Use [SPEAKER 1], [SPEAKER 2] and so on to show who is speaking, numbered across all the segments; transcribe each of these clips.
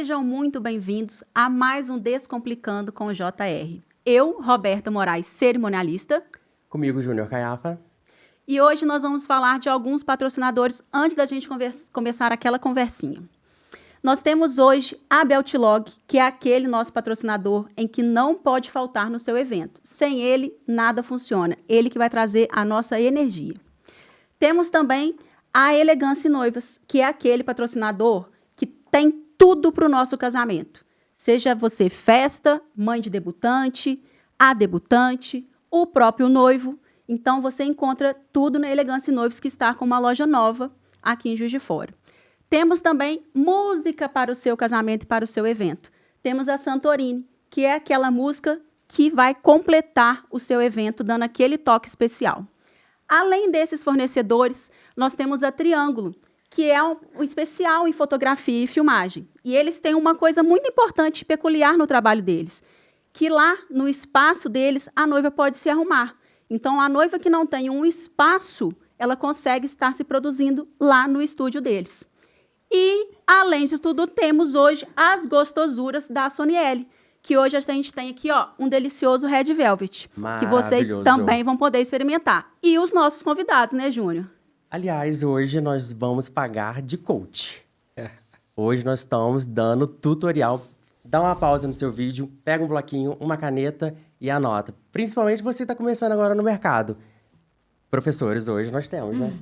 [SPEAKER 1] Sejam muito bem-vindos a mais um Descomplicando com o JR. Eu, Roberta Moraes, cerimonialista.
[SPEAKER 2] Comigo, Júnior Caiafa.
[SPEAKER 1] E hoje nós vamos falar de alguns patrocinadores antes da gente começar aquela conversinha. Nós temos hoje a Beltlog, que é aquele nosso patrocinador em que não pode faltar no seu evento. Sem ele, nada funciona. Ele que vai trazer a nossa energia. Temos também a Elegância Noivas, que é aquele patrocinador que tem tudo para o nosso casamento. Seja você festa, mãe de debutante, a debutante, o próprio noivo. Então, você encontra tudo na Elegância Noivas, que está com uma loja nova aqui em Juiz de Fora. Temos também música para o seu casamento e para o seu evento. Temos a Santorini, que é aquela música que vai completar o seu evento, dando aquele toque especial. Além desses fornecedores, nós temos a Triângulo, que é um especial em fotografia e filmagem. E eles têm uma coisa muito importante e peculiar no trabalho deles, que lá no espaço deles a noiva pode se arrumar. Então, a noiva que não tem um espaço, ela consegue estar se produzindo lá no estúdio deles. E, além de tudo, temos hoje as gostosuras da Soniel, que hoje a gente tem aqui, ó, um delicioso Red Velvet, que vocês também vão poder experimentar. E os nossos convidados, né, Júnior?
[SPEAKER 2] Aliás, hoje nós vamos pagar de coach. Hoje nós estamos dando tutorial. Dá uma pausa no seu vídeo, pega um bloquinho, uma caneta e anota. Principalmente você está começando agora no mercado. Professores hoje nós temos, né?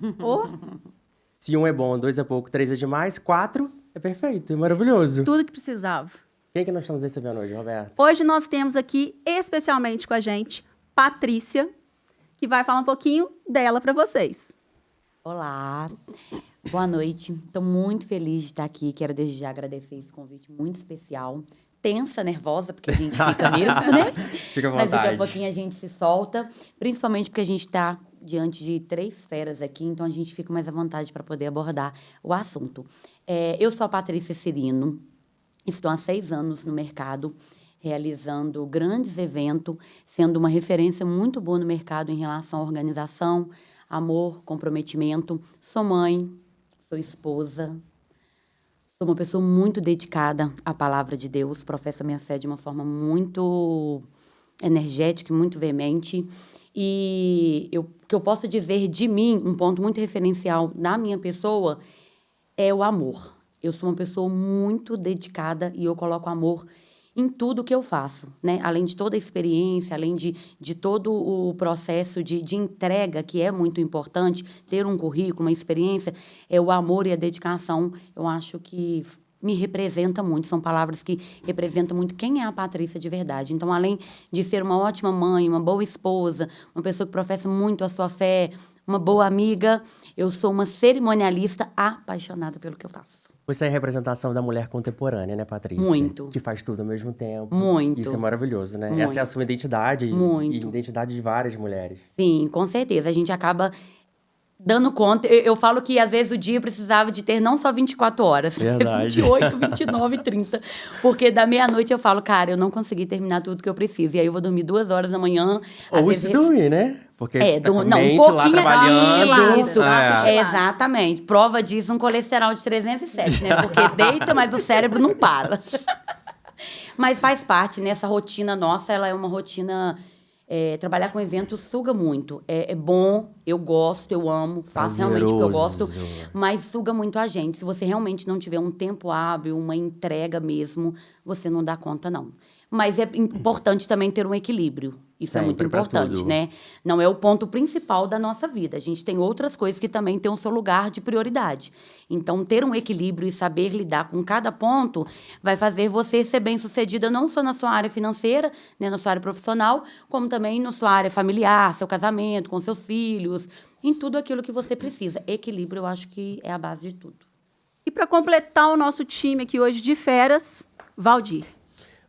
[SPEAKER 2] Se um é bom, dois é pouco, três é demais, quatro é perfeito, é maravilhoso.
[SPEAKER 1] Tudo que precisava.
[SPEAKER 2] Quem que nós estamos recebendo hoje, Roberto?
[SPEAKER 1] Hoje nós temos aqui, especialmente com a gente, Patrícia, que vai falar um pouquinho dela para vocês.
[SPEAKER 3] Olá, boa noite. Estou muito feliz de estar aqui. Quero desde já agradecer esse convite muito especial. Tensa, nervosa, porque a gente fica mesmo, né?
[SPEAKER 2] Fica à vontade.
[SPEAKER 3] Mas daqui a pouquinho a gente se solta, principalmente porque a gente está diante de 3 feras aqui, então a gente fica mais à vontade para poder abordar o assunto. Eu sou a Patrícia Cirino, estou há 6 anos no mercado, realizando grandes eventos, sendo uma referência muito boa no mercado em relação à organização, amor, comprometimento. Sou mãe, sou esposa, sou uma pessoa muito dedicada à palavra de Deus, professo a minha fé de uma forma muito energética e muito veemente. E o que eu posso dizer de mim, um ponto muito referencial na minha pessoa, é o amor. Eu sou uma pessoa muito dedicada e eu coloco amor em tudo que eu faço, né? Além de toda a experiência, além de todo o processo de entrega, que é muito importante, ter um currículo, uma experiência, o amor e a dedicação, eu acho que me representa muito. São palavras que representam muito quem é a Patrícia de verdade. Então, além de ser uma ótima mãe, uma boa esposa, uma pessoa que professa muito a sua fé, uma boa amiga, eu sou uma cerimonialista apaixonada pelo que eu faço.
[SPEAKER 2] Você é a representação da mulher contemporânea, né, Patrícia?
[SPEAKER 3] Muito.
[SPEAKER 2] Que faz tudo ao mesmo tempo.
[SPEAKER 3] Muito.
[SPEAKER 2] Isso é maravilhoso, né?
[SPEAKER 3] Muito.
[SPEAKER 2] Essa é a sua identidade.
[SPEAKER 3] Muito.
[SPEAKER 2] E identidade de várias mulheres.
[SPEAKER 3] Sim, com certeza. A gente acaba dando conta. Eu falo que, às vezes, o dia precisava de ter não só 24 horas.
[SPEAKER 2] Verdade.
[SPEAKER 3] 28, 29, 30. Porque da meia-noite eu falo, cara, eu não consegui terminar tudo que eu preciso. E aí eu vou dormir 2 horas da manhã.
[SPEAKER 2] Ou se dormir, né? Porque tá com a
[SPEAKER 3] não,
[SPEAKER 2] mente
[SPEAKER 3] um pouquinho
[SPEAKER 2] lá trabalhando.
[SPEAKER 3] Isso, exatamente. Prova disso um colesterol de 307, né? Porque deita, mas o cérebro não para. Mas faz parte, né? Essa rotina nossa, ela é uma rotina... trabalhar com evento suga muito. É bom, eu gosto, eu amo, faço realmente o que eu gosto, mas suga muito a gente. Se você realmente não tiver um tempo hábil, uma entrega mesmo, você não dá conta, não. Mas é importante também ter um equilíbrio. Isso
[SPEAKER 2] Sempre,
[SPEAKER 3] é muito importante, né? Não é o ponto principal da nossa vida. A gente tem outras coisas que também têm o seu lugar de prioridade. Então, ter um equilíbrio e saber lidar com cada ponto vai fazer você ser bem-sucedida não só na sua área financeira, né, na sua área profissional, como também na sua área familiar, seu casamento, com seus filhos, em tudo aquilo que você precisa. Equilíbrio, eu acho que é a base de tudo.
[SPEAKER 1] E para completar o nosso time aqui hoje de feras, Valdir.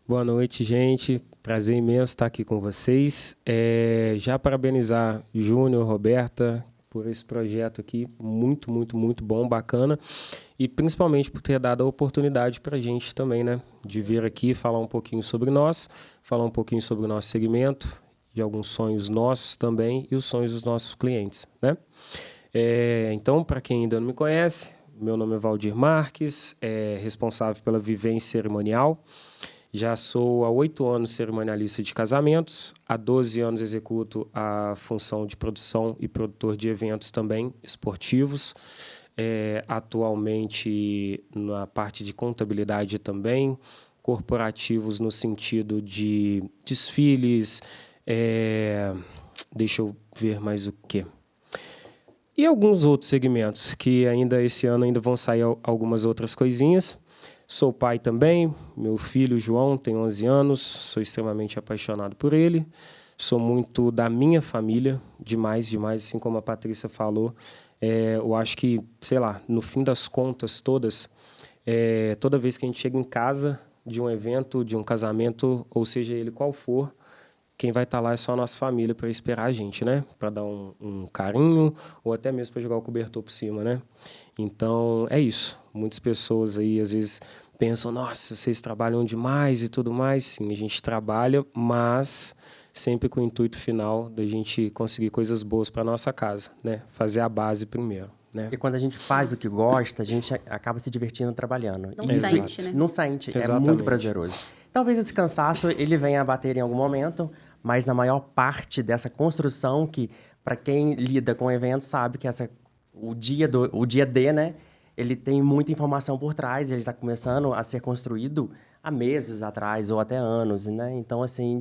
[SPEAKER 4] Boa noite, gente. Prazer imenso estar aqui com vocês. Já parabenizar Júnior, Roberta, por esse projeto aqui, muito, muito, muito bom, bacana. E principalmente por ter dado a oportunidade para a gente também, né? De vir aqui falar um pouquinho sobre nós, falar um pouquinho sobre o nosso segmento, de alguns sonhos nossos também e os sonhos dos nossos clientes, né? Então, para quem ainda não me conhece, Meu nome é Valdir Marques, responsável pela vivência cerimonial. Já sou há 8 anos cerimonialista de casamentos, há 12 anos executo a função de produção e produtor de eventos também esportivos. Atualmente na parte de contabilidade também, corporativos no sentido de desfiles, deixa eu ver mais o quê. E alguns outros segmentos, que ainda esse ano ainda vão sair algumas outras coisinhas. Sou pai também, meu filho João tem 11 anos, sou extremamente apaixonado por ele. Sou muito da minha família, demais, assim como a Patrícia falou. Eu acho que, sei lá, no fim das contas todas, toda vez que a gente chega em casa de um evento, de um casamento, ou seja ele qual for, quem vai estar lá é só a nossa família para esperar a gente, né? Para dar um carinho ou até mesmo para jogar o cobertor por cima, né? Então, é isso. Muitas pessoas aí, às vezes, pensam, nossa, vocês trabalham demais e tudo mais. Sim, a gente trabalha, mas sempre com o intuito final da gente conseguir coisas boas para nossa casa, né? Fazer a base primeiro, né?
[SPEAKER 2] E quando a gente faz o que gosta, a gente acaba se divertindo trabalhando.
[SPEAKER 1] Não
[SPEAKER 2] Isso
[SPEAKER 1] sente, né?
[SPEAKER 2] Não sente, é
[SPEAKER 4] Exatamente.
[SPEAKER 2] muito prazeroso. Talvez esse cansaço ele venha a bater em algum momento, mas na maior parte dessa construção, que para quem lida com eventos sabe que o dia D, né? Ele tem muita informação por trás, ele está começando a ser construído há meses atrás ou até anos, né? Então, assim,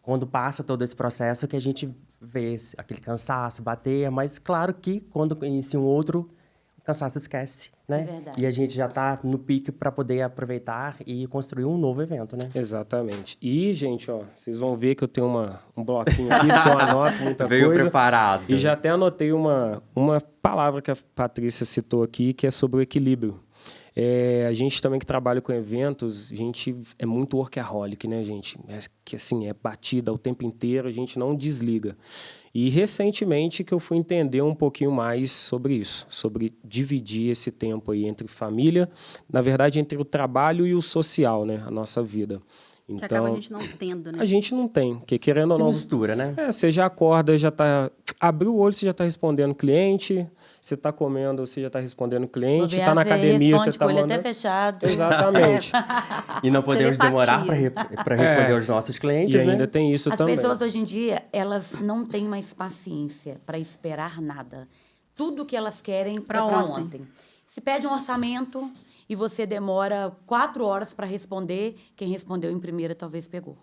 [SPEAKER 2] quando passa todo esse processo, que a gente vê aquele cansaço bater, mas claro que quando inicia um outro, o cansaço esquece, né?
[SPEAKER 3] É verdade.
[SPEAKER 2] E a gente já está no pique para poder aproveitar e construir um novo evento, né?
[SPEAKER 4] Exatamente. E, gente, ó, vocês vão ver que eu tenho um bloquinho aqui, porque eu anoto muita
[SPEAKER 2] Veio
[SPEAKER 4] coisa.
[SPEAKER 2] preparado.
[SPEAKER 4] E já até anotei uma palavra que a Patrícia citou aqui, que é sobre o equilíbrio. A gente também que trabalha com eventos, a gente é muito workaholic, né, gente? Que assim, é batida o tempo inteiro, a gente não desliga. E recentemente que eu fui entender um pouquinho mais sobre isso, sobre dividir esse tempo aí entre família, na verdade entre o trabalho e o social, né, a nossa vida. Então,
[SPEAKER 1] Que acaba a gente não tendo, né?
[SPEAKER 4] a gente não tem, porque querendo ou
[SPEAKER 2] Se
[SPEAKER 4] não...
[SPEAKER 2] mistura, né?
[SPEAKER 4] Você já acorda, já tá... Abriu o olho, você já está respondendo cliente, você está comendo, você já está respondendo cliente, está na academia, você está
[SPEAKER 3] com o olho
[SPEAKER 4] mandando...
[SPEAKER 3] até fechado.
[SPEAKER 4] Exatamente.
[SPEAKER 2] E não podemos
[SPEAKER 1] Telepatia.
[SPEAKER 2] demorar para responder aos nossos clientes,
[SPEAKER 4] E ainda
[SPEAKER 2] né?
[SPEAKER 4] tem isso
[SPEAKER 3] As
[SPEAKER 4] também.
[SPEAKER 3] pessoas hoje em dia, elas não têm mais paciência para esperar nada. Tudo que elas querem
[SPEAKER 1] Pra
[SPEAKER 3] é para
[SPEAKER 1] ontem.
[SPEAKER 3] ontem. Se pede um orçamento e você demora 4 horas para responder, quem respondeu em primeira talvez pegou.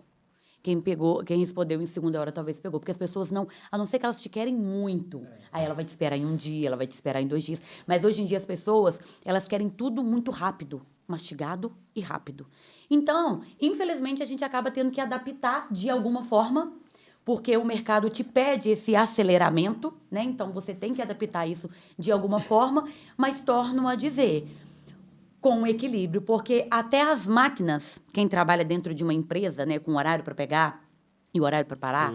[SPEAKER 3] Quem respondeu em segunda hora talvez pegou. Porque as pessoas não... A não ser que elas te querem muito. Aí ela vai te esperar em um dia, ela vai te esperar em 2 dias. Mas hoje em dia as pessoas, elas querem tudo muito rápido. Mastigado e rápido. Então, infelizmente, a gente acaba tendo que adaptar de alguma forma, porque o mercado te pede esse aceleramento, né? Então, você tem que adaptar isso de alguma forma, mas torno a dizer... com equilíbrio, porque até as máquinas, quem trabalha dentro de uma empresa, né, com horário para pegar e o horário para parar,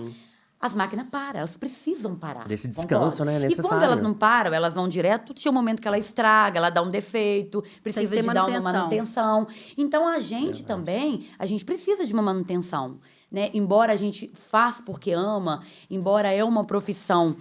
[SPEAKER 3] as máquinas param, elas precisam parar.
[SPEAKER 2] Desse descanso,
[SPEAKER 3] concorda?
[SPEAKER 2] né,
[SPEAKER 3] E
[SPEAKER 2] necessário.
[SPEAKER 3] quando elas não param, elas vão direto, tinha um momento que ela estraga, ela dá um defeito, precisa
[SPEAKER 1] ter
[SPEAKER 3] de dar uma
[SPEAKER 1] manutenção.
[SPEAKER 3] manutenção. Então, a gente também, a gente precisa de uma manutenção, né? Embora a gente faça porque ama, embora é uma profissão,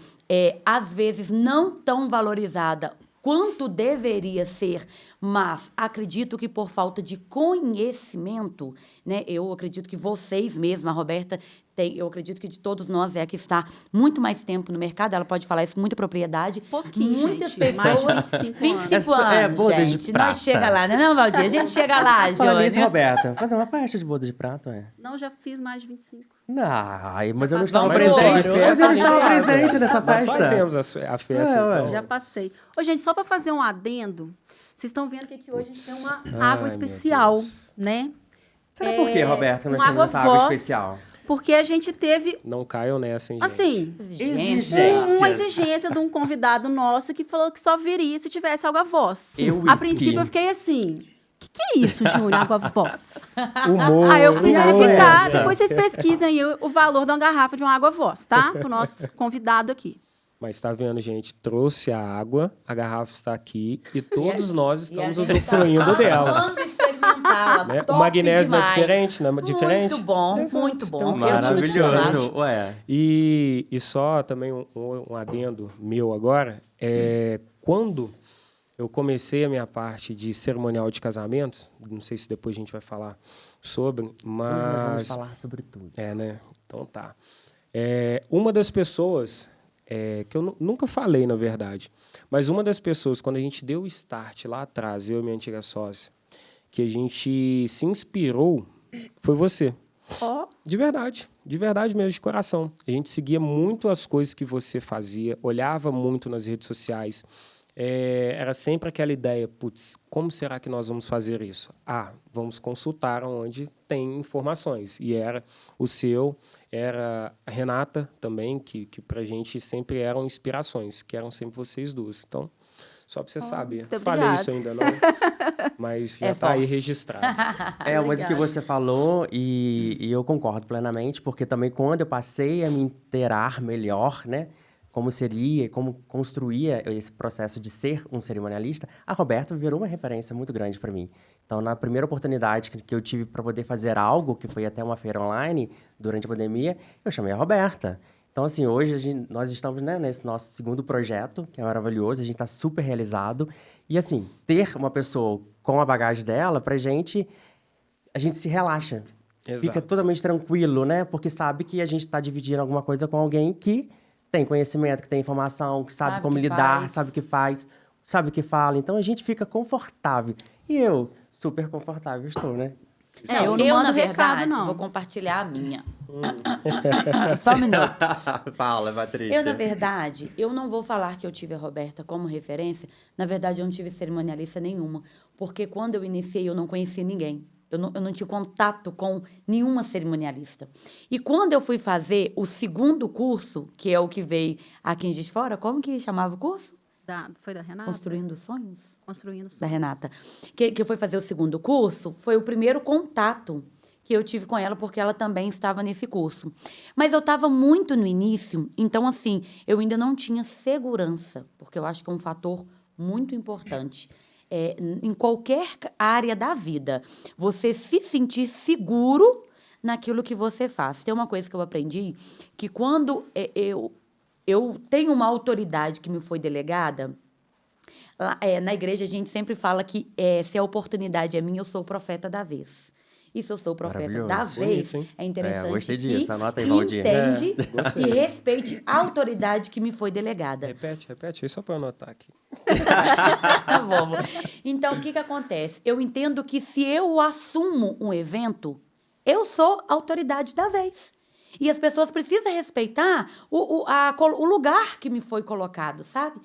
[SPEAKER 3] às vezes, não tão valorizada quanto deveria ser, mas acredito que por falta de conhecimento, né, eu acredito que vocês mesma, a Roberta, eu acredito que de todos nós é a que está muito mais tempo no mercado, ela pode falar isso com muita propriedade.
[SPEAKER 1] Pouquinho,
[SPEAKER 3] Muitas
[SPEAKER 1] gente.
[SPEAKER 3] pessoas...
[SPEAKER 1] Mais de 25
[SPEAKER 3] 25
[SPEAKER 2] anos. É
[SPEAKER 3] anos,
[SPEAKER 2] boda de
[SPEAKER 3] gente.
[SPEAKER 2] prata.
[SPEAKER 3] Nós chega lá, né, não, Valdir? A gente chega lá,
[SPEAKER 2] Fala nisso,
[SPEAKER 3] Jônia.
[SPEAKER 2] Roberta. Fazer uma festa de boda de prata, é?
[SPEAKER 1] Não, já fiz mais de 25.
[SPEAKER 2] Não, mas eu não
[SPEAKER 1] Vamos
[SPEAKER 2] estava
[SPEAKER 1] lá.
[SPEAKER 2] presente. Mas eu não estava
[SPEAKER 4] Nós
[SPEAKER 2] presente nessa
[SPEAKER 4] Nós
[SPEAKER 2] festa.
[SPEAKER 4] fazemos a festa,
[SPEAKER 2] ué.
[SPEAKER 4] então.
[SPEAKER 1] Já passei. Ô, gente, só para fazer um adendo, vocês estão vendo que aqui hoje a gente tem uma
[SPEAKER 4] Ai,
[SPEAKER 1] água
[SPEAKER 4] meu
[SPEAKER 1] especial,
[SPEAKER 4] Deus.
[SPEAKER 1] né?
[SPEAKER 2] Será por quê, Roberta, nós
[SPEAKER 1] uma
[SPEAKER 2] temos essa água
[SPEAKER 1] Voss,
[SPEAKER 2] especial?
[SPEAKER 1] Porque a gente teve,
[SPEAKER 4] Não caiam nessa, hein, gente?
[SPEAKER 1] assim,
[SPEAKER 2] Exigências.
[SPEAKER 1] uma exigência de um convidado nosso que falou que só viria se tivesse água Voss.
[SPEAKER 2] Eu
[SPEAKER 1] A
[SPEAKER 2] whisky.
[SPEAKER 1] princípio eu fiquei assim, que é isso, Júnior, água Voss?
[SPEAKER 4] Humor.
[SPEAKER 1] Aí eu fui
[SPEAKER 2] humor
[SPEAKER 1] verificar,
[SPEAKER 2] essa.
[SPEAKER 1] depois vocês pesquisem aí o valor de uma garrafa de uma água Voss, tá? Pro nosso convidado aqui.
[SPEAKER 4] Mas tá vendo, gente? Trouxe a água, a garrafa está aqui e todos nós estamos
[SPEAKER 3] E a gente
[SPEAKER 4] usufruindo
[SPEAKER 3] tá
[SPEAKER 4] dela.
[SPEAKER 3] amando experimentá-la.
[SPEAKER 4] Né? O
[SPEAKER 3] Top
[SPEAKER 4] magnésio não é
[SPEAKER 3] demais.
[SPEAKER 4] diferente, não é diferente?
[SPEAKER 3] Muito bom,
[SPEAKER 4] Exato.
[SPEAKER 3] muito bom.
[SPEAKER 4] Então,
[SPEAKER 3] Eu tive
[SPEAKER 2] Maravilhoso.
[SPEAKER 3] chocolate.
[SPEAKER 2] Ué.
[SPEAKER 4] E só também um adendo meu agora, quando eu comecei a minha parte de cerimonial de casamentos, não sei se depois a gente vai falar sobre, mas...
[SPEAKER 2] Hoje nós vamos falar sobre tudo.
[SPEAKER 4] Né? Então tá. Uma das pessoas, que eu nunca falei, na verdade, mas uma das pessoas, quando a gente deu o start lá atrás, eu e minha antiga sócia, que a gente se inspirou, foi você. De verdade mesmo, de coração. A gente seguia muito as coisas que você fazia, olhava muito nas redes sociais. Era sempre aquela ideia, putz, como será que nós vamos fazer isso? Vamos consultar onde tem informações. E era o seu, era a Renata também, que pra gente sempre eram inspirações, que eram sempre vocês duas. Então, só para você saber.
[SPEAKER 1] Muito
[SPEAKER 4] Falei
[SPEAKER 1] obrigada.
[SPEAKER 4] isso ainda não, mas já está aí
[SPEAKER 3] forte.
[SPEAKER 4] registrado.
[SPEAKER 2] Mas o que você falou, e eu concordo plenamente, porque também quando eu passei a me inteirar melhor, né, como seria, como construía esse processo de ser um cerimonialista, a Roberta virou uma referência muito grande para mim. Então, na primeira oportunidade que eu tive para poder fazer algo, que foi até uma feira online, durante a pandemia, eu chamei a Roberta. Então, assim, hoje nós estamos, né, nesse nosso segundo projeto, que é maravilhoso, a gente está super realizado. E, assim, ter uma pessoa com a bagagem dela, a gente se relaxa.
[SPEAKER 4] Exato.
[SPEAKER 2] Fica totalmente tranquilo, né? Porque sabe que a gente está dividindo alguma coisa com alguém que tem conhecimento, que tem informação, que sabe como lidar, sabe o que faz, sabe o que fala. Então, a gente fica confortável. E eu, super confortável estou, né?
[SPEAKER 1] Eu não mando
[SPEAKER 3] na
[SPEAKER 1] recado,
[SPEAKER 3] verdade,
[SPEAKER 1] não.
[SPEAKER 3] vou compartilhar a minha. Só um minuto.
[SPEAKER 2] Fala, Patrícia.
[SPEAKER 3] Eu, na verdade, eu não vou falar que eu tive a Roberta como referência. Na verdade, eu não tive cerimonialista nenhuma. Porque quando eu iniciei, eu não conhecia ninguém. Eu não tinha contato com nenhuma cerimonialista. E quando eu fui fazer o segundo curso, que é o que veio aqui em Juiz de Fora, como que chamava o curso?
[SPEAKER 1] Foi da Renata?
[SPEAKER 3] Construindo Sonhos?
[SPEAKER 1] Construindo Sonhos.
[SPEAKER 3] Da Renata. Que eu fui fazer o segundo curso, foi o primeiro contato que eu tive com ela, porque ela também estava nesse curso. Mas eu estava muito no início, então, assim, eu ainda não tinha segurança, porque eu acho que é um fator muito importante. Em qualquer área da vida, você se sentir seguro naquilo que você faz. Tem uma coisa que eu aprendi, que quando eu tenho uma autoridade que me foi delegada, na igreja a gente sempre fala que se a oportunidade é minha, eu sou o profeta da vez. E se eu sou o profeta da vez,
[SPEAKER 4] Bonito,
[SPEAKER 3] é interessante
[SPEAKER 2] gostei disso. Anota aí,
[SPEAKER 3] que
[SPEAKER 2] Valdir.
[SPEAKER 3] entende e respeite a autoridade que me foi delegada.
[SPEAKER 4] Repete aí só para anotar aqui.
[SPEAKER 3] Tá bom. Então, o que acontece? Eu entendo que se eu assumo um evento, eu sou a autoridade da vez. E as pessoas precisam respeitar o lugar que me foi colocado, sabe?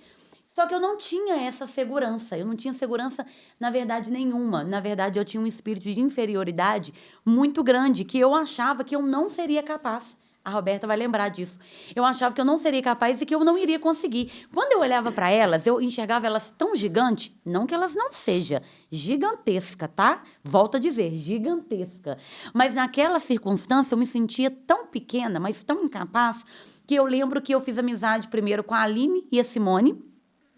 [SPEAKER 3] Só que eu não tinha essa segurança. Eu não tinha segurança, na verdade, nenhuma. Na verdade, eu tinha um espírito de inferioridade muito grande, que eu achava que eu não seria capaz. A Roberta vai lembrar disso. Eu achava que eu não seria capaz e que eu não iria conseguir. Quando eu olhava para elas, eu enxergava elas tão gigantes, não que elas não sejam gigantesca, tá? Volto a dizer, gigantesca. Mas naquela circunstância eu me sentia tão pequena, mas tão incapaz, que eu lembro que eu fiz amizade primeiro com a Aline e a Simone.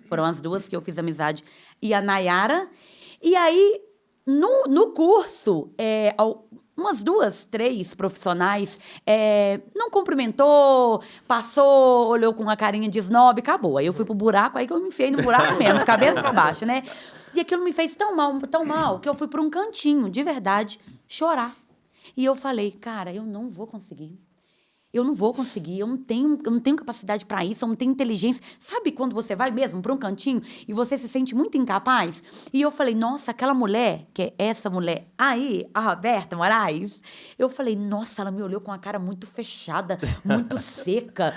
[SPEAKER 3] Foram as duas que eu fiz amizade, e a Nayara. E aí, no curso, umas 2, 3 profissionais não cumprimentou, passou, olhou com uma carinha de snob, acabou. Aí eu fui pro buraco, aí que eu me enfiei no buraco mesmo, de cabeça para baixo, né? E aquilo me fez tão mal, que eu fui para um cantinho, de verdade, chorar. E eu falei, cara, eu não vou conseguir. Eu não vou conseguir, eu não tenho capacidade para isso, eu não tenho inteligência. Sabe quando você vai mesmo para um cantinho e você se sente muito incapaz? E eu falei, nossa, aquela mulher, que é essa mulher aí, a Roberta Moraes, eu falei, nossa, ela me olhou com a cara muito fechada, muito seca.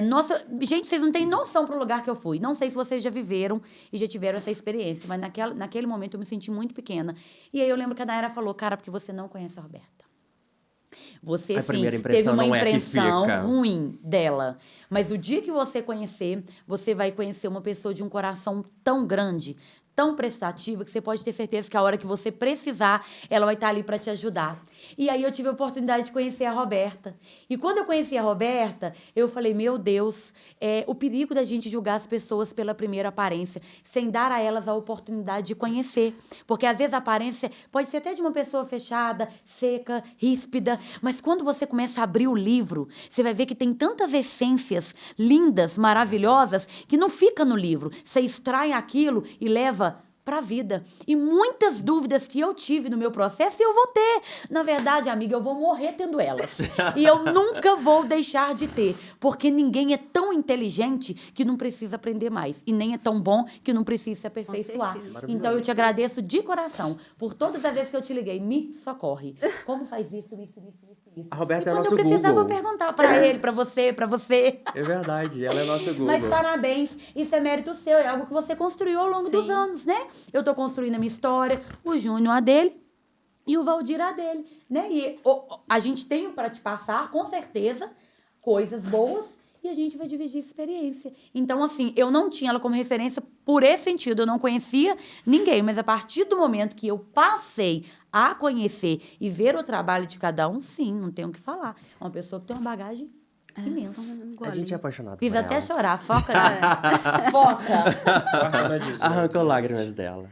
[SPEAKER 3] Nossa, gente, vocês não têm noção pro lugar que eu fui. Não sei se vocês já viveram e já tiveram essa experiência, mas naquele momento eu me senti muito pequena. E aí eu lembro que a Nayara falou, cara, porque você não conhece a Roberta. Você, sim, teve uma impressão ruim dela. Mas no dia que você conhecer, você vai conhecer uma pessoa de um coração tão grande, tão prestativa, que você pode ter certeza que a hora que você precisar, ela vai estar ali para te ajudar. E aí eu tive a oportunidade de conhecer a Roberta. E quando eu conheci a Roberta, eu falei, meu Deus, o perigo da gente julgar as pessoas pela primeira aparência, sem dar a elas a oportunidade de conhecer. Porque às vezes a aparência pode ser até de uma pessoa fechada, seca, ríspida, mas quando você começa a abrir o livro, você vai ver que tem tantas essências lindas, maravilhosas, que não fica no livro. Você extrai aquilo e leva para a vida. E muitas dúvidas que eu tive no meu processo, eu vou ter. Na verdade, amiga, eu vou morrer tendo elas. E eu nunca vou deixar de ter. Porque ninguém é tão inteligente que não precisa aprender mais. E nem é tão bom que não precisa se aperfeiçoar. Então, eu te agradeço de coração por todas as vezes que eu te liguei. Me socorre. Como faz isso?
[SPEAKER 2] A Roberta
[SPEAKER 3] e
[SPEAKER 2] é
[SPEAKER 3] quando
[SPEAKER 2] nosso
[SPEAKER 3] eu precisava,
[SPEAKER 2] Google.
[SPEAKER 3] eu perguntar para ele, para você.
[SPEAKER 2] É verdade, ela é nosso Google.
[SPEAKER 3] Mas parabéns, isso é mérito seu, é algo que você construiu ao longo
[SPEAKER 1] Sim.
[SPEAKER 3] dos anos, né? Eu tô construindo a minha história, o Júnior a dele e o Valdir a dele, né? E a gente tem para te passar, com certeza, coisas boas e a gente vai dividir experiência. Então, assim, eu não tinha ela como referência por esse sentido, eu não conhecia ninguém, mas a partir do momento que eu passei a conhecer e ver o trabalho de cada um, sim, não tenho o que falar. É uma pessoa que tem uma bagagem imensa.
[SPEAKER 2] A gente é apaixonado
[SPEAKER 3] Fiz
[SPEAKER 2] por
[SPEAKER 3] até
[SPEAKER 2] ela.
[SPEAKER 3] chorar. Foca, né? Foca.
[SPEAKER 2] Arrancou lágrimas dela.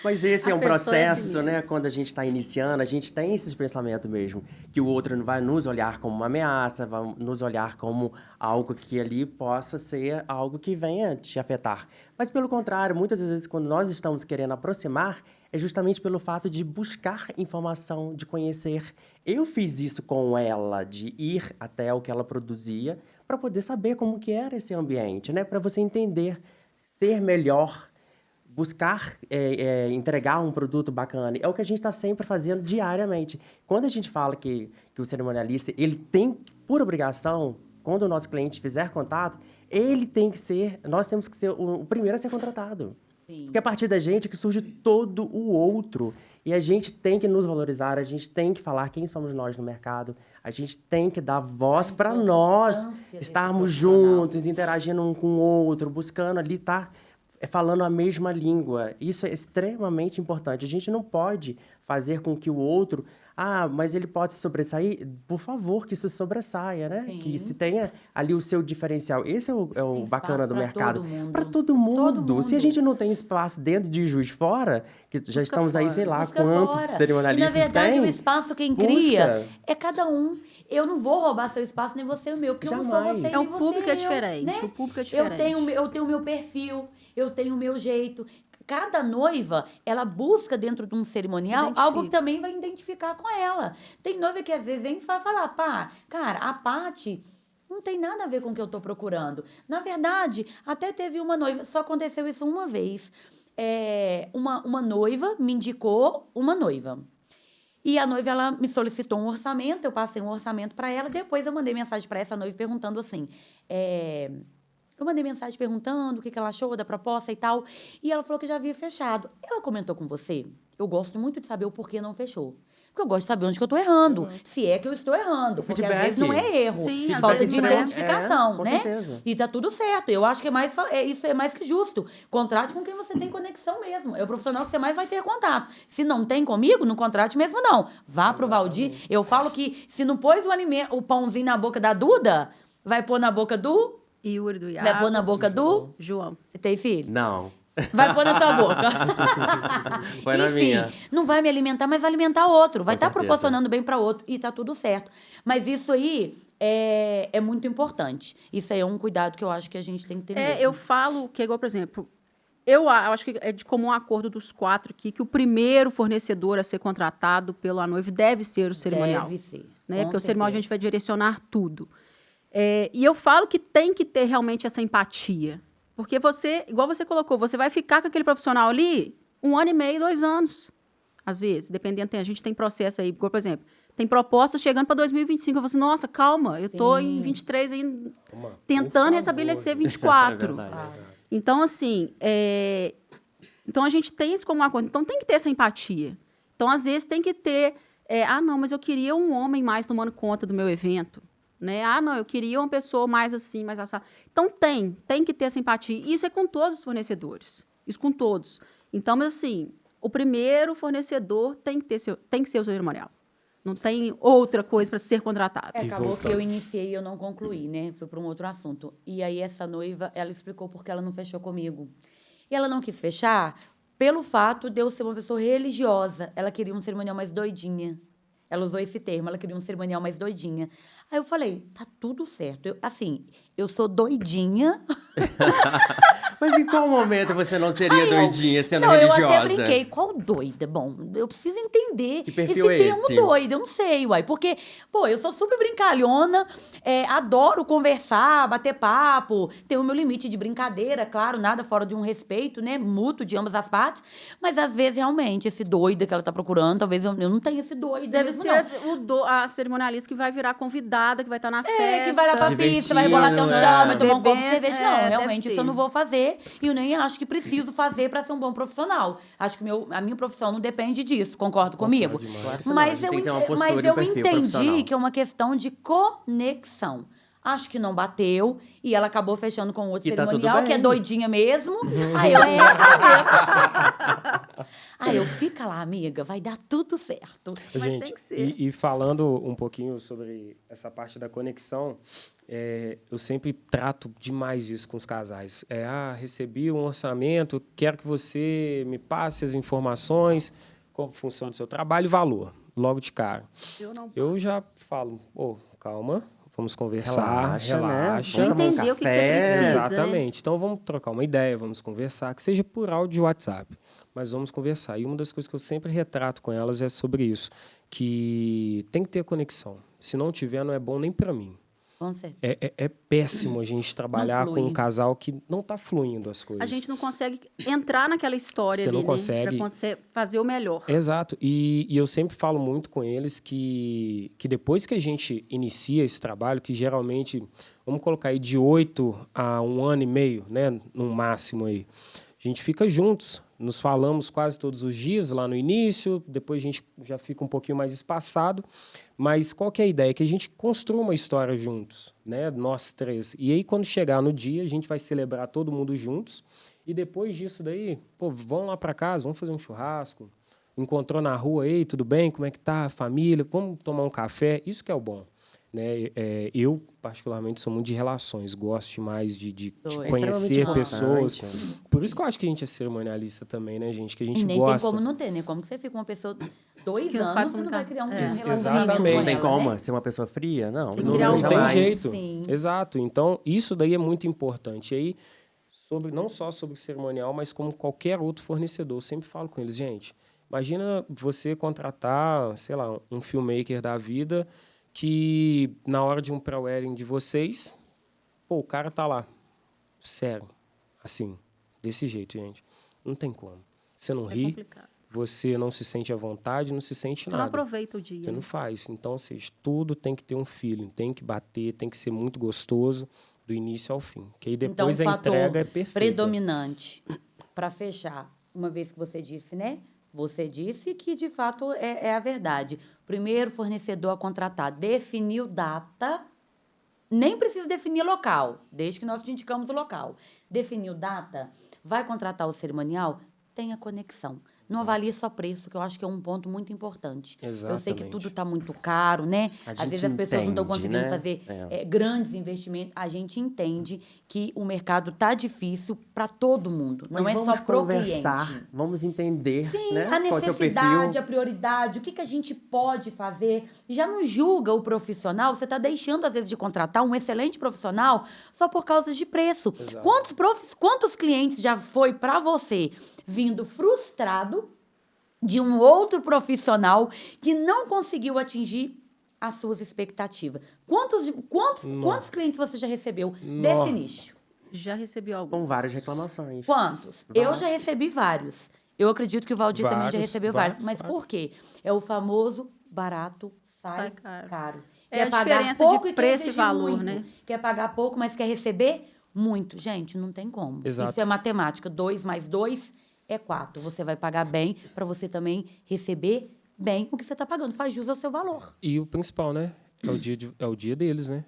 [SPEAKER 2] Mas esse
[SPEAKER 1] A
[SPEAKER 2] é um
[SPEAKER 1] pessoa é assim
[SPEAKER 2] processo, né?
[SPEAKER 1] mesmo.
[SPEAKER 2] Quando a gente está iniciando, a gente tem esses pensamentos mesmo. Que o outro não vai nos olhar como uma ameaça, vai nos olhar como algo que ali possa ser algo que venha te afetar. Mas, pelo contrário, muitas vezes, quando nós estamos querendo aproximar, é justamente pelo fato de buscar informação, de conhecer. Eu fiz isso com ela, de ir até o que ela produzia, para poder saber como que era esse ambiente, né? Para você entender, ser melhor, buscar entregar um produto bacana. É o que a gente está sempre fazendo diariamente. Quando a gente fala que o cerimonialista, ele tem, por obrigação, quando o nosso cliente fizer contato, ele tem que ser, nós temos que ser o primeiro a ser contratado.
[SPEAKER 3] Sim.
[SPEAKER 2] Porque a partir da gente que surge todo o outro. E a gente tem que nos valorizar, a gente tem que falar quem somos nós no mercado, a gente tem que dar voz para nós estarmos juntos, interagindo um com o outro, buscando ali estar falando a mesma língua. Isso é extremamente importante. A gente não pode fazer com que o outro... Ah, mas ele pode se sobressair? Por favor, que se sobressaia, né?
[SPEAKER 3] Sim.
[SPEAKER 2] Que se tenha ali o seu diferencial. Esse é o
[SPEAKER 3] Tem
[SPEAKER 2] bacana
[SPEAKER 3] espaço
[SPEAKER 2] do
[SPEAKER 3] pra
[SPEAKER 2] mercado.
[SPEAKER 3] todo mundo.
[SPEAKER 2] Para todo mundo.
[SPEAKER 3] Todo
[SPEAKER 2] Se a
[SPEAKER 3] mundo.
[SPEAKER 2] gente não tem espaço dentro de Juiz de Fora, que já
[SPEAKER 1] Busca
[SPEAKER 2] estamos aí,
[SPEAKER 1] fora.
[SPEAKER 2] sei lá,
[SPEAKER 3] Busca
[SPEAKER 2] quantos
[SPEAKER 3] fora.
[SPEAKER 2] cerimonialistas
[SPEAKER 3] E, na verdade,
[SPEAKER 2] tem.
[SPEAKER 3] o espaço quem cria
[SPEAKER 2] Busca.
[SPEAKER 3] é cada um. Eu não vou roubar seu espaço, nem você o meu, porque eu não
[SPEAKER 2] Jamais.
[SPEAKER 3] sou você
[SPEAKER 1] É, o
[SPEAKER 3] nem você
[SPEAKER 1] público é
[SPEAKER 3] eu,
[SPEAKER 1] diferente,
[SPEAKER 3] né?
[SPEAKER 1] o público é diferente.
[SPEAKER 3] Eu tenho o meu perfil, eu tenho o meu jeito. Cada noiva, ela busca dentro de um cerimonial
[SPEAKER 1] identifica.
[SPEAKER 3] algo que também vai identificar com ela. Tem noiva que às vezes vem e vai falar, pá, cara, a Paty não tem nada a ver com o que eu tô procurando. Na verdade, até teve uma noiva, só aconteceu isso uma vez. Uma noiva me indicou uma noiva. E a noiva, ela me solicitou um orçamento, eu passei um orçamento para ela, depois eu mandei mensagem para essa noiva perguntando assim, eu mandei mensagem perguntando o que ela achou da proposta e tal, e ela falou que já havia fechado. Ela comentou com você? Eu gosto muito de saber o porquê não fechou. Porque eu gosto de saber onde que eu estou errando. Se é que eu estou errando. Porque
[SPEAKER 2] feedback.
[SPEAKER 3] às vezes não é erro.
[SPEAKER 1] Sim, às
[SPEAKER 3] Falta
[SPEAKER 1] vezes
[SPEAKER 3] de
[SPEAKER 1] não é.
[SPEAKER 3] identificação,
[SPEAKER 2] Com
[SPEAKER 3] né?
[SPEAKER 2] certeza.
[SPEAKER 3] E tá tudo certo. Eu acho que isso é mais que justo. Contrate com quem você tem conexão mesmo. É o profissional que você mais vai ter contato. Se não tem comigo, não contrate mesmo, não. Vá pro Valdir. Eu falo que se não pôs o pãozinho na boca da Duda, vai pôr na boca do...
[SPEAKER 1] Yuri do Iago.
[SPEAKER 3] Vai pôr na boca do...
[SPEAKER 1] João.
[SPEAKER 3] Você tem filho?
[SPEAKER 2] Não.
[SPEAKER 3] Vai pôr na sua boca.
[SPEAKER 2] Põe na
[SPEAKER 3] Enfim,
[SPEAKER 2] minha.
[SPEAKER 3] não vai me alimentar, mas vai alimentar outro. Vai
[SPEAKER 2] Com
[SPEAKER 3] estar
[SPEAKER 2] certeza.
[SPEAKER 3] proporcionando bem para outro e tá tudo certo. Mas isso aí é muito importante. Isso aí é um cuidado que eu acho que a gente tem que ter mesmo.
[SPEAKER 1] Eu falo que é igual, por exemplo, eu acho que é de comum acordo dos 4 aqui que o primeiro fornecedor a ser contratado pela noiva deve ser o cerimonial.
[SPEAKER 3] Deve ser.
[SPEAKER 1] Né?
[SPEAKER 3] Com
[SPEAKER 1] Porque o cerimonial a
[SPEAKER 3] certeza.
[SPEAKER 1] gente vai direcionar tudo. E eu falo que tem que ter realmente essa empatia. Porque você, igual você colocou, você vai ficar com aquele profissional ali 1 ano e meio, 2 anos. Às vezes, dependendo, a gente tem processo aí, igual, por exemplo, tem proposta chegando para 2025. Eu falo assim, nossa, calma, eu estou em 23 ainda tentando restabelecer 24.
[SPEAKER 2] É verdade.
[SPEAKER 1] Então, assim, então a gente tem isso como acordo. Então, tem que ter essa empatia. Então, às vezes, tem que ter... não, mas eu queria um homem mais tomando conta do meu evento. Né? Não, eu queria uma pessoa mais assim, mais assada. Então, tem que ter essa empatia. E isso é com todos os fornecedores. Isso com todos. Então, mas assim, o primeiro fornecedor tem que ser o cerimonial. Não tem outra coisa para ser contratado.
[SPEAKER 3] É,
[SPEAKER 4] E
[SPEAKER 3] acabou
[SPEAKER 4] voltando.
[SPEAKER 3] que eu iniciei e eu não concluí, né? Fui para um outro assunto. E aí essa noiva, ela explicou por que ela não fechou comigo. E ela não quis fechar pelo fato de eu ser uma pessoa religiosa. Ela queria um cerimonial mais doidinha. Ela usou esse termo, ela queria um cerimonial mais doidinha. Aí eu falei, tá tudo certo. Eu sou doidinha.
[SPEAKER 2] Mas em qual momento você não seria doidinha sendo
[SPEAKER 3] Não,
[SPEAKER 2] religiosa?
[SPEAKER 3] eu até brinquei. Qual doida? Bom, eu preciso entender
[SPEAKER 2] Que perfil
[SPEAKER 3] esse
[SPEAKER 2] é
[SPEAKER 3] termo
[SPEAKER 2] esse?
[SPEAKER 3] doida. Eu não sei, uai. Porque, pô, eu sou super brincalhona, adoro conversar, bater papo, tenho o meu limite de brincadeira, claro, nada fora de um respeito, né, mútuo de ambas as partes. Mas, às vezes, realmente, esse doida que ela tá procurando, talvez eu não tenha esse doida
[SPEAKER 1] Deve
[SPEAKER 3] mesmo,
[SPEAKER 1] ser
[SPEAKER 3] não.
[SPEAKER 1] a cerimonialista que vai virar convidada, que vai estar na festa.
[SPEAKER 3] Que vai lá pra
[SPEAKER 2] Divertido,
[SPEAKER 3] pista, vai rebolar até um chão, vai tomar um copo de
[SPEAKER 1] beber,
[SPEAKER 3] cerveja. Não,
[SPEAKER 1] deve
[SPEAKER 3] realmente, isso eu
[SPEAKER 1] ser.
[SPEAKER 3] não vou fazer. E eu nem acho que preciso fazer para ser um bom profissional. Acho que a minha profissão não depende disso, concorda comigo?
[SPEAKER 4] demais.
[SPEAKER 2] Claro que não, a
[SPEAKER 3] Mas
[SPEAKER 2] gente
[SPEAKER 3] eu,
[SPEAKER 2] tem que ter uma
[SPEAKER 3] ente-
[SPEAKER 2] postura
[SPEAKER 3] mas
[SPEAKER 2] e um
[SPEAKER 3] eu
[SPEAKER 2] perfil
[SPEAKER 3] entendi
[SPEAKER 2] profissional.
[SPEAKER 3] que é uma questão de conexão. Acho que não bateu e ela acabou fechando com outro
[SPEAKER 2] E tá tudo
[SPEAKER 3] cerimonial, que é
[SPEAKER 2] bem.
[SPEAKER 3] doidinha mesmo. Aí eu, essa mesmo. Aí eu, fica lá, amiga, vai dar tudo certo.
[SPEAKER 1] Mas
[SPEAKER 4] Gente,
[SPEAKER 1] tem que ser.
[SPEAKER 4] E falando um pouquinho sobre essa parte da conexão, eu sempre trato demais isso com os casais. Recebi um orçamento, quero que você me passe as informações, como funciona o seu trabalho e valor, logo de cara. Eu já falo, calma, vamos conversar,
[SPEAKER 2] Relaxa, né?
[SPEAKER 4] relaxa.
[SPEAKER 2] Vamos tomar um
[SPEAKER 1] Entender o que você
[SPEAKER 2] café.
[SPEAKER 1] precisa, né?
[SPEAKER 4] Exatamente. Então vamos trocar uma ideia, vamos conversar, que seja por áudio de WhatsApp, mas vamos conversar. E uma das coisas que eu sempre retrato com elas é sobre isso, que tem que ter conexão. Se não tiver, não é bom nem para mim.
[SPEAKER 3] Com certeza.
[SPEAKER 4] É péssimo a gente trabalhar com
[SPEAKER 3] flui.
[SPEAKER 4] um casal que não está fluindo as coisas.
[SPEAKER 1] A gente não consegue entrar naquela história
[SPEAKER 4] Você
[SPEAKER 1] ali,
[SPEAKER 4] não
[SPEAKER 1] né?
[SPEAKER 4] consegue.
[SPEAKER 1] Pra fazer o melhor.
[SPEAKER 4] Exato. E eu sempre falo muito com eles que depois que a gente inicia esse trabalho, que geralmente, vamos colocar aí de 8 a 1 ano e meio, né, no máximo aí, a gente fica juntos, nos falamos quase todos os dias lá no início, depois a gente já fica um pouquinho mais espaçado, mas qual que é a ideia? Que a gente construa uma história juntos, né, nós três. E aí, quando chegar no dia, a gente vai celebrar todo mundo juntos, e depois disso daí, vamos lá para casa, vamos fazer um churrasco, encontrou na rua, ei, tudo bem, como é que tá a família, vamos tomar um café, isso que é o bom. Né? Eu, particularmente, sou muito de relações, gosto demais de conhecer
[SPEAKER 2] extremamente
[SPEAKER 4] pessoas.
[SPEAKER 2] importante.
[SPEAKER 4] Por isso que eu acho que a gente é cerimonialista também, né, gente? Que a gente
[SPEAKER 3] E nem
[SPEAKER 4] gosta.
[SPEAKER 3] tem como não ter, né? Como que você fica com uma pessoa 2
[SPEAKER 1] Que não
[SPEAKER 3] anos,
[SPEAKER 1] faz
[SPEAKER 3] você não
[SPEAKER 1] comunicar.
[SPEAKER 3] vai criar um relacionamento
[SPEAKER 4] Exatamente.
[SPEAKER 3] com
[SPEAKER 2] Não tem
[SPEAKER 3] ela,
[SPEAKER 2] como
[SPEAKER 3] né?
[SPEAKER 2] ser uma pessoa fria? Não.
[SPEAKER 1] Tem que
[SPEAKER 2] Não,
[SPEAKER 1] criar
[SPEAKER 4] Não
[SPEAKER 1] um
[SPEAKER 4] tem
[SPEAKER 2] jamais.
[SPEAKER 4] jeito.
[SPEAKER 3] Sim.
[SPEAKER 4] Exato. Então, isso daí é muito importante. E aí, não só sobre cerimonial, mas como qualquer outro fornecedor, eu sempre falo com eles, gente, imagina você contratar, sei lá, um filmmaker da vida que na hora de um pré-wedding de vocês, o cara tá lá, sério, assim, desse jeito, gente. Não tem como. Você não
[SPEAKER 1] É
[SPEAKER 4] ri,
[SPEAKER 1] complicado.
[SPEAKER 4] você não se sente à vontade, não se sente
[SPEAKER 1] Você não
[SPEAKER 4] nada.
[SPEAKER 1] aproveita o dia.
[SPEAKER 4] Você
[SPEAKER 1] né?
[SPEAKER 4] não faz. Então, ou seja, tudo tem que ter um feeling, tem que bater, tem que ser muito gostoso do início ao fim. Que aí
[SPEAKER 3] Então,
[SPEAKER 4] depois
[SPEAKER 3] o
[SPEAKER 4] a
[SPEAKER 3] fator
[SPEAKER 4] entrega é perfeita.
[SPEAKER 3] predominante para fechar, uma vez que você disse, né? Você disse que, de fato, é a verdade. Primeiro fornecedor a contratar definiu data, nem precisa definir local, desde que nós te indicamos o local. Definiu data, vai contratar o cerimonial, tenha conexão. Não avalie só preço, que eu acho que é um ponto muito importante. Eu sei que
[SPEAKER 4] Exatamente.
[SPEAKER 3] tudo está muito caro, né?
[SPEAKER 2] A
[SPEAKER 3] Às
[SPEAKER 2] gente
[SPEAKER 3] vezes as pessoas não estão
[SPEAKER 2] entende,
[SPEAKER 3] conseguindo
[SPEAKER 2] né?
[SPEAKER 3] fazer grandes investimentos. A gente entende que o mercado está difícil para todo mundo. Não
[SPEAKER 2] Mas
[SPEAKER 3] é
[SPEAKER 2] vamos
[SPEAKER 3] só pro
[SPEAKER 2] conversar,
[SPEAKER 3] cliente.
[SPEAKER 2] vamos entender,
[SPEAKER 3] Sim,
[SPEAKER 2] né?
[SPEAKER 3] a
[SPEAKER 2] Qual é o seu
[SPEAKER 3] necessidade,
[SPEAKER 2] perfil.
[SPEAKER 3] a prioridade, o que a gente pode fazer. Já não julga o profissional, você está deixando, às vezes, de contratar um excelente profissional só por causa de preço. Quantos clientes já foi para você vindo frustrado de um outro profissional que não conseguiu atingir as suas expectativas? Quantos clientes você já recebeu desse nicho?
[SPEAKER 1] Já recebi alguns.
[SPEAKER 2] Com várias reclamações.
[SPEAKER 3] Quantos? Eu já recebi vários. Eu acredito que o Valdir também já
[SPEAKER 4] Vários,
[SPEAKER 3] recebeu vários.
[SPEAKER 4] vários,
[SPEAKER 3] Mas por quê? É o famoso barato sai
[SPEAKER 1] Sai caro.
[SPEAKER 3] caro.
[SPEAKER 1] É a
[SPEAKER 3] pagar
[SPEAKER 1] diferença
[SPEAKER 3] pouco
[SPEAKER 1] de
[SPEAKER 3] e quer
[SPEAKER 1] preço e
[SPEAKER 3] exigir
[SPEAKER 1] valor,
[SPEAKER 3] muito.
[SPEAKER 1] né?
[SPEAKER 3] Quer pagar pouco, mas quer receber muito. Gente, não tem como.
[SPEAKER 4] Exato.
[SPEAKER 3] Isso é matemática. 2 mais 2 é 4. Você vai pagar bem para você também receber bem o que você está pagando. Faz jus ao seu valor.
[SPEAKER 4] E o principal, né? É o dia deles, né?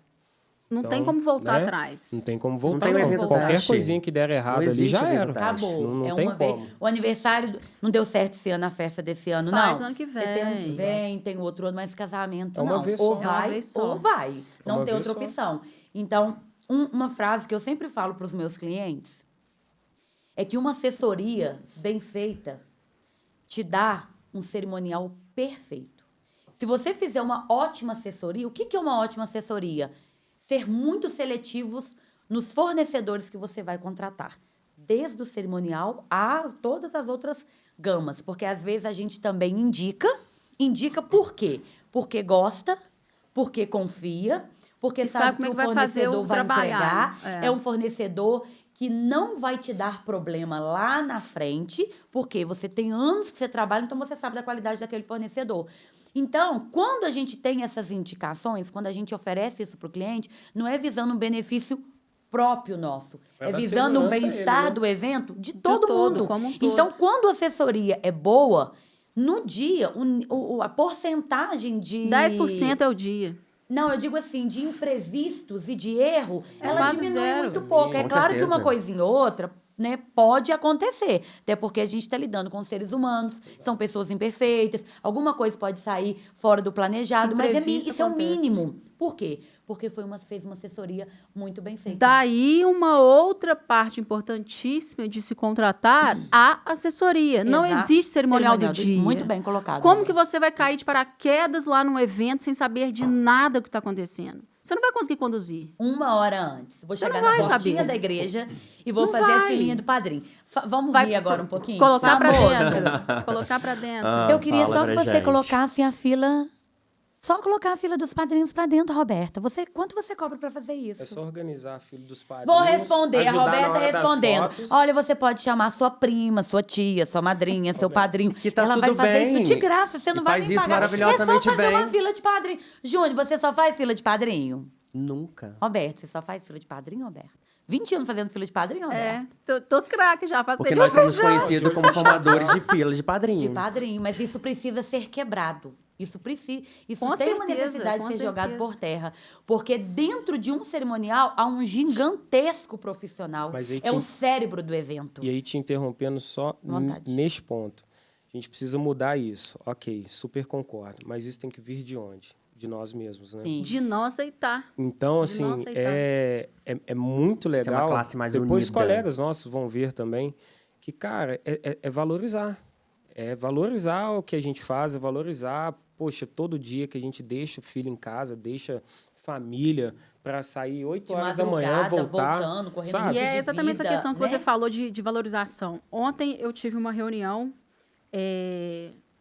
[SPEAKER 1] Não tem
[SPEAKER 4] Então,
[SPEAKER 1] como voltar
[SPEAKER 4] né?
[SPEAKER 1] atrás.
[SPEAKER 4] Não tem como voltar,
[SPEAKER 2] tem um
[SPEAKER 4] não.
[SPEAKER 2] evento
[SPEAKER 4] Qualquer
[SPEAKER 2] teste.
[SPEAKER 4] coisinha que der errado
[SPEAKER 2] Não
[SPEAKER 4] ali
[SPEAKER 2] existe
[SPEAKER 4] já
[SPEAKER 2] evento
[SPEAKER 4] era.
[SPEAKER 2] teste.
[SPEAKER 3] Acabou.
[SPEAKER 4] Não
[SPEAKER 3] É
[SPEAKER 4] tem
[SPEAKER 3] uma vez.
[SPEAKER 4] como.
[SPEAKER 3] O aniversário não deu certo esse ano, a festa desse ano,
[SPEAKER 1] Faz
[SPEAKER 3] não.
[SPEAKER 1] ano que
[SPEAKER 3] Você tem
[SPEAKER 1] vem.
[SPEAKER 3] tem outro ano, mas casamento
[SPEAKER 4] É uma
[SPEAKER 3] não.
[SPEAKER 4] vez
[SPEAKER 3] Ou
[SPEAKER 4] só.
[SPEAKER 1] É uma
[SPEAKER 3] vai,
[SPEAKER 1] vez só.
[SPEAKER 3] ou vai. Não
[SPEAKER 4] uma
[SPEAKER 3] tem
[SPEAKER 4] vez
[SPEAKER 3] outra
[SPEAKER 4] só.
[SPEAKER 3] opção. Então, uma frase que eu sempre falo para os meus clientes é que uma assessoria bem feita te dá um cerimonial perfeito. Se você fizer uma ótima assessoria, o que é uma ótima assessoria? Ser muito seletivos nos fornecedores que você vai contratar. Desde o cerimonial a todas as outras gamas. Porque às vezes a gente também indica por quê? Porque gosta, porque confia, porque
[SPEAKER 1] E
[SPEAKER 3] sabe
[SPEAKER 1] como é
[SPEAKER 3] que
[SPEAKER 1] que
[SPEAKER 3] o
[SPEAKER 1] vai fazer
[SPEAKER 3] fornecedor
[SPEAKER 1] o
[SPEAKER 3] vai
[SPEAKER 1] trabalhar,
[SPEAKER 3] entregar.
[SPEAKER 1] né?
[SPEAKER 3] É um fornecedor que não vai te dar problema lá na frente, porque você tem anos que você trabalha, então você sabe da qualidade daquele fornecedor. Então, quando a gente tem essas indicações, quando a gente oferece isso para o cliente, não é visando um benefício próprio nosso,
[SPEAKER 4] Pra
[SPEAKER 3] é
[SPEAKER 4] dar
[SPEAKER 3] visando um
[SPEAKER 4] segurança a ele,
[SPEAKER 3] bem-estar
[SPEAKER 4] né?
[SPEAKER 3] do evento de todo
[SPEAKER 1] todo,
[SPEAKER 3] mundo.
[SPEAKER 1] como um todo.
[SPEAKER 3] Então, quando a assessoria é boa, no dia, a porcentagem de...
[SPEAKER 1] 10% é o dia.
[SPEAKER 3] Não, eu digo assim, de imprevistos e de erro,
[SPEAKER 1] É
[SPEAKER 3] ela
[SPEAKER 1] quase
[SPEAKER 3] diminui
[SPEAKER 1] zero.
[SPEAKER 3] muito pouco. É
[SPEAKER 2] Com
[SPEAKER 3] claro que
[SPEAKER 2] certeza.
[SPEAKER 3] uma coisinha ou outra, né, pode acontecer. Até porque a gente está lidando com seres humanos, são pessoas imperfeitas, alguma coisa pode sair fora do planejado, mas
[SPEAKER 1] Imprevisto
[SPEAKER 3] isso é o
[SPEAKER 1] acontece.
[SPEAKER 3] mínimo. Por quê? Porque fez uma assessoria muito bem feita.
[SPEAKER 1] Daí, uma outra parte importantíssima de se contratar, a assessoria. Não
[SPEAKER 3] Exato.
[SPEAKER 1] existe cerimonial do dia.
[SPEAKER 3] Muito bem colocado.
[SPEAKER 1] Como que você vai cair de paraquedas lá no evento sem saber de nada do que está acontecendo? Você não vai conseguir conduzir.
[SPEAKER 3] Uma hora antes. Vou
[SPEAKER 1] Você
[SPEAKER 3] chegar
[SPEAKER 1] não
[SPEAKER 3] na
[SPEAKER 1] vai
[SPEAKER 3] portinha
[SPEAKER 1] saber.
[SPEAKER 3] da igreja e vou
[SPEAKER 1] Não
[SPEAKER 3] fazer a
[SPEAKER 1] vai.
[SPEAKER 3] filinha do padrinho. Vamos
[SPEAKER 1] Vai
[SPEAKER 3] rir agora um pouquinho?
[SPEAKER 1] Colocar para
[SPEAKER 3] Famoso.
[SPEAKER 1] dentro. Colocar para dentro.
[SPEAKER 2] Ah,
[SPEAKER 3] Eu queria
[SPEAKER 2] fala
[SPEAKER 3] só que
[SPEAKER 2] pra
[SPEAKER 3] você
[SPEAKER 2] gente.
[SPEAKER 3] colocasse a fila. Só colocar a fila dos padrinhos pra dentro, Roberta. Quanto você cobra pra fazer isso?
[SPEAKER 4] É só organizar a fila dos padrinhos.
[SPEAKER 3] Vou responder, a
[SPEAKER 4] ajudar na
[SPEAKER 3] Roberta
[SPEAKER 4] hora das
[SPEAKER 3] respondendo.
[SPEAKER 4] fotos.
[SPEAKER 3] Olha, você pode chamar sua prima, sua tia, sua madrinha, seu padrinho.
[SPEAKER 2] Que tá
[SPEAKER 3] Ela vai
[SPEAKER 2] tudo
[SPEAKER 3] fazer
[SPEAKER 2] bem.
[SPEAKER 3] isso de graça, você não
[SPEAKER 2] E
[SPEAKER 3] vai
[SPEAKER 2] faz
[SPEAKER 3] nem
[SPEAKER 2] isso
[SPEAKER 3] pagar.
[SPEAKER 2] maravilhosamente
[SPEAKER 3] É só fazer
[SPEAKER 2] bem.
[SPEAKER 3] uma fila de padrinho. Júnior, você só faz fila de padrinho?
[SPEAKER 2] Nunca.
[SPEAKER 3] Roberto, você só faz fila de padrinho, Roberto? 20 anos fazendo fila de padrinho, Roberto?
[SPEAKER 1] Tô craque já, faço
[SPEAKER 2] Porque
[SPEAKER 1] tempo
[SPEAKER 2] nós
[SPEAKER 1] que eu
[SPEAKER 2] somos
[SPEAKER 1] já.
[SPEAKER 2] conhecidos como formadores de fila de padrinho.
[SPEAKER 3] De padrinho, mas isso precisa ser quebrado. Isso
[SPEAKER 1] Com
[SPEAKER 3] tem uma
[SPEAKER 1] certeza,
[SPEAKER 3] necessidade de
[SPEAKER 1] com
[SPEAKER 3] ser jogado
[SPEAKER 1] certeza.
[SPEAKER 3] por terra. Porque dentro de um cerimonial há um gigantesco profissional.
[SPEAKER 4] Mas aí
[SPEAKER 3] É o
[SPEAKER 4] tinha-
[SPEAKER 3] cérebro do evento.
[SPEAKER 4] E aí, te interrompendo só
[SPEAKER 3] Vontade.
[SPEAKER 4] neste ponto. A gente precisa mudar isso. Ok, super concordo. Mas isso tem que vir de onde? De nós mesmos, né?
[SPEAKER 3] Sim.
[SPEAKER 1] De não aceitar.
[SPEAKER 4] Então,
[SPEAKER 1] De
[SPEAKER 4] assim,
[SPEAKER 1] não aceitar.
[SPEAKER 4] é muito
[SPEAKER 2] Ser uma
[SPEAKER 4] legal.
[SPEAKER 2] classe mais
[SPEAKER 4] Depois os
[SPEAKER 2] unida.
[SPEAKER 4] colegas nossos vão ver também que, cara, é valorizar. É valorizar o que a gente faz, é valorizar, poxa, todo dia que a gente deixa o filho em casa, deixa família para sair 8
[SPEAKER 3] De
[SPEAKER 4] horas da manhã,
[SPEAKER 3] madrugada,
[SPEAKER 4] voltar,
[SPEAKER 3] voltando, correndo
[SPEAKER 4] sabe?
[SPEAKER 3] risco
[SPEAKER 1] E é
[SPEAKER 3] de
[SPEAKER 1] exatamente essa
[SPEAKER 3] vida,
[SPEAKER 1] questão que
[SPEAKER 3] né?
[SPEAKER 1] você falou de valorização. Ontem eu tive uma reunião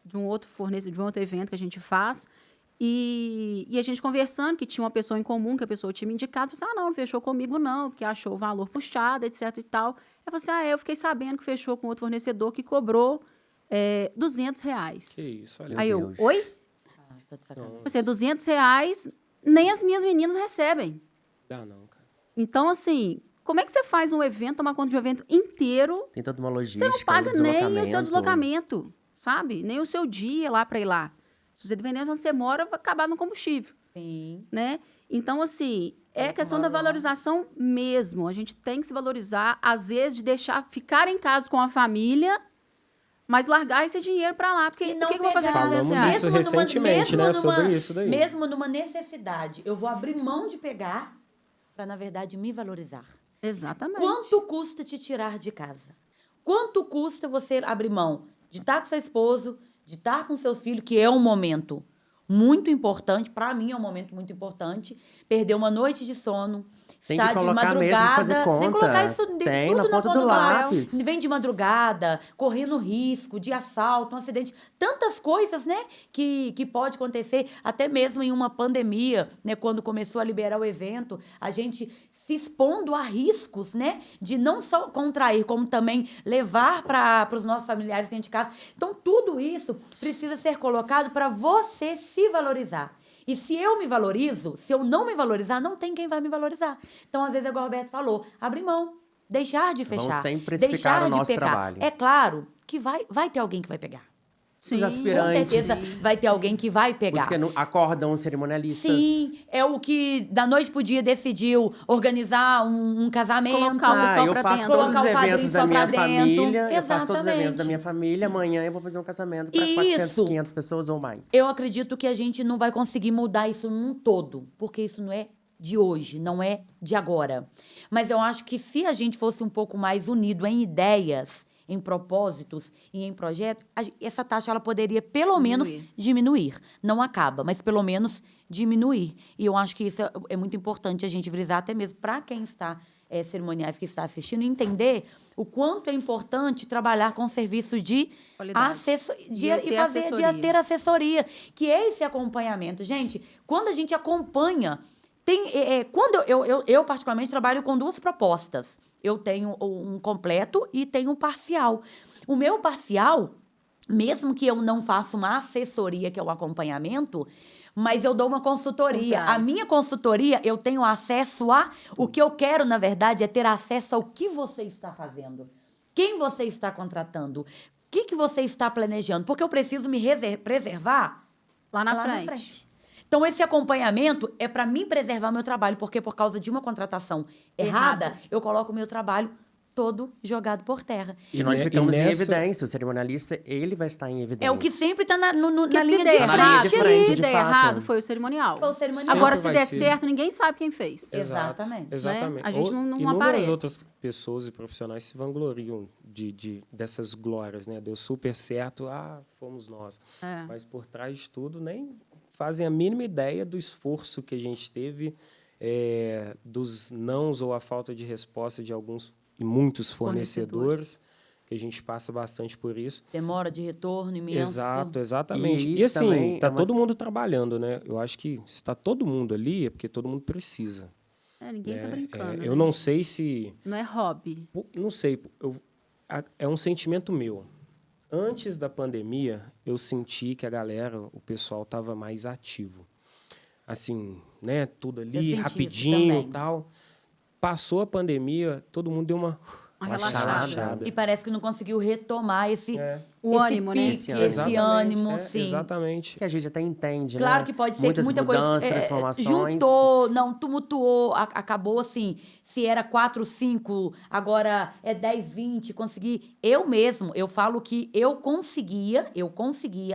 [SPEAKER 1] de um outro fornecedor, de um outro evento que a gente faz, e a gente conversando, que tinha uma pessoa em comum, que a pessoa tinha me indicado, falei assim, não fechou comigo não, porque achou o valor puxado, etc e tal. Eu falei assim, eu fiquei sabendo que fechou com outro fornecedor que cobrou R$200.
[SPEAKER 4] Que isso, olha.
[SPEAKER 1] Aí eu,
[SPEAKER 2] Deus.
[SPEAKER 1] oi?
[SPEAKER 3] Ah, tô de sacanagem.
[SPEAKER 1] Você, R$200, nem as minhas meninas recebem.
[SPEAKER 4] Dá não, cara.
[SPEAKER 1] Então, assim, como é que você faz um evento, tomar conta de um evento inteiro,
[SPEAKER 2] Tem toda uma logística,
[SPEAKER 1] você não paga
[SPEAKER 2] um
[SPEAKER 1] nem o seu
[SPEAKER 2] deslocamento.
[SPEAKER 1] deslocamento, sabe? Nem o seu dia lá para ir lá. Se você dependendo de onde você mora, vai acabar no combustível,
[SPEAKER 3] Sim.
[SPEAKER 1] né? Então, assim, é
[SPEAKER 3] Tem
[SPEAKER 1] questão
[SPEAKER 3] que
[SPEAKER 1] da
[SPEAKER 3] valorizar.
[SPEAKER 1] valorização mesmo. A gente tem que se valorizar, às vezes, de deixar ficar em casa com a família, mas largar esse dinheiro para lá. Porque
[SPEAKER 3] E
[SPEAKER 1] o
[SPEAKER 3] não
[SPEAKER 1] que eu vou fazer com
[SPEAKER 3] pegar.
[SPEAKER 1] R$200?
[SPEAKER 4] Falamos isso recentemente, né, sobre isso daí.
[SPEAKER 3] Mesmo numa necessidade, eu vou abrir mão de pegar para, na verdade, me valorizar.
[SPEAKER 1] Exatamente.
[SPEAKER 3] Quanto custa te tirar de casa? Quanto custa você abrir mão de estar com seu esposo, de estar com seus filhos, que é um momento muito importante, para mim é um momento muito importante, perder uma noite de sono,
[SPEAKER 2] Tem que
[SPEAKER 3] estar de
[SPEAKER 2] colocar mesmo,
[SPEAKER 3] madrugada,
[SPEAKER 2] fazer
[SPEAKER 3] sem
[SPEAKER 2] conta.
[SPEAKER 3] colocar isso
[SPEAKER 2] Tem
[SPEAKER 3] tudo
[SPEAKER 2] na ponta do
[SPEAKER 3] papel.
[SPEAKER 2] lápis.
[SPEAKER 3] Vem de madrugada, correndo risco de assalto, um acidente, tantas coisas, né, que pode acontecer, até mesmo em uma pandemia, né, quando começou a liberar o evento, a gente se expondo a riscos, né, de não só contrair, como também levar para os nossos familiares dentro de casa. Então, tudo isso precisa ser colocado para você se valorizar. E se eu me valorizo, se eu não me valorizar, não tem quem vai me valorizar. Então, às vezes, igual o Roberto falou, abrir mão, deixar de
[SPEAKER 2] Vamos
[SPEAKER 3] fechar,
[SPEAKER 2] sempre precificar
[SPEAKER 3] deixar
[SPEAKER 2] o
[SPEAKER 3] de
[SPEAKER 2] nosso
[SPEAKER 3] pegar.
[SPEAKER 2] trabalho.
[SPEAKER 3] É claro que vai ter alguém que vai pegar.
[SPEAKER 1] Sim,
[SPEAKER 2] os
[SPEAKER 3] Com
[SPEAKER 2] aspirantes.
[SPEAKER 3] certeza vai ter alguém que vai pegar.
[SPEAKER 2] Os que acordam os cerimonialistas.
[SPEAKER 3] Sim, é o que da noite pro dia decidiu organizar um casamento.
[SPEAKER 1] Colocar o pessoal
[SPEAKER 2] eu
[SPEAKER 1] pra
[SPEAKER 2] faço
[SPEAKER 1] dentro.
[SPEAKER 2] todos os
[SPEAKER 3] Colocar o padrinho
[SPEAKER 2] eventos da
[SPEAKER 3] só
[SPEAKER 2] minha
[SPEAKER 3] pra dentro.
[SPEAKER 2] família. Eu faço todos os eventos da
[SPEAKER 3] Exatamente.
[SPEAKER 2] minha família. Amanhã eu vou fazer um casamento para
[SPEAKER 3] Isso.
[SPEAKER 2] 400, 500 pessoas ou mais.
[SPEAKER 3] Eu acredito que a gente não vai conseguir mudar isso num todo, porque isso não é de hoje, não é de agora. Mas eu acho que se a gente fosse um pouco mais unido em ideias, em propósitos e em projetos, essa taxa ela poderia pelo menos diminuir. Não acaba, mas pelo menos diminuir. E eu acho que isso é muito importante a gente frisar até mesmo para quem está cerimoniais que está assistindo, entender o quanto é importante trabalhar com serviço de
[SPEAKER 1] Qualidade.
[SPEAKER 3] ter assessoria, que é esse acompanhamento. Gente, quando a gente acompanha, quando eu particularmente trabalho com 2 propostas. Eu tenho um completo e tenho um parcial. O meu parcial, mesmo que eu não faça uma assessoria, que é o acompanhamento, mas eu dou uma consultoria. A minha consultoria, eu tenho acesso a... O que eu quero, na verdade, é ter acesso ao que você está fazendo. Quem você está contratando. O que você está planejando. Porque eu preciso me preservar
[SPEAKER 1] Lá na
[SPEAKER 3] na
[SPEAKER 1] frente.
[SPEAKER 3] frente. Então, esse acompanhamento é para mim preservar meu trabalho, porque por causa de uma contratação errada, eu coloco o meu trabalho todo jogado por terra.
[SPEAKER 2] E nós
[SPEAKER 4] E
[SPEAKER 2] ficamos em
[SPEAKER 4] nessa-
[SPEAKER 2] evidência. O cerimonialista, ele vai estar em evidência.
[SPEAKER 3] É o que sempre está na
[SPEAKER 1] Porque
[SPEAKER 3] linha
[SPEAKER 1] se
[SPEAKER 3] de
[SPEAKER 1] der
[SPEAKER 2] na linha de
[SPEAKER 1] errado,
[SPEAKER 2] frente,
[SPEAKER 1] se
[SPEAKER 2] de
[SPEAKER 1] der
[SPEAKER 2] fato.
[SPEAKER 1] errado, foi o cerimonial.
[SPEAKER 3] Foi o cerimonial.
[SPEAKER 1] Agora,
[SPEAKER 4] Sempre
[SPEAKER 1] se
[SPEAKER 4] vai
[SPEAKER 1] der
[SPEAKER 4] ser.
[SPEAKER 1] certo, ninguém sabe quem fez.
[SPEAKER 3] Exatamente.
[SPEAKER 4] Exatamente.
[SPEAKER 1] A gente não
[SPEAKER 4] Inúmeras
[SPEAKER 1] aparece.
[SPEAKER 4] outras pessoas e profissionais se vangloriam dessas glórias, né? Deu super certo, fomos nós.
[SPEAKER 1] É.
[SPEAKER 4] Mas por trás de tudo, nem fazem a mínima ideia do esforço que a gente teve, dos nãos ou a falta de resposta de alguns e muitos fornecedores, que a gente passa bastante por isso.
[SPEAKER 3] Demora de retorno imenso.
[SPEAKER 4] Exato, exatamente.
[SPEAKER 2] E
[SPEAKER 4] E,
[SPEAKER 2] isso
[SPEAKER 4] assim,
[SPEAKER 2] também
[SPEAKER 4] tá
[SPEAKER 2] é uma-
[SPEAKER 4] todo mundo trabalhando, né? Eu acho que se está todo mundo ali é porque todo mundo precisa.
[SPEAKER 1] Ninguém tá
[SPEAKER 4] né?
[SPEAKER 1] brincando.
[SPEAKER 4] Eu
[SPEAKER 1] né?
[SPEAKER 4] não sei se...
[SPEAKER 1] Não é hobby.
[SPEAKER 4] Não sei, é um sentimento meu. Antes da pandemia, eu senti que a galera, o pessoal estava mais ativo. Assim, né? Tudo
[SPEAKER 3] Eu
[SPEAKER 4] ali,
[SPEAKER 3] senti isso
[SPEAKER 4] rapidinho
[SPEAKER 3] também.
[SPEAKER 4] e tal. Passou a pandemia, todo mundo deu uma
[SPEAKER 1] relaxada.
[SPEAKER 3] E parece que não conseguiu retomar esse
[SPEAKER 1] O ânimo, né?
[SPEAKER 3] pique,
[SPEAKER 2] Esse
[SPEAKER 3] esse ânimo, sim.
[SPEAKER 4] Exatamente.
[SPEAKER 2] Que a gente até entende,
[SPEAKER 3] Claro
[SPEAKER 2] né?
[SPEAKER 3] que pode ser
[SPEAKER 2] Muitas
[SPEAKER 3] que muita
[SPEAKER 2] mudanças,
[SPEAKER 3] coisa
[SPEAKER 2] transformações.
[SPEAKER 3] juntou, não, tumultuou, acabou assim, se era 4, 5, agora é 10, 20, consegui. Eu falo que eu conseguia,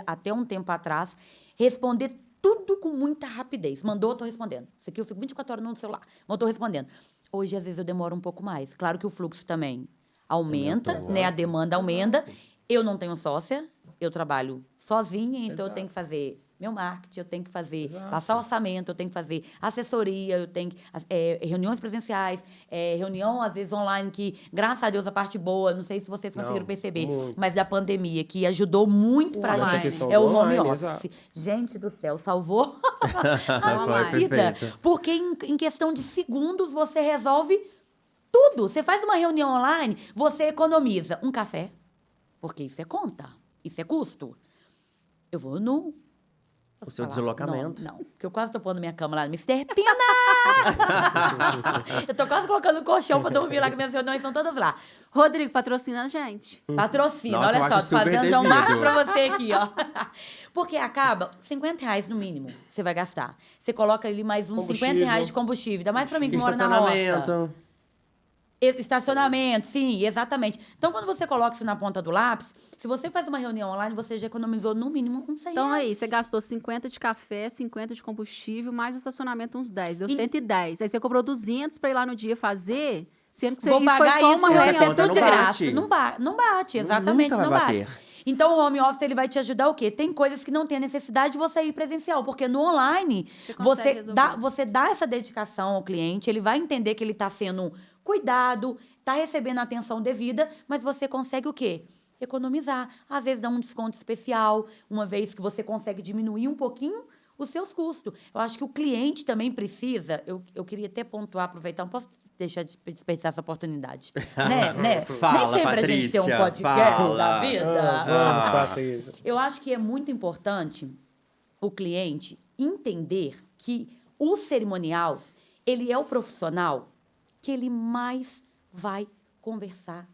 [SPEAKER 3] até um tempo atrás, responder tudo com muita rapidez. Mandou, eu tô respondendo. Isso aqui eu fico 24 horas no celular, mas eu tô respondendo. Hoje, às vezes, eu demoro um pouco mais. Claro que o fluxo também aumenta,
[SPEAKER 2] Aumentou.
[SPEAKER 3] né? A demanda aumenta. Eu não tenho sócia, eu trabalho sozinha, então eu tenho que fazer meu marketing, eu tenho que fazer, passar orçamento, eu tenho que fazer assessoria, eu tenho que, reuniões presenciais, reunião, às vezes, online, que, graças a Deus, a parte boa, não sei se vocês conseguiram perceber,
[SPEAKER 4] muito.
[SPEAKER 3] mas da pandemia, que ajudou muito pra
[SPEAKER 1] online.
[SPEAKER 3] gente,
[SPEAKER 4] Questão
[SPEAKER 3] é o
[SPEAKER 4] do
[SPEAKER 3] home
[SPEAKER 4] online,
[SPEAKER 3] office.
[SPEAKER 4] exato.
[SPEAKER 3] Gente do céu, salvou a
[SPEAKER 1] Foi
[SPEAKER 3] minha vida.
[SPEAKER 2] perfeito.
[SPEAKER 3] Porque em questão de segundos você resolve tudo. Você faz uma reunião online, você economiza um café, porque isso é conta, isso é custo. Eu vou no...
[SPEAKER 2] O seu deslocamento.
[SPEAKER 3] Não, porque eu quase tô pondo minha cama lá no Mr. Pina. Eu tô quase colocando um colchão pra dormir lá, que minhas reuniões são todas lá.
[SPEAKER 1] Rodrigo, patrocina a gente.
[SPEAKER 3] Patrocina,
[SPEAKER 2] Nossa, eu
[SPEAKER 3] olha só,
[SPEAKER 2] acho
[SPEAKER 3] tô
[SPEAKER 2] super
[SPEAKER 3] fazendo já um
[SPEAKER 2] devido.
[SPEAKER 3] marketing pra você aqui, ó. Porque acaba, R$50 no mínimo, você vai gastar. Você coloca ali mais uns R$50 de combustível, ainda mais pra mim que mora na roça.
[SPEAKER 2] Estacionamento.
[SPEAKER 3] Estacionamento, sim, exatamente. Então, quando você coloca isso na ponta do lápis, se você faz uma reunião online, você já economizou no mínimo uns R$100.
[SPEAKER 1] Então aí, você gastou 50 de café, 50 de combustível, mais o estacionamento uns 10, deu 110. Aí você cobrou 200 pra ir lá no dia fazer, sendo que você,
[SPEAKER 3] Vou
[SPEAKER 1] isso foi
[SPEAKER 3] pagar
[SPEAKER 1] só
[SPEAKER 3] isso,
[SPEAKER 1] uma
[SPEAKER 3] eu
[SPEAKER 1] reunião.
[SPEAKER 2] essa
[SPEAKER 3] recebo
[SPEAKER 2] conta
[SPEAKER 3] de
[SPEAKER 2] não
[SPEAKER 3] graça.
[SPEAKER 2] bate.
[SPEAKER 3] Não bate, exatamente,
[SPEAKER 2] Nunca
[SPEAKER 3] não
[SPEAKER 2] vai
[SPEAKER 3] bate.
[SPEAKER 2] bater.
[SPEAKER 3] Então, o home office, ele vai te ajudar o quê? Tem coisas que não tem necessidade de você ir presencial, porque no online,
[SPEAKER 1] consegue resolver.
[SPEAKER 3] você dá essa dedicação ao cliente, ele vai entender que ele está sendo cuidado, está recebendo a atenção devida, mas você consegue o quê? Economizar. Às vezes dá um desconto especial, uma vez que você consegue diminuir um pouquinho os seus custos. Eu acho que o cliente também precisa, eu queria até pontuar, aproveitar, não posso deixar de desperdiçar essa oportunidade. né?
[SPEAKER 2] Fala,
[SPEAKER 3] Nem sempre a gente tem um
[SPEAKER 2] Patrícia,
[SPEAKER 3] podcast
[SPEAKER 2] fala.
[SPEAKER 3] da vida.
[SPEAKER 4] Vamos, Patrícia.
[SPEAKER 3] Eu acho que é muito importante o cliente entender que o cerimonial, ele é o profissional que ele mais vai conversar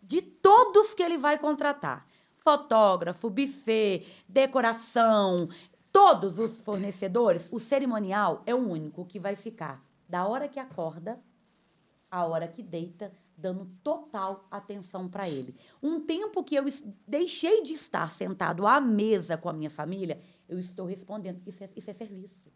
[SPEAKER 3] de todos que ele vai contratar. fotógrafo, buffet, decoração, todos os fornecedores, o cerimonial é o único que vai ficar da hora que acorda à hora que deita, dando total atenção para ele. Um tempo que eu deixei de estar sentado à mesa com a minha família, eu estou respondendo. Isso é serviço.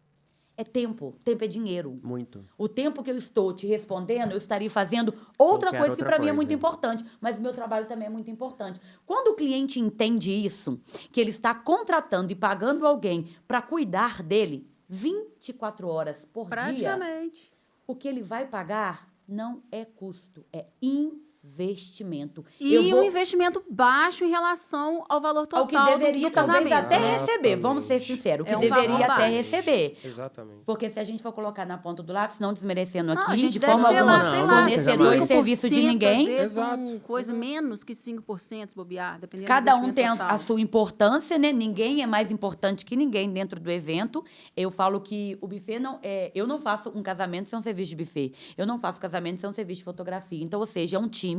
[SPEAKER 3] É tempo. Tempo é dinheiro.
[SPEAKER 2] Muito.
[SPEAKER 3] O tempo que eu estou te respondendo, eu estaria fazendo outra
[SPEAKER 2] Qualquer
[SPEAKER 3] coisa que
[SPEAKER 2] outra
[SPEAKER 3] para mim é muito
[SPEAKER 2] coisa.
[SPEAKER 3] importante. Mas o meu trabalho também é muito importante. Quando o cliente entende isso, que ele está contratando e pagando alguém para cuidar dele 24 horas por dia,
[SPEAKER 1] Praticamente.
[SPEAKER 3] o que ele vai pagar não é custo, é investimento.
[SPEAKER 1] E um investimento baixo em relação ao valor total
[SPEAKER 3] ao que deveria
[SPEAKER 1] do
[SPEAKER 3] talvez
[SPEAKER 1] casamento,
[SPEAKER 3] até
[SPEAKER 1] né?
[SPEAKER 3] receber, vamos ser sinceros, o que
[SPEAKER 1] É um
[SPEAKER 3] deveria
[SPEAKER 1] valor
[SPEAKER 3] até
[SPEAKER 1] baixo.
[SPEAKER 3] receber.
[SPEAKER 4] Exatamente.
[SPEAKER 3] Porque se a gente for colocar na ponta do lápis, não desmerecendo
[SPEAKER 1] Não,
[SPEAKER 3] aqui,
[SPEAKER 1] a gente
[SPEAKER 3] de
[SPEAKER 1] deve
[SPEAKER 3] forma
[SPEAKER 1] ser
[SPEAKER 3] alguma,
[SPEAKER 1] lá, sei lá,
[SPEAKER 3] fornecedor e
[SPEAKER 1] 5%
[SPEAKER 3] serviço de ninguém,
[SPEAKER 1] Às vezes,
[SPEAKER 4] Exato.
[SPEAKER 1] coisa menos que 5% se bobear, dependendo do
[SPEAKER 3] cada um tem
[SPEAKER 1] investimento
[SPEAKER 3] a
[SPEAKER 1] total.
[SPEAKER 3] sua importância, né? Ninguém é mais importante que ninguém dentro do evento. Eu falo que o buffet não é... Eu não faço um casamento sem um serviço de buffet. Eu não faço casamento sem um serviço de fotografia. Então, ou seja, é um time.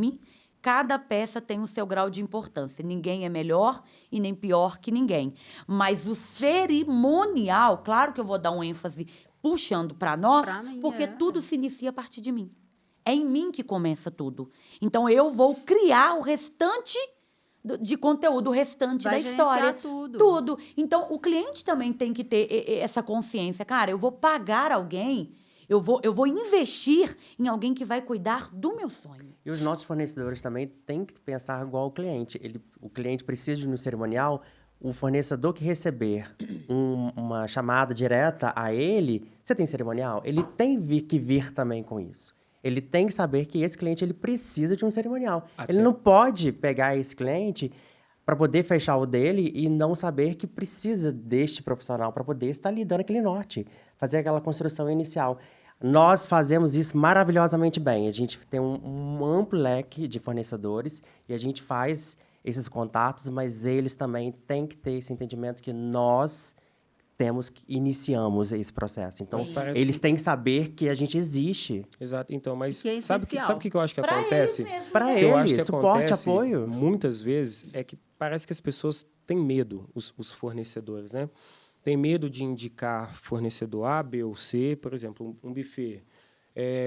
[SPEAKER 3] Cada peça tem o seu grau de importância. Ninguém é melhor e nem pior que ninguém. Mas o cerimonial, claro que eu vou dar um ênfase puxando para nós,
[SPEAKER 1] Pra mim,
[SPEAKER 3] porque
[SPEAKER 1] é.
[SPEAKER 3] tudo se inicia a partir de mim. É em mim que começa tudo. Então, eu vou criar o restante de conteúdo, o restante
[SPEAKER 1] Vai
[SPEAKER 3] da história.
[SPEAKER 1] gerenciar tudo.
[SPEAKER 3] Tudo. Então, o cliente também tem que ter essa consciência. Cara, eu vou pagar alguém, eu vou investir em alguém que vai cuidar do meu sonho.
[SPEAKER 2] E os nossos fornecedores também têm que pensar igual o cliente. O cliente precisa de um cerimonial, o fornecedor que receber uma chamada direta a ele, você tem cerimonial? Ele tem que vir também com isso. Ele tem que saber que esse cliente ele precisa de um cerimonial.
[SPEAKER 4] Até.
[SPEAKER 2] Ele não pode pegar esse cliente para poder fechar o dele e não saber que precisa deste profissional para poder estar lhe dando aquele norte, fazer aquela construção inicial. Nós fazemos isso maravilhosamente bem. A gente tem um amplo leque de fornecedores e a gente faz esses contatos, mas eles também têm que ter esse entendimento que nós iniciamos esse processo. Então,
[SPEAKER 4] Mas parece
[SPEAKER 2] eles
[SPEAKER 4] que-
[SPEAKER 2] têm que saber que a gente existe.
[SPEAKER 4] Exato. Então, mas
[SPEAKER 1] Que é
[SPEAKER 4] sabe
[SPEAKER 1] essencial.
[SPEAKER 4] o que eu acho que
[SPEAKER 3] Pra
[SPEAKER 4] acontece?
[SPEAKER 3] eles mesmo.
[SPEAKER 2] Para
[SPEAKER 4] Que eu acho
[SPEAKER 2] ele,
[SPEAKER 4] que
[SPEAKER 2] suporte,
[SPEAKER 4] acontece
[SPEAKER 2] apoio.
[SPEAKER 4] muitas vezes é que parece que as pessoas têm medo, os fornecedores, né? Tem medo de indicar fornecedor A, B ou C, por exemplo, um buffet.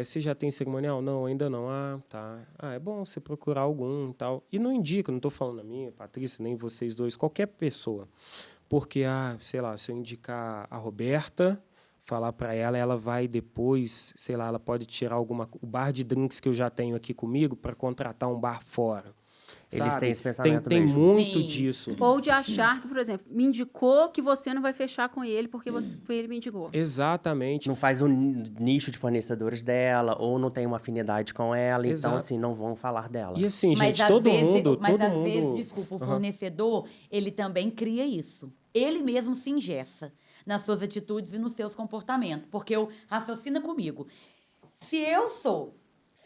[SPEAKER 4] Você já tem cerimonial? Não, ainda não. Ah, tá. Ah, é bom você procurar algum e tal. E não indica, não estou falando a minha, Patrícia, nem vocês dois, qualquer pessoa. Porque, sei lá, se eu indicar a Roberta, falar para ela, ela vai depois, sei lá, ela pode tirar o bar de drinks que eu já tenho aqui comigo para contratar um bar fora.
[SPEAKER 2] Eles
[SPEAKER 4] Sabe?
[SPEAKER 2] têm esse pensamento
[SPEAKER 4] Tem
[SPEAKER 2] mesmo.
[SPEAKER 4] muito
[SPEAKER 3] Sim.
[SPEAKER 4] disso.
[SPEAKER 1] Ou de achar que, por exemplo, me indicou que você não vai fechar com ele porque ele me indicou.
[SPEAKER 4] Exatamente.
[SPEAKER 2] Não faz um nicho de fornecedores dela, ou não tem uma afinidade com ela, então,
[SPEAKER 4] Exato.
[SPEAKER 2] assim, não vão falar dela.
[SPEAKER 4] E assim,
[SPEAKER 3] Mas
[SPEAKER 4] gente,
[SPEAKER 3] às
[SPEAKER 4] todo
[SPEAKER 3] vezes,
[SPEAKER 4] mundo...
[SPEAKER 3] mas
[SPEAKER 4] todo
[SPEAKER 3] às
[SPEAKER 4] mundo...
[SPEAKER 3] vezes, desculpa, o fornecedor, ele também cria isso. Ele mesmo se engessa nas suas atitudes e nos seus comportamentos. Porque raciocina comigo. Se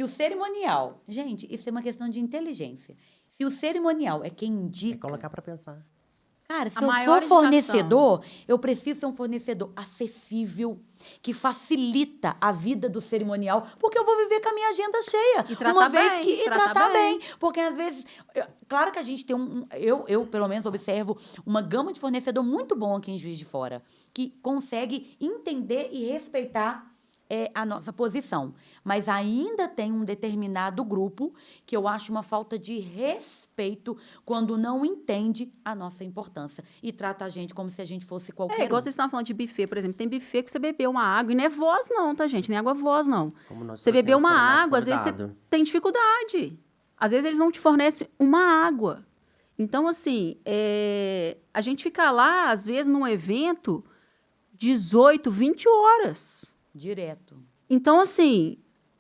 [SPEAKER 3] o cerimonial... Gente, isso é uma questão de inteligência. Se o cerimonial é quem
[SPEAKER 2] É
[SPEAKER 3] indica...
[SPEAKER 2] colocar para pensar.
[SPEAKER 3] Cara, se
[SPEAKER 1] A
[SPEAKER 3] eu
[SPEAKER 1] maior
[SPEAKER 3] sou fornecedor, eu preciso ser um fornecedor acessível, que facilita a vida do cerimonial, porque eu vou viver com a minha agenda cheia.
[SPEAKER 1] E tratar
[SPEAKER 3] uma vez
[SPEAKER 1] bem,
[SPEAKER 3] que e
[SPEAKER 1] tratar
[SPEAKER 3] tratar
[SPEAKER 1] bem.
[SPEAKER 3] bem. Porque às vezes, claro que a gente tem eu pelo menos observo uma gama de fornecedor muito bom aqui em Juiz de Fora, que consegue entender e respeitar a nossa posição. Mas ainda tem um determinado grupo que eu acho uma falta de respeito quando não entende a nossa importância e trata a gente como se a gente fosse qualquer
[SPEAKER 1] Igual
[SPEAKER 3] um.
[SPEAKER 1] vocês estavam falando de buffet, por exemplo. Tem buffet que você bebeu uma água e não é voz não, tá, gente? Nem água voz, não.
[SPEAKER 2] Como nós
[SPEAKER 1] Você bebeu
[SPEAKER 2] trouxemos
[SPEAKER 1] uma
[SPEAKER 2] para o nosso
[SPEAKER 1] água, às vezes você
[SPEAKER 2] convidado.
[SPEAKER 1] tem dificuldade. Às vezes eles não te fornecem uma água. Então, assim, a gente fica lá, às vezes, num evento, 18, 20 horas.
[SPEAKER 3] Direto.
[SPEAKER 1] Então, assim,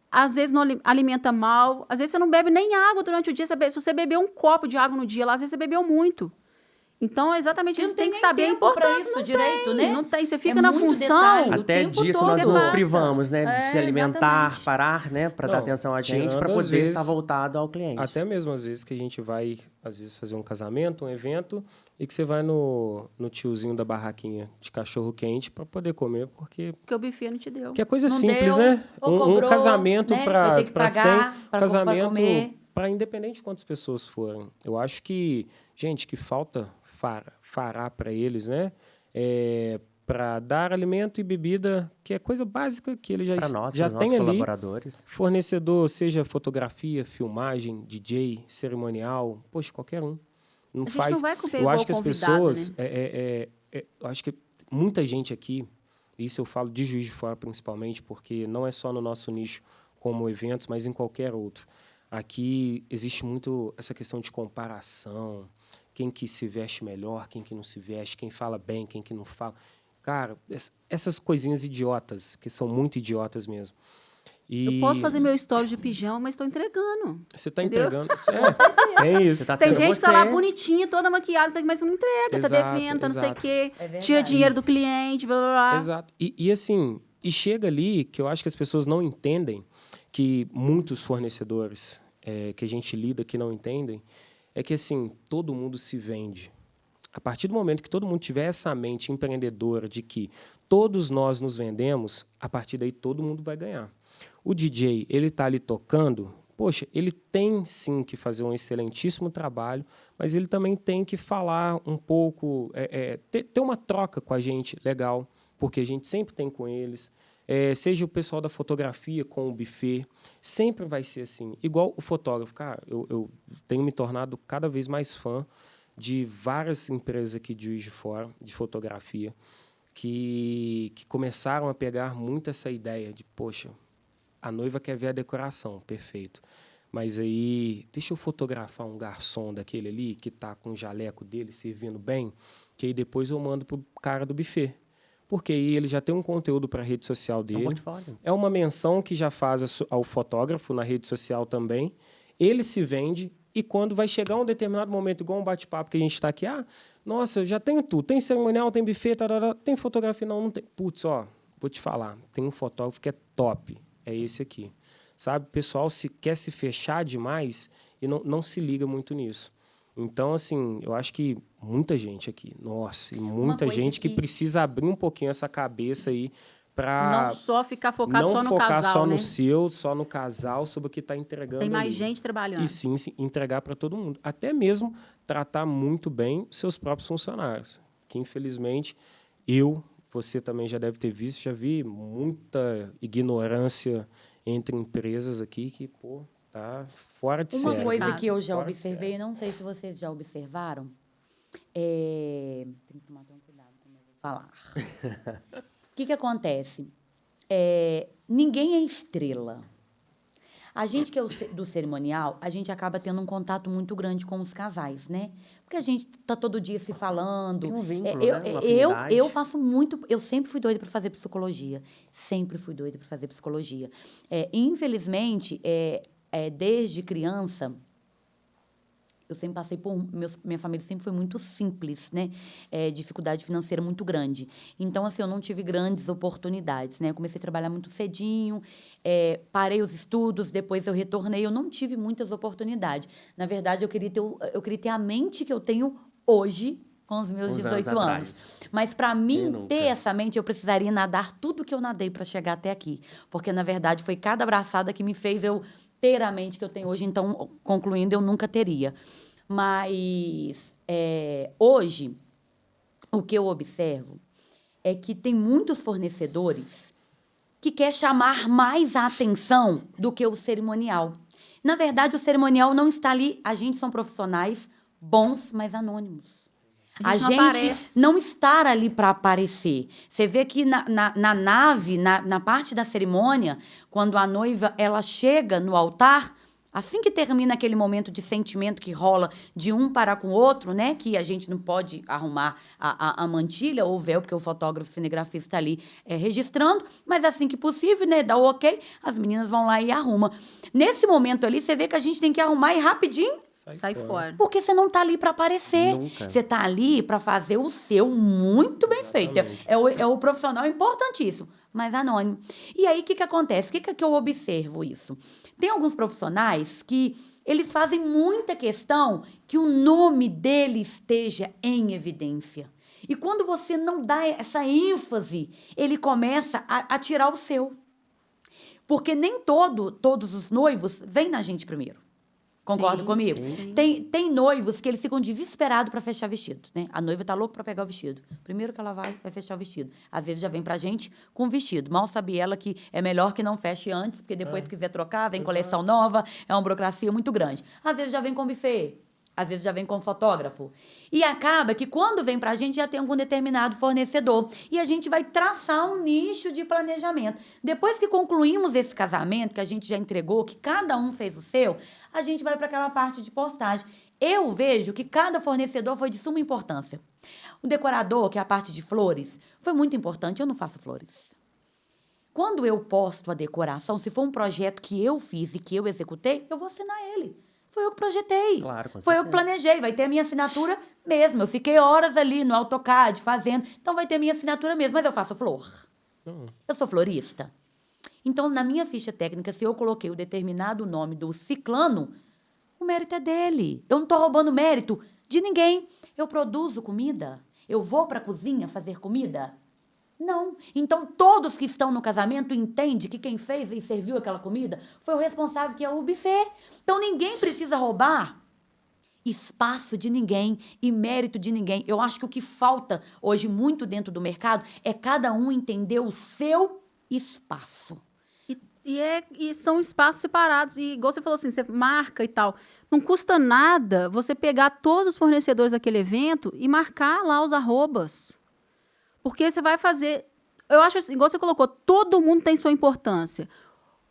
[SPEAKER 1] às vezes não alimenta mal, às vezes você não bebe nem água durante o dia. Se você beber um copo de água no dia lá, às vezes você bebeu muito. Então, é exatamente, eles
[SPEAKER 3] Não
[SPEAKER 1] têm
[SPEAKER 3] tem
[SPEAKER 1] que
[SPEAKER 3] nem
[SPEAKER 1] saber a
[SPEAKER 3] tempo pra
[SPEAKER 1] importância.
[SPEAKER 3] isso
[SPEAKER 1] Não
[SPEAKER 3] direito,
[SPEAKER 1] tem,
[SPEAKER 3] né?
[SPEAKER 1] não tem. Você fica
[SPEAKER 3] É
[SPEAKER 1] na
[SPEAKER 3] muito
[SPEAKER 1] função.
[SPEAKER 3] detalhe. O
[SPEAKER 2] Até
[SPEAKER 3] tempo
[SPEAKER 2] disso
[SPEAKER 3] todo.
[SPEAKER 2] nós
[SPEAKER 1] Você
[SPEAKER 2] nos
[SPEAKER 1] passa.
[SPEAKER 2] privamos, né? De se alimentar,
[SPEAKER 1] Exatamente.
[SPEAKER 2] parar, né? Para dar
[SPEAKER 4] Não,
[SPEAKER 2] atenção a gente,
[SPEAKER 4] tirando
[SPEAKER 2] para
[SPEAKER 4] às
[SPEAKER 2] poder
[SPEAKER 4] vezes-
[SPEAKER 2] estar voltado ao cliente.
[SPEAKER 4] Até mesmo às vezes que a gente vai, às vezes, fazer um casamento, um evento, e que você vai no tiozinho da barraquinha de cachorro-quente para poder comer, porque
[SPEAKER 1] Porque o buffet não te deu.
[SPEAKER 4] que é coisa
[SPEAKER 3] Não
[SPEAKER 4] simples,
[SPEAKER 3] deu,
[SPEAKER 4] né?
[SPEAKER 3] ou
[SPEAKER 4] Um
[SPEAKER 3] cobrou,
[SPEAKER 4] casamento
[SPEAKER 3] né? Eu
[SPEAKER 4] para
[SPEAKER 3] tenho que pagar
[SPEAKER 4] 100,
[SPEAKER 3] pra
[SPEAKER 4] casamento
[SPEAKER 3] comer.
[SPEAKER 4] para independente de quantas pessoas forem. Eu acho que, gente, que falta fará para eles, né? Para dar alimento e bebida, que é coisa básica que ele
[SPEAKER 2] Para nós,
[SPEAKER 4] já
[SPEAKER 2] para os
[SPEAKER 4] tem
[SPEAKER 2] nossos
[SPEAKER 4] ali.
[SPEAKER 2] colaboradores.
[SPEAKER 4] Fornecedor, seja fotografia, filmagem, DJ, cerimonial, poxa, qualquer um. Não
[SPEAKER 1] A gente
[SPEAKER 4] faz.
[SPEAKER 1] não vai comer
[SPEAKER 4] Eu
[SPEAKER 1] igual
[SPEAKER 4] acho que as
[SPEAKER 1] convidado,
[SPEAKER 4] pessoas,
[SPEAKER 1] né?
[SPEAKER 4] eu acho que muita gente aqui, isso eu falo de Juiz de Fora principalmente, porque não é só no nosso nicho como eventos, mas em qualquer outro. Aqui existe muito essa questão de comparação, quem que se veste melhor, quem que não se veste, quem fala bem, quem que não fala. Cara, essas coisinhas idiotas, que são muito idiotas mesmo.
[SPEAKER 1] Eu posso
[SPEAKER 4] E
[SPEAKER 1] fazer meu story de pijama, mas estou entregando.
[SPEAKER 4] você está
[SPEAKER 1] Entendeu?
[SPEAKER 4] entregando. É isso.
[SPEAKER 2] Você tá
[SPEAKER 1] Tem
[SPEAKER 2] sendo
[SPEAKER 1] gente que tá lá
[SPEAKER 2] você.
[SPEAKER 1] bonitinha, toda maquiada, mas não entrega, tá
[SPEAKER 4] Exato,
[SPEAKER 1] devendo, tá não sei o
[SPEAKER 4] exato.
[SPEAKER 1] quê.
[SPEAKER 3] É verdade.
[SPEAKER 1] Tira dinheiro do cliente, blá, blá, blá.
[SPEAKER 4] Exato. E assim, e chega ali que eu acho que as pessoas não entendem, que muitos fornecedores que a gente lida que não entendem, é que assim, todo mundo se vende. A partir do momento que todo mundo tiver essa mente empreendedora de que todos nós nos vendemos, a partir daí todo mundo vai ganhar. O DJ, ele está ali tocando, poxa, ele tem sim que fazer um excelentíssimo trabalho, mas ele também tem que falar um pouco, ter uma troca com a gente legal, porque a gente sempre tem com eles. Seja o pessoal da fotografia com o buffet, sempre vai ser assim. Igual o fotógrafo, cara, eu tenho me tornado cada vez mais fã de várias empresas aqui de Juiz de Fora, de fotografia, que começaram a pegar muito essa ideia de, poxa, a noiva quer ver a decoração, perfeito. Mas aí, deixa eu fotografar um garçom daquele ali, que está com o jaleco dele, servindo bem, que aí depois eu mando para o cara do buffet. Porque aí ele já tem um conteúdo para a rede social
[SPEAKER 2] É um
[SPEAKER 4] dele.
[SPEAKER 2] portfólio.
[SPEAKER 4] É uma menção que já faz ao fotógrafo na rede social também. Ele se vende e quando vai chegar um determinado momento, igual um bate-papo que a gente está aqui, nossa, eu já tenho tudo. Tem cerimonial, tem buffet, tarará, tem fotografia, não tem. Putz, vou te falar, tem um fotógrafo que é top, é esse aqui. Sabe, o pessoal quer se fechar demais e não se liga muito nisso. Então, assim, eu acho que muita gente aqui, nossa, e muita
[SPEAKER 3] coisa
[SPEAKER 4] gente que precisa abrir um pouquinho essa cabeça aí para
[SPEAKER 1] Não só ficar focado
[SPEAKER 4] não
[SPEAKER 1] só no
[SPEAKER 4] focar
[SPEAKER 1] casal,
[SPEAKER 4] só
[SPEAKER 1] né?
[SPEAKER 4] no seu, só no casal, sobre o que está entregando
[SPEAKER 1] Tem mais
[SPEAKER 4] ali.
[SPEAKER 1] gente trabalhando.
[SPEAKER 4] E sim, entregar para todo mundo. Até mesmo tratar muito bem seus próprios funcionários. Que, infelizmente, você também já deve ter visto, já vi muita ignorância entre empresas aqui que, tá fora de série.
[SPEAKER 3] Uma coisa
[SPEAKER 1] Verdade.
[SPEAKER 3] que eu já
[SPEAKER 4] Fora de
[SPEAKER 3] observei, não sei se vocês já observaram, tem que tomar um cuidado como eu vou falar. O que acontece? Ninguém é estrela. A gente que é do cerimonial, a gente acaba tendo um contato muito grande com os casais, né? Porque a gente tá todo dia se falando.
[SPEAKER 2] Tem um vínculo, né? Uma afinidade.
[SPEAKER 3] Eu faço muito. Eu sempre fui doida para fazer psicologia. Sempre fui doida para fazer psicologia. Infelizmente, desde criança, eu sempre passei por... minha família sempre foi muito simples, né? Dificuldade financeira muito grande. Então, assim, eu não tive grandes oportunidades, né? Eu comecei a trabalhar muito cedinho, parei os estudos, depois eu retornei. Eu não tive muitas oportunidades. Na verdade, eu queria ter a mente que eu tenho hoje, com os meus 18 anos. Mas, para mim ter essa mente, eu precisaria nadar tudo que eu nadei para chegar até aqui. Porque, na verdade, foi cada abraçada que me fez eu ter a mente que eu tenho hoje. Então, concluindo, eu nunca teria. Mas, hoje, o que eu observo é que tem muitos fornecedores que querem chamar mais a atenção do que o cerimonial. Na verdade, o cerimonial não está ali. A gente são profissionais bons, mas anônimos. A gente não está ali para aparecer. Você vê que na nave, na parte da cerimônia, quando a noiva ela chega no altar, assim que termina aquele momento de sentimento que rola de um para com o outro, né? Que a gente não pode arrumar a mantilha ou o véu, porque o fotógrafo cinegrafista está ali registrando, mas assim que possível, né? Dá o ok, as meninas vão lá e arrumam. Nesse momento ali, você vê que a gente tem que arrumar e rapidinho
[SPEAKER 1] Sai fora.
[SPEAKER 3] porque você não está ali para aparecer.
[SPEAKER 2] Nunca.
[SPEAKER 3] Você está ali para fazer o seu muito bem feito. É o profissional importantíssimo, mas anônimo. E aí, o que acontece? O que eu observo isso? Tem alguns profissionais que eles fazem muita questão que o nome dele esteja em evidência. E quando você não dá essa ênfase, ele começa a tirar o seu. Porque nem todos os noivos vêm na gente primeiro. Concorda
[SPEAKER 1] Sim,
[SPEAKER 3] comigo?
[SPEAKER 1] sim.
[SPEAKER 3] Tem noivos que eles ficam desesperados para fechar vestido, né? A noiva tá louca para pegar o vestido. Primeiro que ela vai fechar o vestido. Às vezes já vem pra gente com vestido. Mal sabe ela que é melhor que não feche antes, porque depois se quiser trocar, vem coleção nova, é uma burocracia muito grande. Às vezes já vem com buffet. Às vezes já vem com fotógrafo. E acaba que quando vem pra gente já tem algum determinado fornecedor. E a gente vai traçar um nicho de planejamento. Depois que concluímos esse casamento, que a gente já entregou, que cada um fez o seu, a gente vai para aquela parte de postagem. Eu vejo que cada fornecedor foi de suma importância. O decorador, que é a parte de flores, foi muito importante. Eu não faço flores. Quando eu posto a decoração, se for um projeto que eu fiz e que eu executei, eu vou assinar ele. Foi eu que projetei.
[SPEAKER 2] Claro, com
[SPEAKER 3] Foi eu que
[SPEAKER 2] certeza.
[SPEAKER 3] planejei. Vai ter a minha assinatura mesmo. Eu fiquei horas ali no AutoCAD fazendo. Então vai ter a minha assinatura mesmo. Mas eu faço flor. Eu sou florista. Então, na minha ficha técnica, se eu coloquei o determinado nome do ciclano, o mérito é dele. Eu não estou roubando mérito de ninguém. Eu produzo comida. Eu vou para a cozinha fazer comida. Não. Então, todos que estão no casamento entendem que quem fez e serviu aquela comida foi o responsável, que é o buffet. Então, ninguém precisa roubar espaço de ninguém e mérito de ninguém. Eu acho que o que falta hoje muito dentro do mercado é cada um entender o seu espaço.
[SPEAKER 1] E são espaços separados. E igual você falou assim, você marca e tal. Não custa nada você pegar todos os fornecedores daquele evento e marcar lá os arrobas. Porque você vai fazer... Eu acho assim, igual você colocou, todo mundo tem sua importância.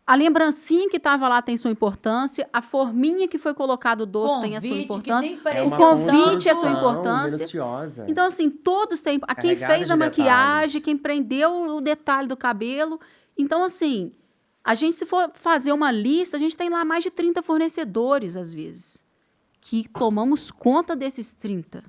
[SPEAKER 1] A lembrancinha que estava lá tem sua importância. A forminha que foi colocado o doce tem a sua
[SPEAKER 3] Convite, que
[SPEAKER 1] importância.
[SPEAKER 3] nem
[SPEAKER 1] O
[SPEAKER 3] parecia
[SPEAKER 1] convite é a sua
[SPEAKER 2] construção
[SPEAKER 1] importância.
[SPEAKER 2] minuciosa.
[SPEAKER 1] Então, assim, todos têm... A quem
[SPEAKER 2] Carregada
[SPEAKER 1] fez
[SPEAKER 2] de
[SPEAKER 1] a maquiagem,
[SPEAKER 2] detalhes.
[SPEAKER 1] quem prendeu o detalhe do cabelo. Então, assim, a gente, se for fazer uma lista, a gente tem lá mais de 30 fornecedores, às vezes, que tomamos conta desses 30,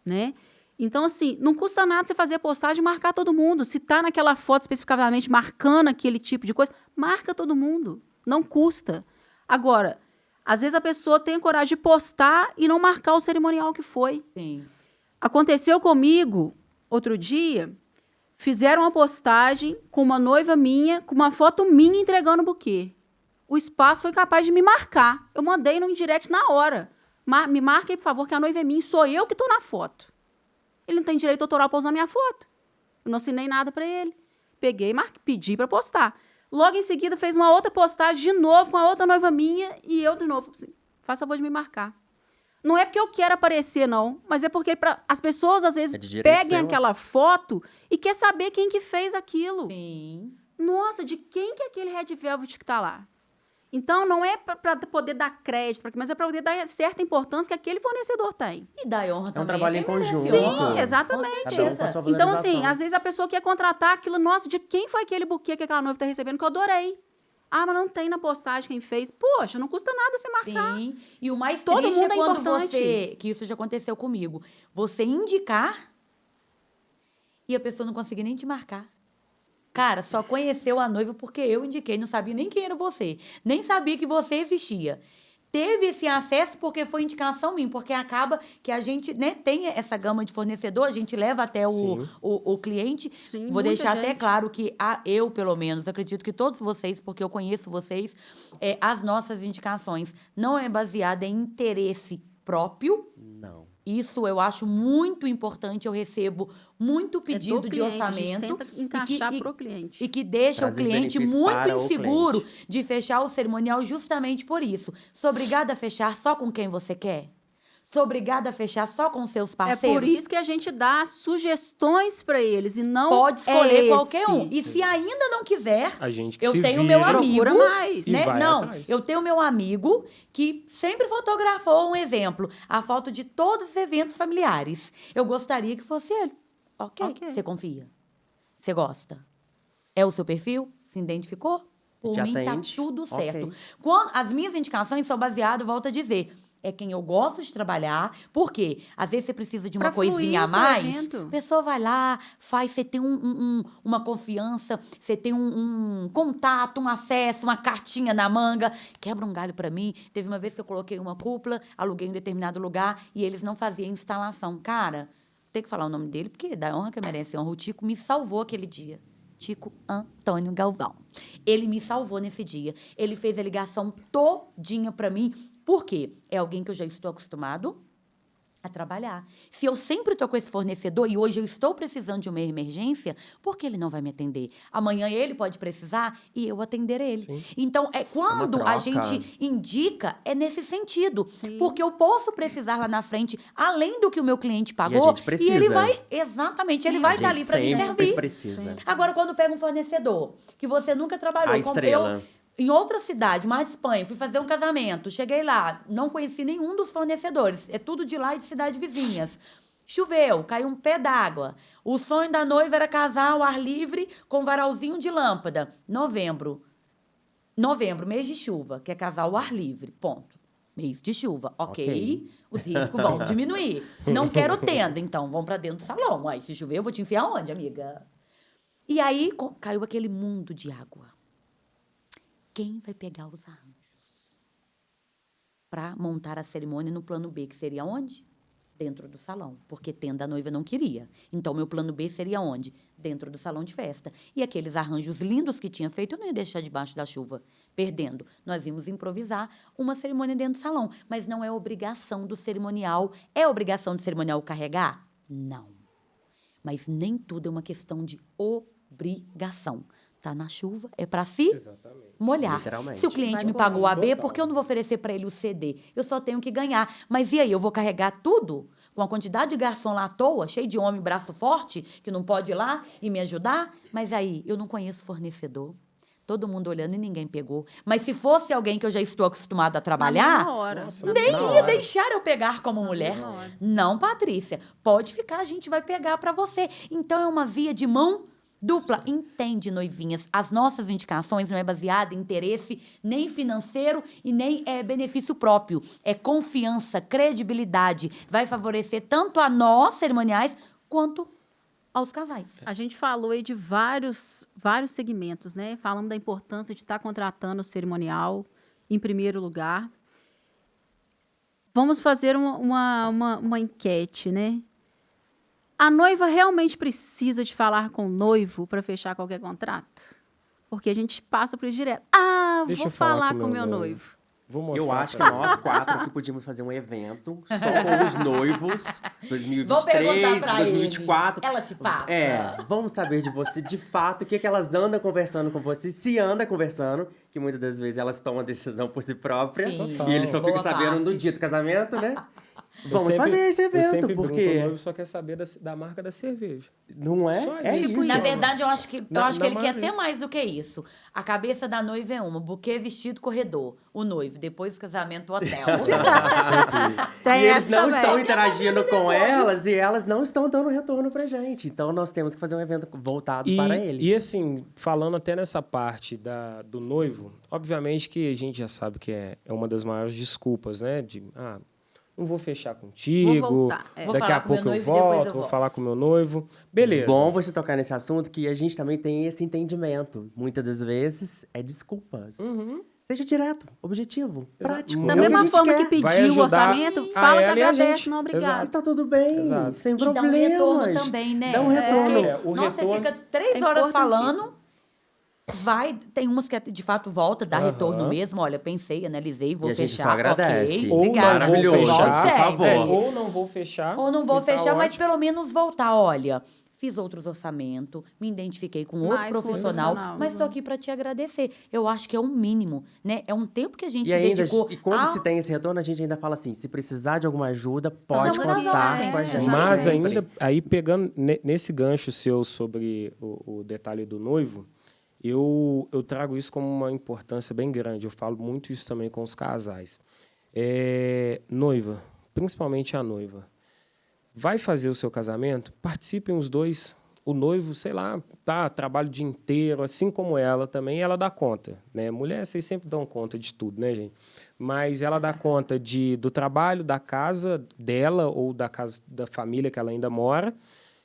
[SPEAKER 1] né? Então, assim, não custa nada você fazer a postagem e marcar todo mundo. Se tá naquela foto especificamente marcando aquele tipo de coisa, marca todo mundo. Não custa. Agora, às vezes a pessoa tem a coragem de postar e não marcar o cerimonial que foi.
[SPEAKER 3] Sim.
[SPEAKER 1] Aconteceu comigo, outro dia, fizeram uma postagem com uma noiva minha, com uma foto minha entregando o buquê. O espaço foi capaz de me marcar. Eu mandei no indirect na hora. Me marque aí, por favor, que a noiva é minha, sou eu que estou na foto. Ele não tem direito autoral para usar minha foto. Eu não assinei nada para ele. Peguei, pedi para postar. Logo em seguida, fez uma outra postagem de novo com a outra noiva minha e eu de novo. Assim, faça favor de me marcar. Não é porque eu quero aparecer, não, mas é porque as pessoas, às vezes,
[SPEAKER 2] É de direito
[SPEAKER 1] peguem
[SPEAKER 2] seu.
[SPEAKER 1] aquela foto e quer saber quem que fez aquilo.
[SPEAKER 3] Sim.
[SPEAKER 1] Nossa, de quem que é aquele Red Velvet que está lá? Então, não é para poder dar crédito, mas é para poder dar certa importância que aquele fornecedor tem.
[SPEAKER 3] E dá honra também.
[SPEAKER 2] trabalho
[SPEAKER 3] a
[SPEAKER 2] em
[SPEAKER 3] quem merece
[SPEAKER 2] conjunto.
[SPEAKER 3] honra.
[SPEAKER 1] Sim, exatamente.
[SPEAKER 3] Com
[SPEAKER 2] Cada um com a
[SPEAKER 3] certeza.
[SPEAKER 2] sua
[SPEAKER 1] Então, assim,
[SPEAKER 2] valorização.
[SPEAKER 1] às vezes a pessoa quer contratar aquilo, nossa, de quem foi aquele buquê que aquela noiva está recebendo que eu adorei? Ah, mas não tem na postagem quem fez. Poxa, não custa nada você marcar.
[SPEAKER 3] Sim. E o mais
[SPEAKER 1] Todo
[SPEAKER 3] triste
[SPEAKER 1] mundo
[SPEAKER 3] é
[SPEAKER 1] é
[SPEAKER 3] quando
[SPEAKER 1] importante.
[SPEAKER 3] você... Que isso já aconteceu comigo. Você indicar e a pessoa não conseguir nem te marcar. Cara, só conheceu a noiva porque eu indiquei. Não sabia nem quem era você. Nem sabia que você existia. Teve esse acesso porque foi indicação minha. Porque acaba que a gente, né, tem essa gama de fornecedor, a gente leva até o cliente.
[SPEAKER 1] Sim,
[SPEAKER 3] Vou
[SPEAKER 1] muita
[SPEAKER 3] deixar até
[SPEAKER 1] gente.
[SPEAKER 3] claro que eu, pelo menos, acredito que todos vocês, porque eu conheço vocês, as nossas indicações não é baseada em interesse próprio.
[SPEAKER 2] Não.
[SPEAKER 3] Isso eu acho muito importante. Eu recebo muito pedido
[SPEAKER 1] do
[SPEAKER 3] de
[SPEAKER 1] cliente,
[SPEAKER 3] orçamento.
[SPEAKER 1] A gente tenta encaixar pro cliente.
[SPEAKER 3] E que deixa
[SPEAKER 2] Trazer
[SPEAKER 3] o cliente
[SPEAKER 2] benefício
[SPEAKER 3] muito
[SPEAKER 2] para o
[SPEAKER 3] inseguro
[SPEAKER 2] cliente.
[SPEAKER 3] de fechar o cerimonial justamente por isso. Sou obrigada a fechar só com quem você quer? Sou obrigada a fechar só com seus
[SPEAKER 1] É
[SPEAKER 3] parceiros?
[SPEAKER 1] por isso que a gente dá sugestões para eles e não
[SPEAKER 3] Pode escolher
[SPEAKER 1] é
[SPEAKER 3] qualquer um.
[SPEAKER 1] esse.
[SPEAKER 3] E se ainda não quiser,
[SPEAKER 4] A gente que
[SPEAKER 3] eu
[SPEAKER 4] se
[SPEAKER 3] tenho
[SPEAKER 4] vira.
[SPEAKER 3] meu amigo.
[SPEAKER 1] Procura mais.
[SPEAKER 4] E
[SPEAKER 3] Né?
[SPEAKER 4] vai
[SPEAKER 3] Não,
[SPEAKER 4] atrás.
[SPEAKER 3] eu tenho meu amigo que sempre fotografou um exemplo. A foto de todos os eventos familiares. Eu gostaria que fosse ele. Ok.
[SPEAKER 1] Ok.
[SPEAKER 3] Você confia? Você gosta? É o seu perfil? Se identificou? Por
[SPEAKER 2] Te
[SPEAKER 3] mim, tá
[SPEAKER 2] atende?
[SPEAKER 3] tudo
[SPEAKER 2] Ok.
[SPEAKER 3] certo. As minhas indicações são baseadas, volto a dizer, é quem eu gosto de trabalhar. Por quê? Às vezes você precisa de uma
[SPEAKER 1] Pra fluir
[SPEAKER 3] coisinha a
[SPEAKER 1] o seu
[SPEAKER 3] mais.
[SPEAKER 1] evento.
[SPEAKER 3] A pessoa vai lá, faz, você tem uma confiança, você tem um contato, um acesso, uma cartinha na manga. Quebra um galho pra mim. Teve uma vez que eu coloquei uma cúpula, aluguei em determinado lugar e eles não faziam instalação. Cara, tem que falar o nome dele, porque dá honra que merece honra. O Tico me salvou aquele dia. Tico Antônio Galvão. Ele me salvou nesse dia. Ele fez a ligação todinha para mim. Por quê? É alguém que eu já estou acostumado a trabalhar. Se eu sempre estou com esse fornecedor e hoje eu estou precisando de uma emergência, por que ele não vai me atender? Amanhã ele pode precisar e eu atender ele.
[SPEAKER 4] Sim.
[SPEAKER 3] Então, quando
[SPEAKER 2] troca.
[SPEAKER 3] a gente indica, é nesse sentido.
[SPEAKER 1] Sim.
[SPEAKER 3] Porque eu posso precisar lá na frente, além do que o meu cliente
[SPEAKER 2] E a
[SPEAKER 3] pagou,
[SPEAKER 2] gente precisa.
[SPEAKER 3] ele vai, exatamente,
[SPEAKER 1] Sim.
[SPEAKER 3] ele vai
[SPEAKER 2] A
[SPEAKER 3] estar
[SPEAKER 2] gente
[SPEAKER 3] ali para me
[SPEAKER 2] sempre
[SPEAKER 3] servir.
[SPEAKER 2] precisa.
[SPEAKER 3] Agora, quando pega um fornecedor que você nunca trabalhou,
[SPEAKER 2] A estrela.
[SPEAKER 3] em outra cidade, Mar de Espanha, fui fazer um casamento, cheguei lá, não conheci nenhum dos fornecedores, é tudo de lá e de cidades vizinhas. Choveu, caiu um pé d'água. O sonho da noiva era casar ao ar livre com varalzinho de lâmpada. Novembro, mês de chuva, que é casar ao ar livre, ponto. Mês de chuva, ok. Os riscos vão diminuir. Não quero tenda, então vamos pra dentro do salão. Aí, se chover, eu vou te enfiar onde, amiga? E aí, caiu aquele mundo de água. Quem vai pegar os arranjos para montar a cerimônia no plano B, que seria onde? Dentro do salão, porque tenda a noiva não queria. Então, meu plano B seria onde? Dentro do salão de festa. E aqueles arranjos lindos que tinha feito, eu não ia deixar debaixo da chuva, perdendo. Nós íamos improvisar uma cerimônia dentro do salão, mas não é obrigação do cerimonial. É obrigação do cerimonial carregar? Não. Mas nem tudo é uma questão de obrigação. Tá na chuva, é para se molhar.
[SPEAKER 2] Literalmente.
[SPEAKER 3] Se o cliente
[SPEAKER 1] Vai
[SPEAKER 3] me pagou o AB,
[SPEAKER 4] total.
[SPEAKER 3] por que eu não vou oferecer para ele o CD? Eu só tenho que ganhar. Mas e aí, eu vou carregar tudo? Com a quantidade de garçom lá à toa, cheio de homem braço forte, que não pode ir lá e me ajudar? Mas aí, eu não conheço fornecedor. Todo mundo olhando e ninguém pegou. Mas se fosse alguém que eu já estou acostumado a
[SPEAKER 1] Na
[SPEAKER 3] trabalhar,
[SPEAKER 1] mesma hora.
[SPEAKER 4] Nossa,
[SPEAKER 1] Na
[SPEAKER 3] nem
[SPEAKER 1] mesma
[SPEAKER 3] ia
[SPEAKER 1] hora.
[SPEAKER 3] deixar eu pegar como mulher.
[SPEAKER 1] mesma hora.
[SPEAKER 3] Não, Patrícia. Pode ficar, a gente vai pegar para você. Então, é uma via de mão dupla. Entende, noivinhas? As nossas indicações não é baseada em interesse nem financeiro e nem benefício próprio. É confiança, credibilidade. Vai favorecer tanto a nós, cerimoniais, quanto aos casais.
[SPEAKER 1] A gente falou aí de vários segmentos, né? Falamos da importância de estar contratando o cerimonial em primeiro lugar. Vamos fazer uma enquete, né? A noiva realmente precisa de falar com o noivo para fechar qualquer contrato? Porque a gente passa por isso direto.
[SPEAKER 4] Deixa
[SPEAKER 1] Vou
[SPEAKER 4] eu falar
[SPEAKER 1] falar
[SPEAKER 4] com
[SPEAKER 1] com o
[SPEAKER 4] meu
[SPEAKER 1] meu
[SPEAKER 4] noivo.
[SPEAKER 1] noivo.
[SPEAKER 4] Vou mostrar.
[SPEAKER 2] Eu acho que
[SPEAKER 4] pra
[SPEAKER 2] nós 4 aqui podíamos fazer um evento só com os noivos.
[SPEAKER 3] Vou perguntar
[SPEAKER 2] 2023,
[SPEAKER 3] pra
[SPEAKER 2] 2024.
[SPEAKER 3] eles. Ela te passa?
[SPEAKER 2] É, vamos saber de você, de fato, o que elas andam conversando com você, se anda conversando, que muitas das vezes elas tomam a decisão por si própria.
[SPEAKER 3] Sim,
[SPEAKER 2] E eles só ficam
[SPEAKER 3] boa
[SPEAKER 2] sabendo no
[SPEAKER 3] parte.
[SPEAKER 2] dia do casamento, né?
[SPEAKER 4] Eu
[SPEAKER 2] Vamos
[SPEAKER 4] sempre-
[SPEAKER 2] fazer esse
[SPEAKER 4] Eu
[SPEAKER 2] evento,
[SPEAKER 4] sempre brinco, o
[SPEAKER 2] porque
[SPEAKER 4] noivo só quer saber da marca da cerveja.
[SPEAKER 2] não é?
[SPEAKER 4] Só
[SPEAKER 2] É
[SPEAKER 4] isso.
[SPEAKER 2] isso.
[SPEAKER 3] Na verdade, eu acho que
[SPEAKER 4] Na
[SPEAKER 3] ele quer
[SPEAKER 4] maioria.
[SPEAKER 3] até mais do que isso. A cabeça da noiva é uma, buquê, vestido, corredor. O noivo, depois do casamento, o hotel.
[SPEAKER 1] Tem
[SPEAKER 2] E eles
[SPEAKER 1] essa
[SPEAKER 2] não
[SPEAKER 1] também.
[SPEAKER 2] estão interagindo com elas e elas não estão dando retorno pra gente. Então nós temos que fazer um evento voltado para eles.
[SPEAKER 4] E assim, falando até nessa parte do noivo, obviamente que a gente já sabe que é uma das maiores desculpas, né? Não vou fechar contigo,
[SPEAKER 1] Vou voltar, é.
[SPEAKER 3] Vou
[SPEAKER 4] daqui
[SPEAKER 3] falar
[SPEAKER 4] a
[SPEAKER 3] com meu
[SPEAKER 4] pouco eu
[SPEAKER 3] noivo e depois eu
[SPEAKER 4] volto, vou
[SPEAKER 3] volto.
[SPEAKER 4] falar com meu noivo. Beleza.
[SPEAKER 2] Bom você tocar nesse assunto, que a gente também tem esse entendimento. Muitas das vezes é desculpas. Seja direto, objetivo, prático.
[SPEAKER 1] Da
[SPEAKER 2] É o que a
[SPEAKER 1] mesma
[SPEAKER 2] gente
[SPEAKER 1] forma
[SPEAKER 2] quer.
[SPEAKER 1] que
[SPEAKER 4] Vai
[SPEAKER 1] pediu o
[SPEAKER 4] ajudar
[SPEAKER 1] orçamento,
[SPEAKER 4] a
[SPEAKER 1] fala que
[SPEAKER 4] ela e a
[SPEAKER 1] agradece,
[SPEAKER 4] gente.
[SPEAKER 1] não obrigado.
[SPEAKER 4] Exato.
[SPEAKER 2] E tá tudo bem,
[SPEAKER 4] Exato.
[SPEAKER 2] sem
[SPEAKER 3] E dá um
[SPEAKER 2] problemas.
[SPEAKER 3] retorno também, né?
[SPEAKER 2] Dá um retorno.
[SPEAKER 4] O
[SPEAKER 3] Nossa,
[SPEAKER 4] retorno-
[SPEAKER 3] você fica 3
[SPEAKER 1] É
[SPEAKER 3] horas
[SPEAKER 1] importantíssimo.
[SPEAKER 3] falando, tem umas que de fato volta, dá
[SPEAKER 4] Aham.
[SPEAKER 3] retorno mesmo. Olha, pensei, analisei, vou
[SPEAKER 2] E a gente
[SPEAKER 3] fechar.
[SPEAKER 2] só agradece.
[SPEAKER 3] Ok,
[SPEAKER 4] Ou
[SPEAKER 3] obrigada.
[SPEAKER 4] não vou
[SPEAKER 2] Maravilhoso,
[SPEAKER 4] fechar,
[SPEAKER 2] por
[SPEAKER 3] Volte
[SPEAKER 2] favor.
[SPEAKER 3] sempre.
[SPEAKER 4] ou não vou fechar.
[SPEAKER 3] Ou não vou
[SPEAKER 4] e tá
[SPEAKER 3] fechar, mas
[SPEAKER 4] ótimo.
[SPEAKER 3] pelo menos voltar. Olha, fiz outros orçamentos, me identifiquei com outro
[SPEAKER 1] Mais com outro
[SPEAKER 3] profissional,
[SPEAKER 1] profissional,
[SPEAKER 3] mas estou
[SPEAKER 1] uhum.
[SPEAKER 3] aqui para te agradecer. Eu acho que é um mínimo, né? É um tempo que a gente
[SPEAKER 2] E
[SPEAKER 3] se
[SPEAKER 2] ainda,
[SPEAKER 3] dedicou
[SPEAKER 2] e quando
[SPEAKER 3] a...
[SPEAKER 2] se tem esse retorno, a gente ainda fala assim, se precisar de alguma ajuda, pode
[SPEAKER 3] Estamos às
[SPEAKER 2] contar
[SPEAKER 3] ordens,
[SPEAKER 2] com a
[SPEAKER 3] é,
[SPEAKER 2] gente.
[SPEAKER 4] Mas
[SPEAKER 2] sempre.
[SPEAKER 4] ainda, aí pegando nesse gancho seu sobre o detalhe do noivo, eu trago isso como uma importância bem grande. Eu falo muito isso também com os casais. Noiva, principalmente a noiva, vai fazer o seu casamento? Participem os dois. O noivo, sei lá, trabalha o dia inteiro, assim como ela também, ela dá conta, né? Mulher, vocês sempre dão conta de tudo, né, gente? Mas ela dá conta do trabalho, da casa dela ou da casa da família que ela ainda mora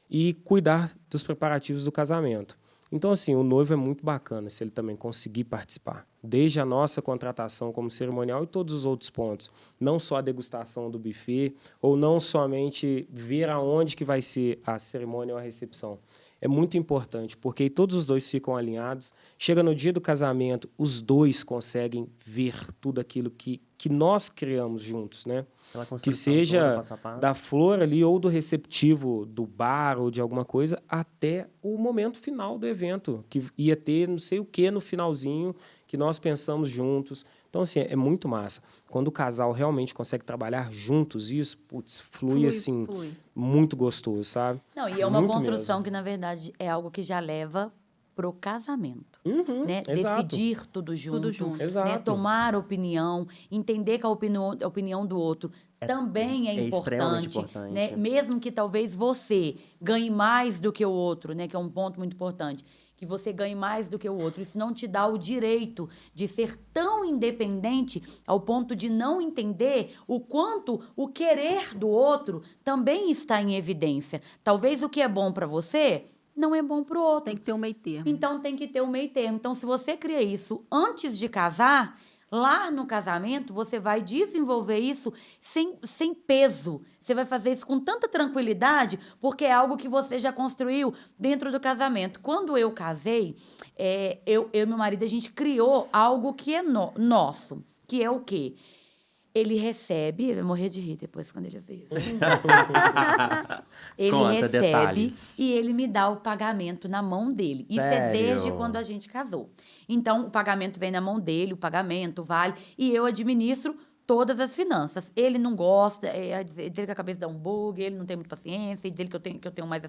[SPEAKER 4] e cuidar dos preparativos do casamento. Então, assim, o noivo é muito bacana se ele também conseguir participar. Desde a nossa contratação como cerimonial e todos os outros pontos. Não só a degustação do buffet, ou não somente ver aonde que vai ser a cerimônia ou a recepção. é muito importante, porque aí todos os dois ficam alinhados. Chega no dia do casamento, os dois conseguem ver tudo aquilo que nós criamos juntos, né?
[SPEAKER 2] Aquela
[SPEAKER 4] Que
[SPEAKER 2] construção
[SPEAKER 4] seja
[SPEAKER 2] toda, passo a passo.
[SPEAKER 4] da flor ali, ou do receptivo do bar, ou de alguma coisa, até o momento final do evento, que ia ter não sei o que no finalzinho, que nós pensamos juntos. Então, assim, é muito massa. Quando o casal realmente consegue trabalhar juntos isso, putz, flui assim,
[SPEAKER 1] flui.
[SPEAKER 4] muito gostoso, sabe?
[SPEAKER 3] Não, e é uma
[SPEAKER 4] Muito
[SPEAKER 3] construção
[SPEAKER 4] mesmo.
[SPEAKER 3] que, na verdade, é algo que já leva pro casamento.
[SPEAKER 4] Uhum,
[SPEAKER 3] Né?
[SPEAKER 4] exato.
[SPEAKER 3] Decidir tudo junto,
[SPEAKER 1] junto.
[SPEAKER 3] Né?
[SPEAKER 4] Exato.
[SPEAKER 3] Tomar opinião, entender que a opinião do outro também é
[SPEAKER 2] extremamente
[SPEAKER 3] importante,
[SPEAKER 2] importante.
[SPEAKER 3] né? Mesmo que talvez você ganhe mais do que o outro, né? Que é um ponto muito importante, que você ganhe mais do que o outro. Isso não te dá o direito de ser tão independente ao ponto de não entender o quanto o querer do outro também está em evidência. Talvez o que é bom para você não é bom para o outro.
[SPEAKER 1] Tem que ter um meio termo.
[SPEAKER 3] Então, tem que ter um meio termo. Então, se você cria isso antes de casar, lá no casamento, você vai desenvolver isso sem peso. Você vai fazer isso com tanta tranquilidade, porque é algo que você já construiu dentro do casamento. Quando eu casei, eu e meu marido, a gente criou algo que é nosso, que é o quê? Ele recebe, ele vai morrer de rir depois quando ele ver isso. Ele
[SPEAKER 2] Conta
[SPEAKER 3] recebe
[SPEAKER 2] detalhes.
[SPEAKER 3] e ele me dá o pagamento na mão dele. Isso é desde
[SPEAKER 2] Sério?
[SPEAKER 3] quando a gente casou. Então, o pagamento vem na mão dele, o pagamento vale, e eu administro todas as finanças. Ele não gosta, dizer que a cabeça dá um bug, ele não tem muita paciência, e dele que eu tenho mais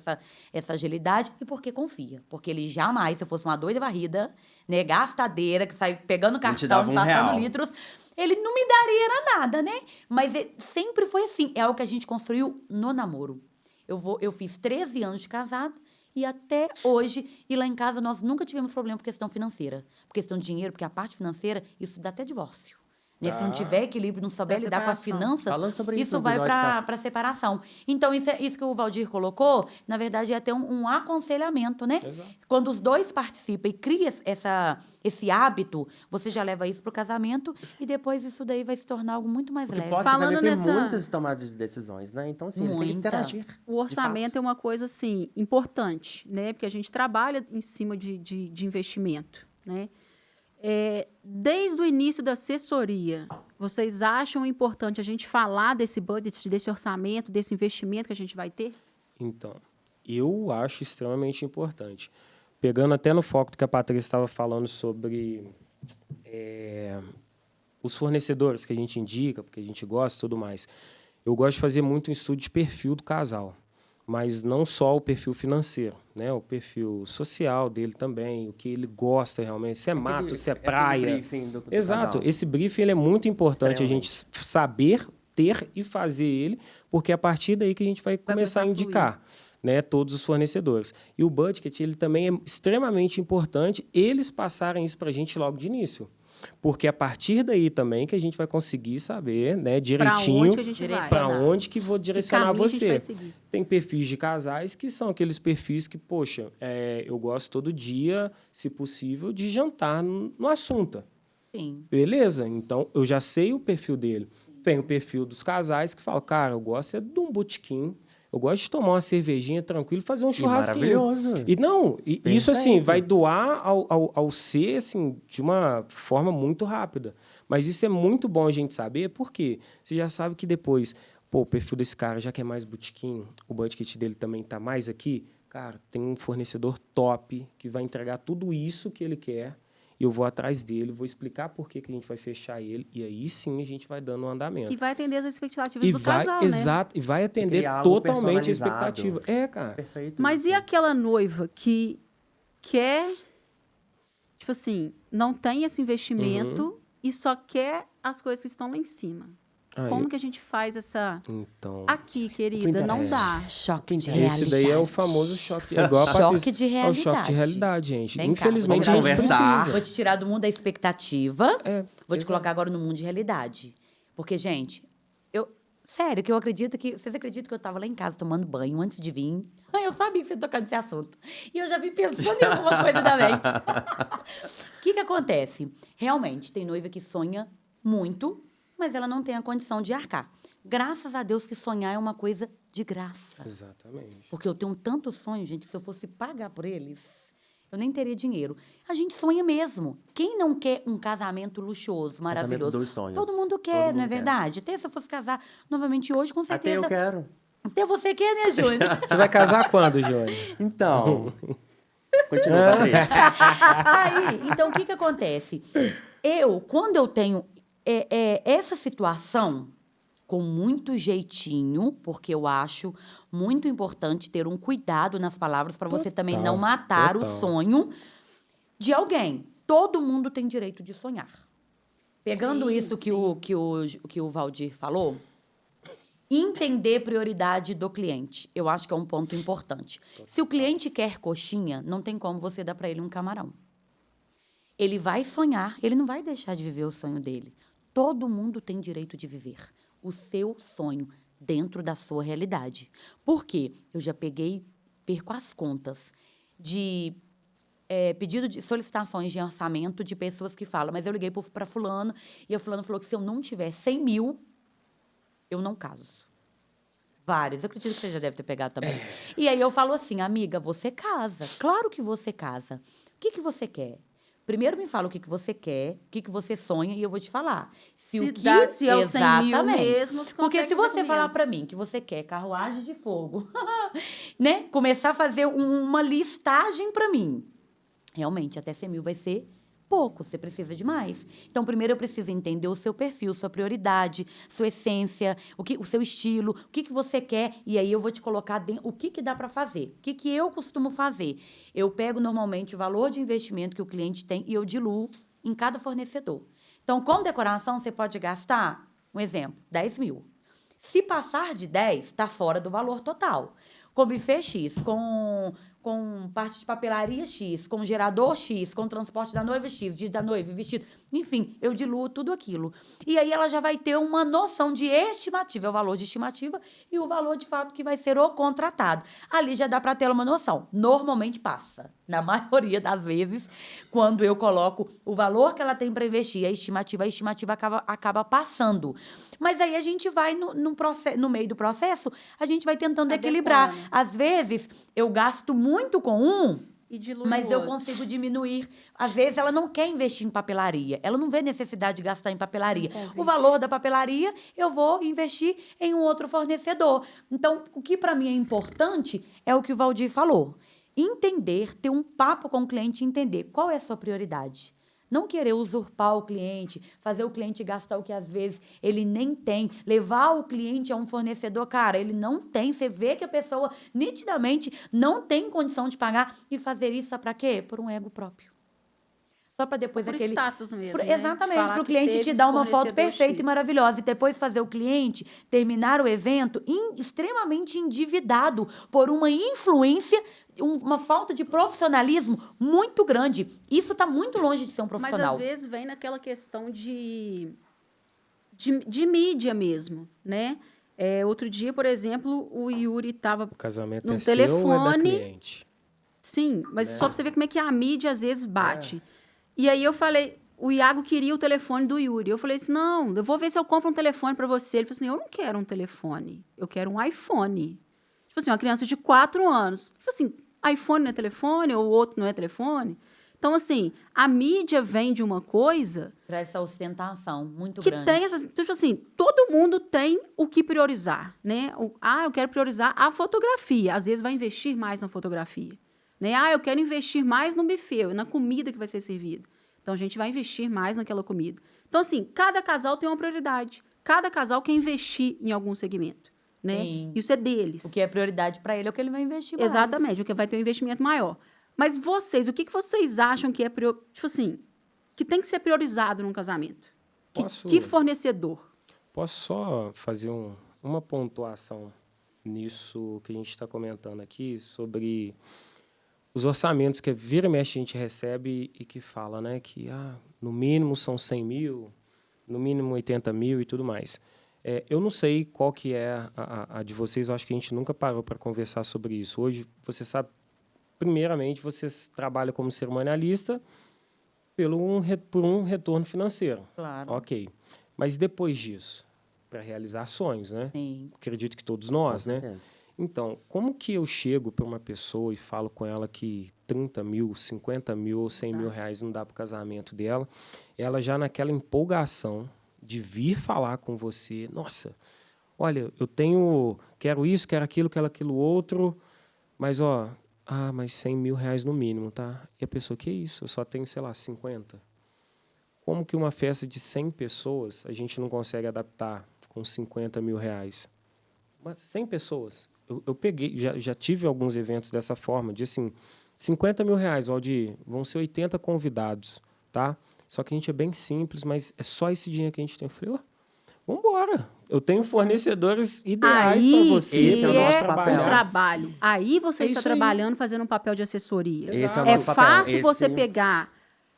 [SPEAKER 3] essa agilidade, e porque confia. Porque ele jamais, se eu fosse uma doida varrida, né, gastadeira, que sai pegando
[SPEAKER 2] Não te
[SPEAKER 3] cartão
[SPEAKER 2] dava
[SPEAKER 3] e
[SPEAKER 2] um
[SPEAKER 3] passando
[SPEAKER 2] real.
[SPEAKER 3] litros, ele não me daria era nada, né? Mas sempre foi assim. É algo que a gente construiu no namoro. Eu fiz 13 anos de casado e até hoje, e lá em casa nós nunca tivemos problema por questão financeira. Por questão de dinheiro, porque a parte financeira, isso dá até divórcio. Né? Se não tiver equilíbrio, não souber
[SPEAKER 1] Dá
[SPEAKER 3] lidar com as
[SPEAKER 1] separação.
[SPEAKER 3] finanças,
[SPEAKER 2] Falando sobre isso
[SPEAKER 3] isso
[SPEAKER 2] no
[SPEAKER 3] vai
[SPEAKER 2] episódio
[SPEAKER 3] para separação. Então, isso que o Valdir colocou, na verdade, é até um aconselhamento, né?
[SPEAKER 4] Exato.
[SPEAKER 3] Quando os dois participam e cria esse hábito, você já leva isso pro casamento e depois isso daí vai se tornar algo muito mais
[SPEAKER 2] Porque
[SPEAKER 3] leve.
[SPEAKER 1] Falando
[SPEAKER 2] pós-casamento tem
[SPEAKER 1] nessa-
[SPEAKER 2] muitas tomadas de decisões, né? Então, assim, eles têm que
[SPEAKER 3] Muita.
[SPEAKER 2] interagir.
[SPEAKER 1] O orçamento é uma coisa, assim, importante, né? Porque a gente trabalha em cima de investimento, né? Desde o início da assessoria, vocês acham importante a gente falar desse budget, desse orçamento, desse investimento que a gente vai ter?
[SPEAKER 4] Então, eu acho extremamente importante. Pegando até no foco do que a Patrícia estava falando sobre os fornecedores que a gente indica, porque a gente gosta e tudo mais. Eu gosto de fazer muito um estudo de perfil do casal, mas não só o perfil financeiro, né? O perfil social dele também, o que ele gosta realmente, se é mato, se é praia.
[SPEAKER 2] Aquele briefing do
[SPEAKER 4] Exato.
[SPEAKER 2] casal.
[SPEAKER 4] Esse briefing ele é muito importante a gente
[SPEAKER 2] Extremamente.
[SPEAKER 4] saber, ter e fazer ele, porque é a partir daí que a gente vai começar a
[SPEAKER 1] começar a
[SPEAKER 4] indicar, né, todos os fornecedores. E o budget ele também é extremamente importante eles passarem isso para a gente logo de início. Porque é a partir daí também que a gente vai conseguir saber, né,
[SPEAKER 1] Para
[SPEAKER 4] direitinho
[SPEAKER 1] onde que a gente vai?
[SPEAKER 3] Direcionar.
[SPEAKER 4] para onde que vou
[SPEAKER 1] Que
[SPEAKER 4] direcionar
[SPEAKER 1] caminho a gente
[SPEAKER 4] você.
[SPEAKER 1] vai seguir?
[SPEAKER 4] Tem perfis de casais que são aqueles perfis que, poxa, eu gosto todo dia, se possível, de jantar no assunto.
[SPEAKER 3] Sim.
[SPEAKER 4] Beleza? Então, eu já sei o perfil dele. Tem o perfil dos casais que falam, cara, eu gosto de um botequim, eu gosto de tomar uma cervejinha tranquilo e fazer um churrasquinho.
[SPEAKER 2] maravilhoso.
[SPEAKER 4] E não, isso assim,
[SPEAKER 2] Perfeito.
[SPEAKER 4] vai doar ao ser, assim, de uma forma muito rápida. Mas isso é muito bom a gente saber, porque você já sabe que depois, pô, o perfil desse cara já quer mais botequim, o budget dele também tá mais aqui, cara, tem um fornecedor top que vai entregar tudo isso que ele quer. E eu vou atrás dele, vou explicar por que a gente vai fechar ele, e aí sim a gente vai dando um andamento.
[SPEAKER 1] E vai atender as expectativas do
[SPEAKER 4] vai,
[SPEAKER 1] casal, né?
[SPEAKER 4] exato, e vai atender
[SPEAKER 2] criar algo
[SPEAKER 4] totalmente a
[SPEAKER 2] personalizado.
[SPEAKER 4] expectativa. Cara.
[SPEAKER 2] Perfeito.
[SPEAKER 1] Mas e
[SPEAKER 2] isso.
[SPEAKER 1] aquela noiva que quer, tipo assim, não tem esse investimento e só quer as coisas que estão lá em cima? Como que a gente faz essa...
[SPEAKER 4] Então,
[SPEAKER 1] Aqui, querida, não
[SPEAKER 2] interessa.
[SPEAKER 1] dá.
[SPEAKER 3] Choque de realidade.
[SPEAKER 4] esse daí é o famoso choque. É igual a
[SPEAKER 3] Choque
[SPEAKER 4] Patrícia.
[SPEAKER 3] de
[SPEAKER 4] É o choque de
[SPEAKER 3] realidade.
[SPEAKER 4] realidade, gente.
[SPEAKER 3] Vem cá,
[SPEAKER 4] Infelizmente,
[SPEAKER 2] vamos
[SPEAKER 4] a gente
[SPEAKER 2] conversar.
[SPEAKER 4] precisa.
[SPEAKER 3] Vou te tirar do mundo da expectativa. Vou te
[SPEAKER 4] exato.
[SPEAKER 3] colocar agora no mundo de realidade. Porque, gente, sério, que eu acredito que... Vocês acreditam que eu tava lá em casa tomando banho antes de vir? Eu sabia que você ia tocar nesse assunto. E eu já vim pensando em alguma coisa da mente. O que acontece? Realmente, tem noiva que sonha muito, mas ela não tem a condição de arcar. Graças a Deus que sonhar é uma coisa de graça.
[SPEAKER 4] Exatamente.
[SPEAKER 3] Porque eu tenho tanto sonho, gente, que se eu fosse pagar por eles, eu nem teria dinheiro. A gente sonha mesmo. Quem não quer um casamento luxuoso, maravilhoso?
[SPEAKER 2] Casamento dos sonhos.
[SPEAKER 3] Todo mundo quer,
[SPEAKER 2] Todo mundo
[SPEAKER 3] não é
[SPEAKER 2] quer.
[SPEAKER 3] verdade? Até se eu fosse casar novamente hoje, com
[SPEAKER 2] Até
[SPEAKER 3] certeza.
[SPEAKER 2] eu quero.
[SPEAKER 3] Até você quer, né, Júnior?
[SPEAKER 4] Você vai casar quando, Júnior?
[SPEAKER 2] Então, continua, Patrícia.
[SPEAKER 3] Aí, então, o que acontece? Quando eu tenho essa situação, com muito jeitinho, porque eu acho muito importante ter um cuidado nas palavras para você também não matar o sonho de alguém. Todo mundo tem direito de sonhar. Pegando
[SPEAKER 1] Sim,
[SPEAKER 3] isso
[SPEAKER 1] sim.
[SPEAKER 3] que o Valdir falou, entender prioridade do cliente. Eu acho que é um ponto importante. Se o cliente quer coxinha, não tem como você dar para ele um camarão. Ele vai sonhar, ele não vai deixar de viver o sonho dele. Todo mundo tem direito de viver o seu sonho dentro da sua realidade. Por quê? Eu já perco as contas de pedido de solicitações de orçamento de pessoas que falam, mas eu liguei para fulano e a fulano falou que se eu não tiver 100 mil, eu não caso. Vários, eu acredito que você já deve ter pegado também. E aí eu falo assim, amiga, você casa. Claro que você casa. O que você quer? Primeiro me fala o que você quer, o que você sonha, e eu vou te falar.
[SPEAKER 1] Se é o 100 mil
[SPEAKER 3] Exatamente.
[SPEAKER 1] mesmo, você
[SPEAKER 3] Porque
[SPEAKER 1] consegue
[SPEAKER 3] se
[SPEAKER 1] fazer
[SPEAKER 3] você
[SPEAKER 1] com
[SPEAKER 3] falar
[SPEAKER 1] menos.
[SPEAKER 3] para mim que você quer carruagem de fogo, né? Começar a fazer uma listagem para mim. Realmente, até 100 mil vai ser pouco, você precisa de mais. Então, primeiro eu preciso entender o seu perfil, sua prioridade, sua essência, o seu estilo, o que você quer, e aí eu vou te colocar dentro, o que dá para fazer. O que eu costumo fazer? Eu pego normalmente o valor de investimento que o cliente tem e eu diluo em cada fornecedor. Então, com decoração, você pode gastar, um exemplo, 10 mil. Se passar de 10, está fora do valor total. Com buffet X, com parte de papelaria X, com gerador X, com transporte da noiva X, dia da noiva, vestido. Enfim, eu diluo tudo aquilo. E aí ela já vai ter uma noção de estimativa, é o valor de estimativa e o valor de fato que vai ser o contratado. Ali já dá para ter uma noção. Normalmente passa. Na maioria das vezes, quando eu coloco o valor que ela tem para investir, a estimativa acaba passando. Mas aí a gente vai no meio do processo, a gente vai tentando equilibrar. Às vezes, eu gasto muito com
[SPEAKER 1] E dilui
[SPEAKER 3] mas
[SPEAKER 1] o
[SPEAKER 3] eu
[SPEAKER 1] outro.
[SPEAKER 3] consigo diminuir. Às vezes, ela não quer investir em papelaria. Ela não vê necessidade de gastar em papelaria. O valor da papelaria, eu vou investir em um outro fornecedor. Então, o que para mim é importante é o que o Valdir falou. Entender, ter um papo com o cliente e entender qual é a sua prioridade. Não querer usurpar o cliente, fazer o cliente gastar o que às vezes ele nem tem, levar o cliente a um fornecedor, cara, ele não tem, você vê que a pessoa nitidamente não tem condição de pagar e fazer isso para quê? Por um ego próprio. Só para depois
[SPEAKER 1] Por
[SPEAKER 3] aquele...
[SPEAKER 1] status mesmo, né?
[SPEAKER 3] Exatamente,
[SPEAKER 1] Falar
[SPEAKER 3] para o
[SPEAKER 1] que
[SPEAKER 3] cliente
[SPEAKER 1] teve
[SPEAKER 3] te dar uma foto
[SPEAKER 1] fornecedor
[SPEAKER 3] perfeita
[SPEAKER 1] X.
[SPEAKER 3] e maravilhosa e depois fazer o cliente terminar o evento extremamente endividado por uma influência, uma falta de profissionalismo muito grande. Isso está muito longe de ser um
[SPEAKER 1] Mas
[SPEAKER 3] profissional.
[SPEAKER 1] às vezes vem naquela questão de mídia mesmo, né? Outro dia, por exemplo, o Yuri estava
[SPEAKER 4] O casamento
[SPEAKER 1] no
[SPEAKER 4] é seu ou é da
[SPEAKER 1] telefone.
[SPEAKER 4] cliente?
[SPEAKER 1] Sim, mas só pra você ver como é que a mídia às vezes bate. E aí eu falei, o Iago queria o telefone do Yuri. Eu falei assim, não, eu vou ver se eu compro um telefone pra você. Ele falou assim, eu não quero um telefone, eu quero um iPhone. Tipo assim, uma criança de 4 anos. Tipo assim, iPhone não é telefone, ou outro não é telefone. Então, assim, a mídia vem de uma coisa
[SPEAKER 3] Para essa ostentação muito
[SPEAKER 1] que
[SPEAKER 3] grande.
[SPEAKER 1] tem essas... Tipo assim, todo mundo tem o que priorizar, né? Eu quero priorizar a fotografia. Às vezes vai investir mais na fotografia. Né? Eu quero investir mais no buffet, na comida que vai ser servida. Então, a gente vai investir mais naquela comida. Então, assim, cada casal tem uma prioridade. Cada casal quer investir em algum segmento, né?
[SPEAKER 3] Sim.
[SPEAKER 1] Isso é deles.
[SPEAKER 3] O que é prioridade para ele é o que ele vai investir mais.
[SPEAKER 1] Exatamente, o que vai ter um investimento maior. Mas vocês, o que vocês acham que é, tipo assim, que tem que ser priorizado num casamento? Que fornecedor?
[SPEAKER 4] Posso só fazer uma pontuação nisso que a gente está comentando aqui sobre os orçamentos que vira e mexe a gente recebe e que fala, né, que no mínimo são 100 mil, no mínimo 80 mil e tudo mais. Eu não sei qual que é a de vocês, eu acho que a gente nunca parou para conversar sobre isso. Hoje, você sabe, primeiramente, você trabalha como cerimonialista por um retorno financeiro.
[SPEAKER 3] Claro.
[SPEAKER 4] Ok. Mas depois disso, para realizar sonhos, né?
[SPEAKER 3] Sim.
[SPEAKER 4] Acredito que todos nós,
[SPEAKER 2] Com
[SPEAKER 4] né?
[SPEAKER 2] certeza.
[SPEAKER 4] Então, como que eu chego para uma pessoa e falo com ela que 30 mil, 50 mil ou 100 mil reais não dá para o casamento dela? Ela já naquela empolgação de vir falar com você, nossa, olha, quero isso, quero aquilo outro, mas mas 100 mil reais no mínimo, tá? E a pessoa, que isso? Eu só tenho, sei lá, 50. Como que uma festa de 100 pessoas a gente não consegue adaptar com 50 mil reais? Mas 100 pessoas. Eu peguei, já tive alguns eventos dessa forma, de assim, 50 mil reais, Valdir, vão ser 80 convidados, tá? Só que a gente é bem simples, mas é só esse dinheiro que a gente tem. Eu falei, vamos embora. Eu tenho fornecedores ideais para você.
[SPEAKER 2] esse é o nosso
[SPEAKER 1] o
[SPEAKER 2] papel.
[SPEAKER 1] trabalho. Aí você
[SPEAKER 4] É
[SPEAKER 1] está
[SPEAKER 4] isso aí.
[SPEAKER 1] trabalhando, fazendo um papel de assessoria.
[SPEAKER 2] Esse é o
[SPEAKER 1] É
[SPEAKER 2] nosso papel.
[SPEAKER 1] fácil você pegar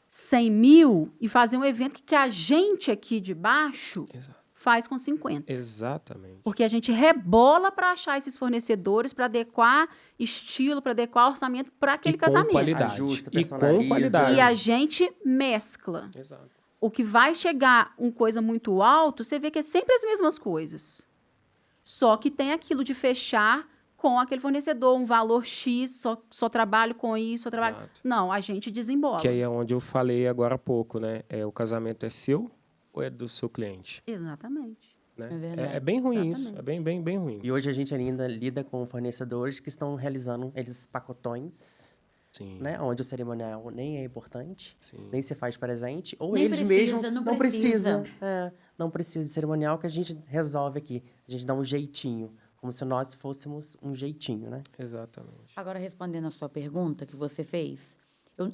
[SPEAKER 1] 100 mil e fazer um evento que a gente aqui de baixo faz com 50.
[SPEAKER 4] Exatamente.
[SPEAKER 1] Porque a gente rebola para achar esses fornecedores, para adequar estilo, para adequar orçamento para aquele casamento.
[SPEAKER 4] Qualidade.
[SPEAKER 2] Ajusta,
[SPEAKER 4] E com
[SPEAKER 2] personaliza.
[SPEAKER 4] qualidade.
[SPEAKER 1] E a gente mescla.
[SPEAKER 4] Exato.
[SPEAKER 1] O que vai chegar uma coisa muito alto, você vê que é sempre as mesmas coisas. Só que tem aquilo de fechar com aquele fornecedor, um valor X, só trabalho com isso, só trabalho...
[SPEAKER 4] Exato.
[SPEAKER 1] Não, a gente desembola.
[SPEAKER 4] Que aí é onde eu falei agora há pouco, né? O casamento é seu ou é do seu cliente?
[SPEAKER 1] Exatamente.
[SPEAKER 4] Né?
[SPEAKER 3] É verdade.
[SPEAKER 4] É bem ruim isso.
[SPEAKER 1] Exatamente.
[SPEAKER 4] É bem ruim.
[SPEAKER 2] E hoje a gente ainda lida com fornecedores que estão realizando eles pacotões,
[SPEAKER 4] Sim.
[SPEAKER 2] né? Onde o cerimonial nem é importante,
[SPEAKER 4] Sim.
[SPEAKER 2] nem se faz presente, ou
[SPEAKER 3] Nem
[SPEAKER 2] eles
[SPEAKER 3] precisa,
[SPEAKER 2] mesmos
[SPEAKER 3] não
[SPEAKER 2] não
[SPEAKER 3] precisa.
[SPEAKER 2] precisa. Não precisa de cerimonial, que a gente resolve aqui. A gente dá um jeitinho, como se nós fôssemos um jeitinho, né?
[SPEAKER 4] Exatamente.
[SPEAKER 3] Agora, respondendo a sua pergunta que você fez,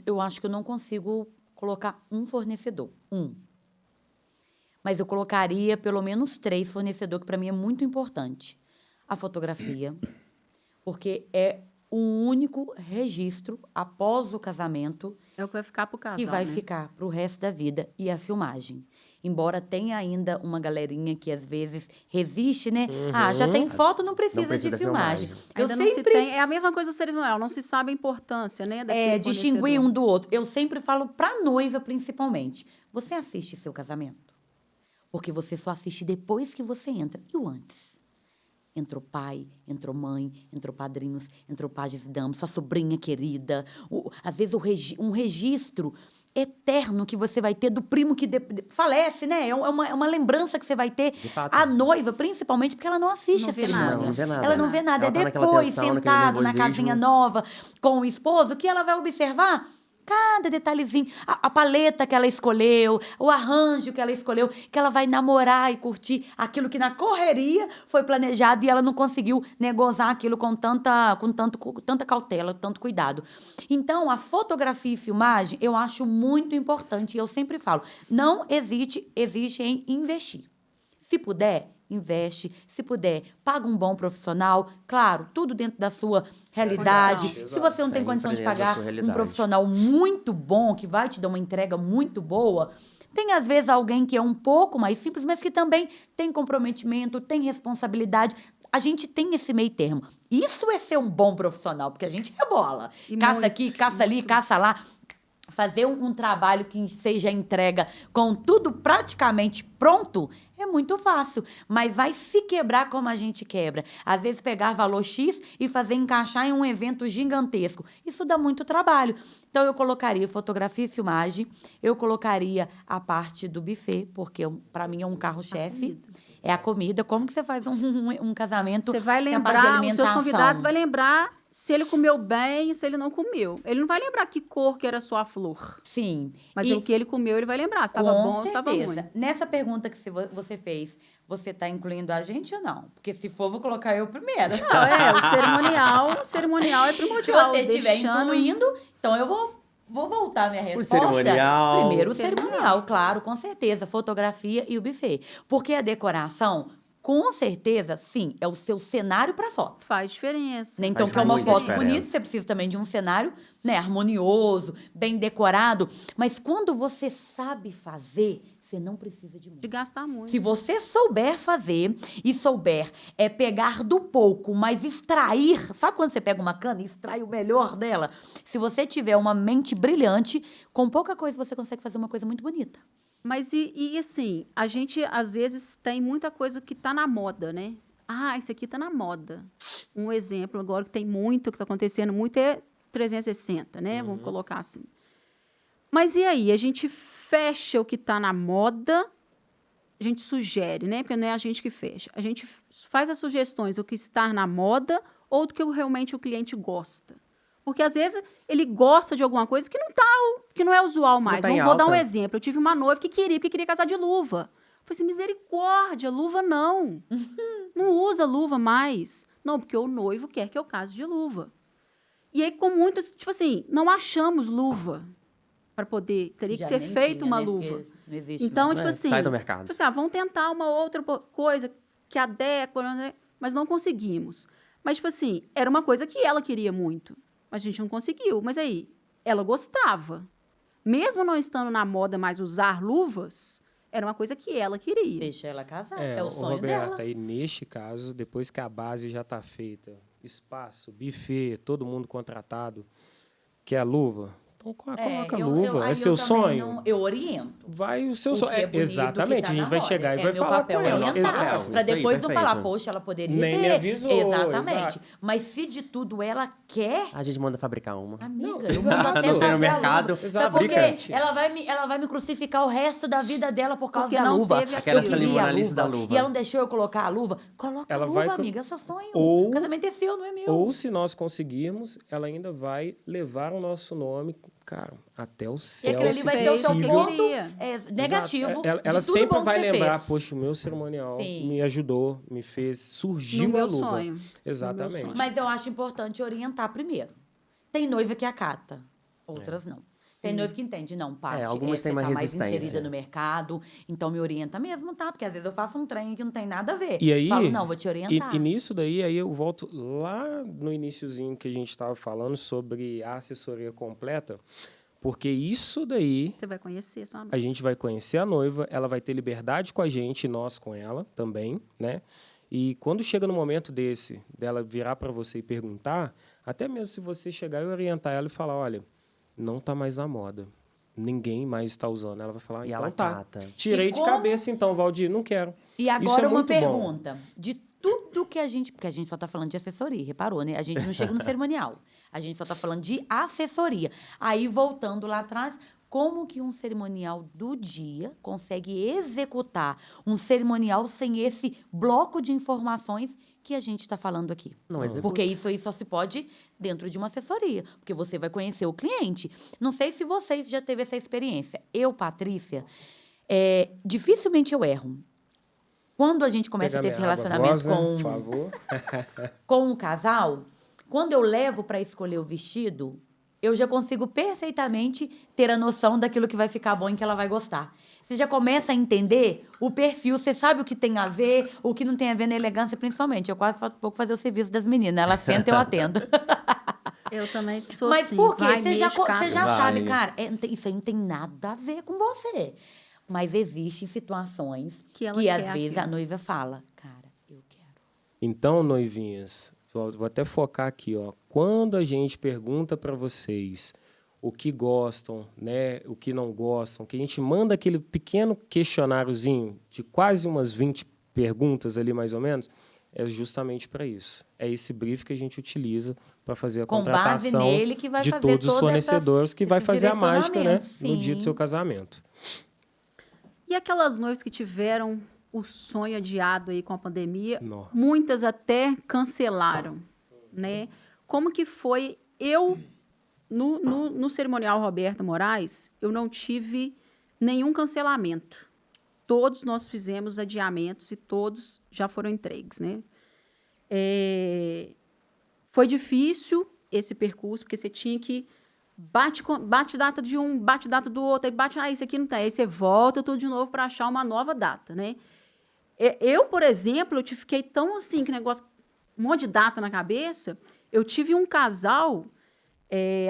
[SPEAKER 3] eu acho que eu não consigo colocar um fornecedor. Mas eu colocaria pelo menos 3 fornecedores, que para mim é muito importante. A fotografia, porque é o único registro após o casamento
[SPEAKER 1] É o que vai ficar pro casal,
[SPEAKER 3] que vai
[SPEAKER 1] né?
[SPEAKER 3] ficar para o resto da vida, e a filmagem. Embora tenha ainda uma galerinha que às vezes resiste, né? Já tem foto, não precisa,
[SPEAKER 2] precisa
[SPEAKER 3] de
[SPEAKER 2] da
[SPEAKER 3] filmagem.
[SPEAKER 2] filmagem.
[SPEAKER 3] Eu
[SPEAKER 1] Ainda não se
[SPEAKER 3] sempre
[SPEAKER 1] tem... É a mesma coisa do cerimonial, não se sabe a importância, né? daquele
[SPEAKER 3] distinguir
[SPEAKER 1] fornecedor.
[SPEAKER 3] um do outro. Eu sempre falo pra noiva, principalmente. Você assiste seu casamento? Porque você só assiste depois que você entra. E o antes? Entrou pai, entrou mãe, entrou padrinhos, entrou pajes e damas, sua sobrinha querida. Às vezes um registro eterno que você vai ter do primo que falece, né? É uma lembrança que você vai ter.
[SPEAKER 2] De fato.
[SPEAKER 3] A noiva, principalmente, porque ela não assiste
[SPEAKER 1] Não
[SPEAKER 3] a
[SPEAKER 1] vê
[SPEAKER 3] cerimônia.
[SPEAKER 1] nada.
[SPEAKER 2] Não vê nada,
[SPEAKER 3] Ela não
[SPEAKER 2] né?
[SPEAKER 3] vê nada.
[SPEAKER 2] Ela
[SPEAKER 3] É
[SPEAKER 2] tá naquela
[SPEAKER 3] depois,
[SPEAKER 2] tensão, naquele
[SPEAKER 3] sentado na
[SPEAKER 2] nervosismo.
[SPEAKER 3] casinha nova, com o esposo, que ela vai observar cada detalhezinho, a paleta que ela escolheu, o arranjo que ela escolheu, que ela vai namorar e curtir aquilo que na correria foi planejado e ela não conseguiu, né, gozar aquilo com tanta cautela, tanto cuidado. Então, a fotografia e filmagem eu acho muito importante e eu sempre falo, não existe em investir. Se puder, investe. Se puder, paga um bom profissional. Claro, tudo dentro da sua realidade.
[SPEAKER 1] Condição.
[SPEAKER 3] Se você não tem
[SPEAKER 2] Sempre
[SPEAKER 3] condição de
[SPEAKER 2] dentro da
[SPEAKER 3] pagar
[SPEAKER 2] sua
[SPEAKER 3] um
[SPEAKER 2] realidade.
[SPEAKER 3] profissional muito bom, que vai te dar uma entrega muito boa, tem, às vezes, alguém que é um pouco mais simples, mas que também tem comprometimento, tem responsabilidade. A gente tem esse meio termo. Isso é ser um bom profissional, porque a gente rebola.
[SPEAKER 1] E
[SPEAKER 3] Caça
[SPEAKER 1] muito,
[SPEAKER 3] aqui, caça ali, caça lá. Fazer um trabalho que seja entrega com tudo praticamente pronto é muito fácil, mas vai se quebrar como a gente quebra. Às vezes pegar valor X e fazer encaixar em um evento gigantesco. Isso dá muito trabalho. Então eu colocaria fotografia e filmagem, eu colocaria a parte do buffet, porque para mim é um carro-chefe. É a comida. Como que você faz um casamento?
[SPEAKER 1] Você vai
[SPEAKER 3] sem a parte de
[SPEAKER 1] lembrar, os seus
[SPEAKER 3] alimentação?
[SPEAKER 1] convidados vai lembrar se ele comeu bem e se ele não comeu. Ele não vai lembrar que cor que era a sua flor.
[SPEAKER 3] Sim.
[SPEAKER 1] Mas
[SPEAKER 3] E-
[SPEAKER 1] o que ele comeu, ele vai lembrar. Se estava
[SPEAKER 3] Com
[SPEAKER 1] bom ou se estava
[SPEAKER 3] certeza.
[SPEAKER 1] ruim.
[SPEAKER 3] Nessa pergunta que você fez, você está incluindo a gente ou não? Porque se for, vou colocar eu primeiro.
[SPEAKER 1] Não, o cerimonial é
[SPEAKER 3] Se
[SPEAKER 1] primordial.
[SPEAKER 3] você estiver
[SPEAKER 1] deixando-
[SPEAKER 3] incluindo, então eu vou voltar a minha resposta.
[SPEAKER 2] cerimonial.
[SPEAKER 3] Primeiro o
[SPEAKER 1] Cerimonial.
[SPEAKER 3] cerimonial, claro, com certeza. Fotografia e o buffet. Porque a decoração, com certeza, sim, é o seu cenário para foto.
[SPEAKER 1] Faz diferença.
[SPEAKER 3] Né? Então,
[SPEAKER 2] Faz
[SPEAKER 3] que é uma
[SPEAKER 2] muita
[SPEAKER 3] foto
[SPEAKER 2] diferença.
[SPEAKER 3] bonita, você precisa também de um cenário, né, harmonioso, bem decorado. Mas quando você sabe fazer, você não precisa de muito.
[SPEAKER 1] De gastar muito.
[SPEAKER 3] Se você souber fazer e souber pegar do pouco, mas extrair... Sabe quando você pega uma cana e extrai o melhor dela? Se você tiver uma mente brilhante, com pouca coisa você consegue fazer uma coisa muito bonita.
[SPEAKER 1] Mas assim, a gente às vezes tem muita coisa que tá na moda, né? Ah, isso aqui tá na moda. Um exemplo agora que tem muito, que tá acontecendo muito, é 360, né? Vamos colocar assim. Mas e aí? A gente fecha o que tá na moda, a gente sugere, né? Porque não é a gente que fecha. A gente faz as sugestões do que está na moda ou do que realmente o cliente gosta. Porque, às vezes, ele gosta de alguma coisa que não é usual mais.
[SPEAKER 2] tá em
[SPEAKER 1] Vou dar um
[SPEAKER 2] alta.
[SPEAKER 1] exemplo. Eu tive uma noiva que queria casar de luva. Eu falei assim, misericórdia, luva não. Não usa luva mais. Não, porque o noivo quer que eu case de luva. E aí, com muitos, tipo assim, não achamos luva para poder. Teria que
[SPEAKER 3] Já
[SPEAKER 1] ser
[SPEAKER 3] nem
[SPEAKER 1] feita
[SPEAKER 3] tinha,
[SPEAKER 1] uma
[SPEAKER 3] né?
[SPEAKER 1] luva.
[SPEAKER 3] Porque não existe
[SPEAKER 1] Então,
[SPEAKER 3] mais.
[SPEAKER 1] tipo assim.
[SPEAKER 2] sai do mercado.
[SPEAKER 1] Tipo assim, vamos tentar uma outra coisa que adequa, né? Mas não conseguimos. Mas, tipo assim, era uma coisa que ela queria muito. Mas a gente não conseguiu. Mas aí, ela gostava. Mesmo não estando na moda mais usar luvas, era uma coisa que ela queria.
[SPEAKER 3] Deixa ela casar, é o
[SPEAKER 4] Ô,
[SPEAKER 3] sonho
[SPEAKER 4] Roberta,
[SPEAKER 3] dela.
[SPEAKER 4] aí neste caso, depois que a base já está feita, espaço, buffet, todo mundo contratado, quer a luva? Então coloca a luva,
[SPEAKER 3] aí
[SPEAKER 4] é seu
[SPEAKER 3] eu também
[SPEAKER 4] sonho.
[SPEAKER 3] não- eu oriento.
[SPEAKER 4] Vai o seu
[SPEAKER 3] O
[SPEAKER 4] sonho.
[SPEAKER 3] que é bonito,
[SPEAKER 4] Exatamente,
[SPEAKER 3] que tá
[SPEAKER 4] a gente
[SPEAKER 3] na
[SPEAKER 4] vai
[SPEAKER 3] moda.
[SPEAKER 4] chegar e vai
[SPEAKER 3] meu
[SPEAKER 4] falar
[SPEAKER 3] papel
[SPEAKER 4] com ela.
[SPEAKER 3] orientar,
[SPEAKER 2] Exato.
[SPEAKER 3] para
[SPEAKER 2] Isso aí,
[SPEAKER 3] depois não
[SPEAKER 2] perfeito.
[SPEAKER 3] falar, poxa, ela poderia
[SPEAKER 4] Nem
[SPEAKER 3] ter.
[SPEAKER 4] me avisou,
[SPEAKER 3] Exatamente.
[SPEAKER 4] exato.
[SPEAKER 3] Mas se de tudo ela quer,
[SPEAKER 2] A gente manda fabricar uma.
[SPEAKER 3] amiga,
[SPEAKER 4] Não,
[SPEAKER 3] eu
[SPEAKER 4] exato.
[SPEAKER 3] mando até
[SPEAKER 2] Não tem no
[SPEAKER 3] fazer a
[SPEAKER 2] mercado,
[SPEAKER 3] luva.
[SPEAKER 4] exato.
[SPEAKER 3] Sabe por quê?
[SPEAKER 2] fabrica.
[SPEAKER 3] Ela vai me crucificar o resto da vida dela por causa
[SPEAKER 1] Porque
[SPEAKER 3] da
[SPEAKER 1] não
[SPEAKER 3] luva.
[SPEAKER 1] teve
[SPEAKER 2] Aquela
[SPEAKER 3] Eu queria a
[SPEAKER 2] cerimonialista da luva.
[SPEAKER 3] E ela não deixou eu colocar a luva. Coloca
[SPEAKER 4] Ela
[SPEAKER 3] a luva,
[SPEAKER 4] vai
[SPEAKER 3] amiga, é seu sonho.
[SPEAKER 4] Ou-
[SPEAKER 3] O casamento é seu, não é meu.
[SPEAKER 4] Ou se nós conseguirmos, ela ainda vai levar o nosso nome, cara, até o
[SPEAKER 3] E
[SPEAKER 4] céu.
[SPEAKER 3] aquele ali
[SPEAKER 4] se
[SPEAKER 3] vai ser o seu
[SPEAKER 4] possível.
[SPEAKER 1] que
[SPEAKER 3] ponto
[SPEAKER 1] queria.
[SPEAKER 3] negativo.
[SPEAKER 4] Exato. Ela
[SPEAKER 3] de tudo
[SPEAKER 4] sempre
[SPEAKER 3] bom
[SPEAKER 4] vai
[SPEAKER 3] que você
[SPEAKER 4] lembrar,
[SPEAKER 3] fez.
[SPEAKER 4] poxa, o meu cerimonial
[SPEAKER 3] Sim.
[SPEAKER 4] me ajudou, me fez, surgiu
[SPEAKER 1] No meu
[SPEAKER 4] a luva.
[SPEAKER 1] sonho. No meu
[SPEAKER 4] Exatamente.
[SPEAKER 1] sonho.
[SPEAKER 3] Mas eu acho importante orientar primeiro. Tem noiva que acata, outras não. Tem noiva que entende, não, Paty,
[SPEAKER 2] algumas têm
[SPEAKER 3] você
[SPEAKER 2] mais
[SPEAKER 3] tá mais
[SPEAKER 2] resistência.
[SPEAKER 3] inserida no mercado, então me orienta mesmo, tá? Porque às vezes eu faço um trem que não tem nada a ver.
[SPEAKER 4] E aí,
[SPEAKER 3] Falo, não, vou te orientar.
[SPEAKER 4] E nisso daí, aí eu volto lá no iniciozinho que a gente estava falando sobre a assessoria completa, porque isso daí
[SPEAKER 1] Você vai conhecer sua noiva.
[SPEAKER 4] a gente vai conhecer a noiva, ela vai ter liberdade com a gente e nós com ela também, né? E quando chega no momento desse, dela virar para você e perguntar, até mesmo se você chegar e orientar ela e falar, olha, não tá mais na moda, ninguém mais está usando, ela vai falar,
[SPEAKER 2] E
[SPEAKER 4] então
[SPEAKER 2] ela
[SPEAKER 4] tá,
[SPEAKER 2] cata.
[SPEAKER 4] tirei
[SPEAKER 3] E
[SPEAKER 4] de
[SPEAKER 3] como-
[SPEAKER 4] cabeça então, Valdir, não quero.
[SPEAKER 3] E
[SPEAKER 4] Isso
[SPEAKER 3] agora
[SPEAKER 4] é
[SPEAKER 3] uma
[SPEAKER 4] muito bom.
[SPEAKER 3] pergunta. De tudo que a gente... Porque a gente só tá falando de assessoria, reparou, né? A gente não chega no cerimonial. A gente só tá falando de assessoria. Aí, voltando lá atrás, como que um cerimonial do dia consegue executar um cerimonial sem esse bloco de informações que a gente está falando aqui?
[SPEAKER 2] Não executa.
[SPEAKER 3] Porque isso aí só se pode dentro de uma assessoria. Porque você vai conhecer o cliente. Não sei se vocês já teve essa experiência. Eu, Patrícia, dificilmente eu erro. Quando a gente começa
[SPEAKER 4] Pegar
[SPEAKER 3] a ter esse
[SPEAKER 4] minha água
[SPEAKER 3] relacionamento
[SPEAKER 4] rosa,
[SPEAKER 3] com
[SPEAKER 4] por favor.
[SPEAKER 3] com um casal, quando eu levo para escolher o vestido, eu já consigo perfeitamente ter a noção daquilo que vai ficar bom e que ela vai gostar. Você já começa a entender o perfil, você sabe o que tem a ver, o que não tem a ver na elegância, principalmente. Eu quase falta pouco fazer o serviço das meninas. Ela senta, eu atendo.
[SPEAKER 1] Eu também sou
[SPEAKER 3] Mas
[SPEAKER 1] assim.
[SPEAKER 3] por quê?
[SPEAKER 1] Vai,
[SPEAKER 3] Você já
[SPEAKER 2] Vai.
[SPEAKER 3] sabe, cara, isso aí não tem nada a ver com você. Mas existem situações
[SPEAKER 1] Que
[SPEAKER 3] que,
[SPEAKER 1] ela
[SPEAKER 3] às
[SPEAKER 1] quer
[SPEAKER 3] vezes
[SPEAKER 1] aquilo.
[SPEAKER 3] a noiva fala, cara, eu quero.
[SPEAKER 4] Então, noivinhas, vou até focar aqui, ó. Quando a gente pergunta para vocês o que gostam, né, o que não gostam, que a gente manda aquele pequeno questionáriozinho de quase umas 20 perguntas ali mais ou menos, é justamente para isso. É esse brief que a gente utiliza para fazer a
[SPEAKER 3] Com base
[SPEAKER 4] contratação
[SPEAKER 3] nele que vai
[SPEAKER 4] de
[SPEAKER 3] fazer
[SPEAKER 4] todos os
[SPEAKER 3] todas
[SPEAKER 4] fornecedores, que vai
[SPEAKER 3] esses
[SPEAKER 4] fazer a mágica, né,
[SPEAKER 3] direcionamentos,
[SPEAKER 4] no dia do
[SPEAKER 3] sim.
[SPEAKER 4] seu casamento.
[SPEAKER 1] E aquelas noivas que tiveram o sonho adiado aí com a pandemia,
[SPEAKER 4] Nó.
[SPEAKER 1] muitas até cancelaram, né? Como que foi? Eu, no cerimonial Roberta Moraes, eu não tive nenhum cancelamento. Todos nós fizemos adiamentos e todos já foram entregues, né? Foi difícil esse percurso, porque você tinha que bate data de um, bate data do outro, aí bate, isso aqui não tá. Aí você volta tudo de novo para achar uma nova data, né? Eu, por exemplo, eu fiquei tão assim, que negócio, um monte de data na cabeça. Eu tive um casal,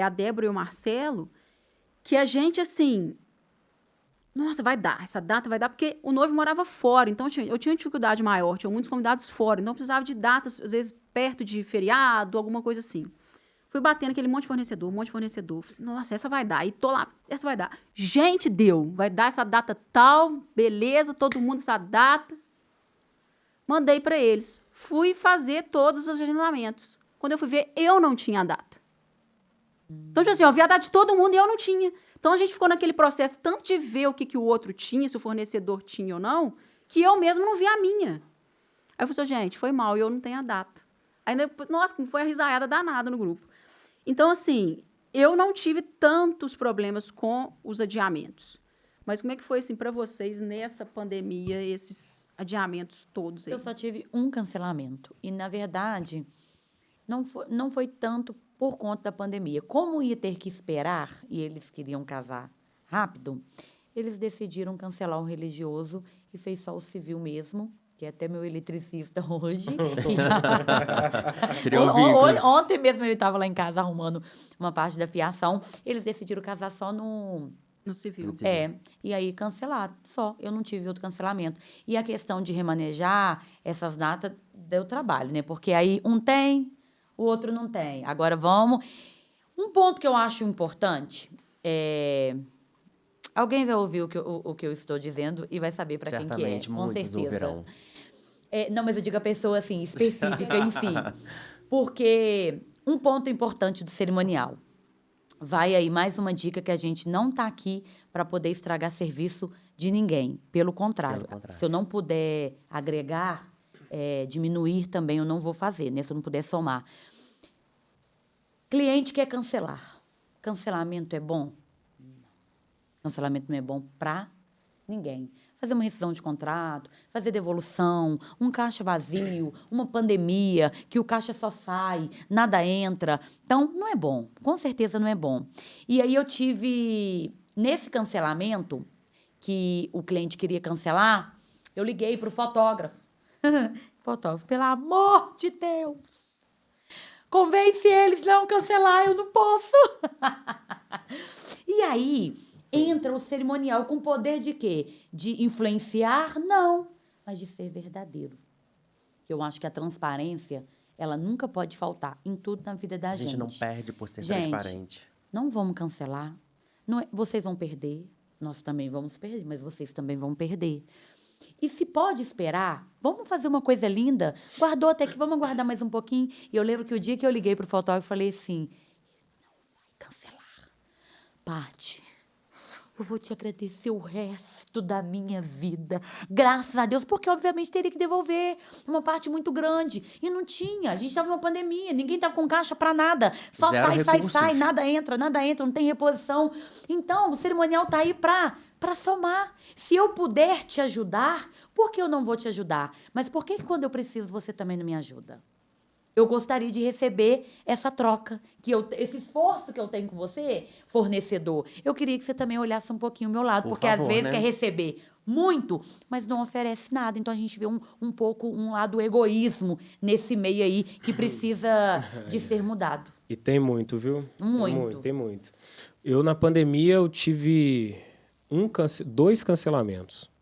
[SPEAKER 1] a Débora e o Marcelo, que a gente, assim, nossa, vai dar, essa data vai dar, porque o noivo morava fora, então eu tinha uma dificuldade maior, tinha muitos convidados fora, então eu precisava de datas, às vezes, perto de feriado, alguma coisa assim. Fui batendo aquele monte de fornecedor. Falei, nossa, essa vai dar. E tô lá, essa vai dar. Gente, deu. Vai dar essa data tal, beleza, todo mundo essa data. Mandei para eles. Fui fazer todos os agendamentos. Quando eu fui ver, eu não tinha a data. Então, tipo assim, eu vi a data de todo mundo e eu não tinha. Então, a gente ficou naquele processo tanto de ver o que o outro tinha, se o fornecedor tinha ou não, que eu mesmo não vi a minha. Aí eu falei assim, gente, foi mal, eu não tenho a data. Aí, nossa, foi a risaiada danada no grupo. Então, assim, eu não tive tantos problemas com os adiamentos. Mas como é que foi, assim, para vocês nessa pandemia, esses adiamentos todos aí?
[SPEAKER 3] Eu só tive um cancelamento. E, na verdade, não foi tanto por conta da pandemia. Como ia ter que esperar, e eles queriam casar rápido, eles decidiram cancelar o religioso e fez só o civil mesmo, que é até meu eletricista hoje.
[SPEAKER 2] Criou vínculos.
[SPEAKER 3] Ontem mesmo ele estava lá em casa arrumando uma parte da fiação. Eles decidiram casar só no
[SPEAKER 1] civil.
[SPEAKER 3] E aí cancelaram, só. Eu não tive outro cancelamento. E a questão de remanejar essas datas deu trabalho, né? Porque aí um tem, o outro não tem. Agora vamos... Um ponto que eu acho importante é... Alguém vai ouvir o que eu estou dizendo e vai saber para quem que é,
[SPEAKER 2] Certamente,
[SPEAKER 3] com
[SPEAKER 2] muitos
[SPEAKER 3] certeza.
[SPEAKER 2] ouvirão.
[SPEAKER 3] Não, mas eu digo a pessoa, assim, específica em si. Porque um ponto importante do cerimonial. Vai aí mais uma dica que a gente não está aqui para poder estragar serviço de ninguém. Pelo contrário. Se eu não puder agregar, diminuir também eu não vou fazer, né? Se eu não puder somar. Cliente quer cancelar. Cancelamento é bom? Cancelamento não é bom para ninguém. Fazer uma rescisão de contrato, fazer devolução, um caixa vazio, uma pandemia, que o caixa só sai, nada entra. Então, não é bom. Com certeza não é bom. E aí eu tive, nesse cancelamento, que o cliente queria cancelar, eu liguei para o fotógrafo. Fotógrafo, pelo amor de Deus! Convence eles não cancelar, eu não posso. E aí... entra o cerimonial com poder de quê? De influenciar? Não, mas de ser verdadeiro. Eu acho que a transparência, ela nunca pode faltar em tudo na vida da gente.
[SPEAKER 2] A gente não perde por ser transparente.
[SPEAKER 3] Não vamos cancelar. Não vocês vão perder, nós também vamos perder, mas vocês também vão perder. E se pode esperar, vamos fazer uma coisa linda. Guardou até que vamos aguardar mais um pouquinho. E eu lembro que o dia que eu liguei para o fotógrafo, falei assim, não vai cancelar. Paty, eu vou te agradecer o resto da minha vida. Graças a Deus, porque obviamente teria que devolver uma parte muito grande. E não tinha. A gente estava numa pandemia, ninguém estava com caixa para nada. Só sai, nada entra, não tem reposição. Então, o cerimonial está aí para somar. Se eu puder te ajudar, por que eu não vou te ajudar? Mas por que quando eu preciso você também não me ajuda? Eu gostaria de receber essa troca, esse esforço que eu tenho com você, fornecedor. Eu queria que você também olhasse um pouquinho o meu lado, porque às vezes quer receber muito, mas não oferece nada. Então a gente vê um pouco um lado egoísmo nesse meio aí que precisa de ser mudado.
[SPEAKER 4] E tem muito, viu?
[SPEAKER 3] Muito.
[SPEAKER 4] Tem muito. Eu, na pandemia, eu tive 2 cancelamentos.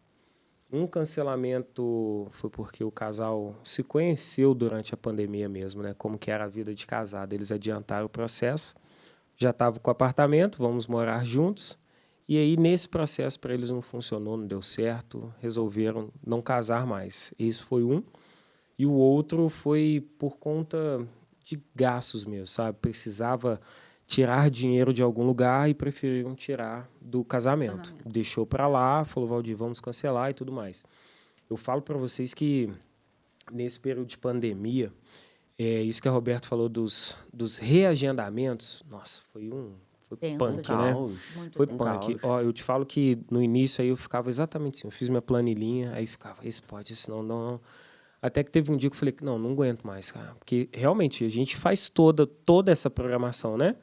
[SPEAKER 4] Um cancelamento foi porque o casal se conheceu durante a pandemia mesmo, né? Como que era a vida de casado. Eles adiantaram o processo, já estavam com o apartamento, vamos morar juntos. E aí, nesse processo, para eles não funcionou, não deu certo, resolveram não casar mais. Esse foi um. E o outro foi por conta de gastos mesmo, sabe? Precisava tirar dinheiro de algum lugar e preferiram tirar do casamento. Deixou para lá, falou, Valdir, vamos cancelar e tudo mais. Eu falo para vocês que nesse período de pandemia, isso que a Roberta falou dos reagendamentos, nossa, foi punk, né? Foi punk. Ó, eu te falo que no início aí eu ficava exatamente assim, eu fiz minha planilhinha, aí ficava, esse pode, esse não. Até que teve um dia que eu falei que não aguento mais, cara. Porque realmente a gente faz toda essa programação, né?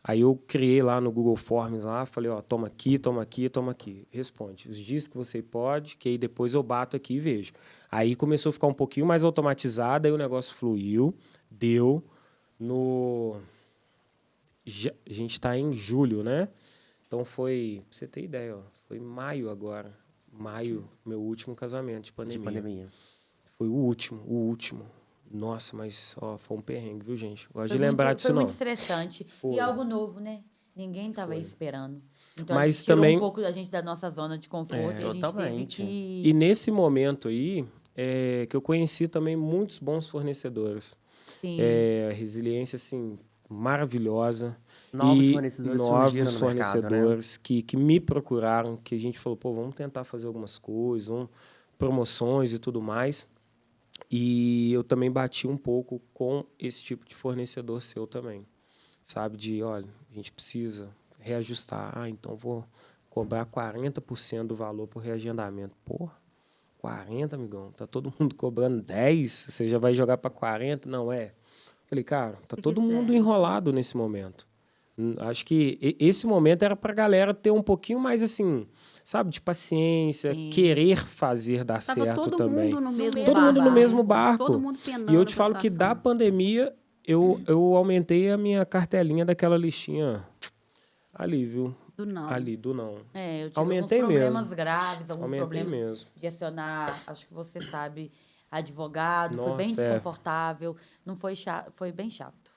[SPEAKER 4] Aí eu criei lá no Google Forms lá, falei, ó, toma aqui. Responde. Os dias que você pode, que aí depois eu bato aqui e vejo. Aí começou a ficar um pouquinho mais automatizado, aí o negócio fluiu, deu no... A gente está em julho, né? Então foi, pra você ter ideia, ó, foi maio agora. Maio, meu último casamento de pandemia. Foi o último. Nossa, mas ó, foi um perrengue, viu, gente? Gosto
[SPEAKER 3] Foi
[SPEAKER 4] de lembrar
[SPEAKER 3] muito,
[SPEAKER 4] disso,
[SPEAKER 3] foi
[SPEAKER 4] não.
[SPEAKER 3] muito estressante.
[SPEAKER 4] Foi.
[SPEAKER 3] E algo novo, né? Ninguém estava esperando. Então, a
[SPEAKER 4] Mas
[SPEAKER 3] gente tirou
[SPEAKER 4] também-
[SPEAKER 3] um pouco da gente da nossa zona de conforto e a gente teve
[SPEAKER 2] Totalmente.
[SPEAKER 4] E
[SPEAKER 3] que...
[SPEAKER 4] nesse momento aí, que eu conheci também muitos bons fornecedores.
[SPEAKER 3] Sim.
[SPEAKER 4] Resiliência, assim, maravilhosa.
[SPEAKER 2] Novos
[SPEAKER 4] E
[SPEAKER 2] fornecedores surgiram
[SPEAKER 4] novos
[SPEAKER 2] no mercado, né?
[SPEAKER 4] fornecedores que me procuraram, que a gente falou, pô, vamos tentar fazer algumas coisas, promoções e tudo mais. E eu também bati um pouco com esse tipo de fornecedor seu também. Sabe, de, olha, a gente precisa reajustar. Ah, então vou cobrar 40% do valor por reagendamento. Porra, 40, amigão? Tá todo mundo cobrando 10? Você já vai jogar para 40? Não é. Falei, cara, tá
[SPEAKER 1] Se
[SPEAKER 4] todo
[SPEAKER 1] quiser,
[SPEAKER 4] mundo enrolado nesse momento. Acho que esse momento era pra galera ter um pouquinho mais, assim, sabe, de paciência,
[SPEAKER 3] Sim.
[SPEAKER 4] querer fazer dar
[SPEAKER 1] Tava
[SPEAKER 4] certo
[SPEAKER 1] todo
[SPEAKER 4] também.
[SPEAKER 1] mundo no mesmo
[SPEAKER 3] mesmo
[SPEAKER 4] Todo mundo no
[SPEAKER 3] barco.
[SPEAKER 4] mesmo barco.
[SPEAKER 1] Todo mundo penando
[SPEAKER 4] E eu te
[SPEAKER 1] com a
[SPEAKER 4] falo que da
[SPEAKER 1] situação.
[SPEAKER 4] pandemia, eu aumentei a minha cartelinha daquela listinha ali, viu?
[SPEAKER 1] Do não.
[SPEAKER 4] Ali, do não.
[SPEAKER 3] Eu tive
[SPEAKER 4] Aumentei
[SPEAKER 3] alguns problemas
[SPEAKER 4] mesmo.
[SPEAKER 3] graves, alguns
[SPEAKER 4] Aumentei
[SPEAKER 3] problemas
[SPEAKER 4] mesmo.
[SPEAKER 3] de acionar, acho que você sabe, advogado. Foi bem
[SPEAKER 4] Nossa,
[SPEAKER 3] desconfortável. Não foi chato, foi bem chato.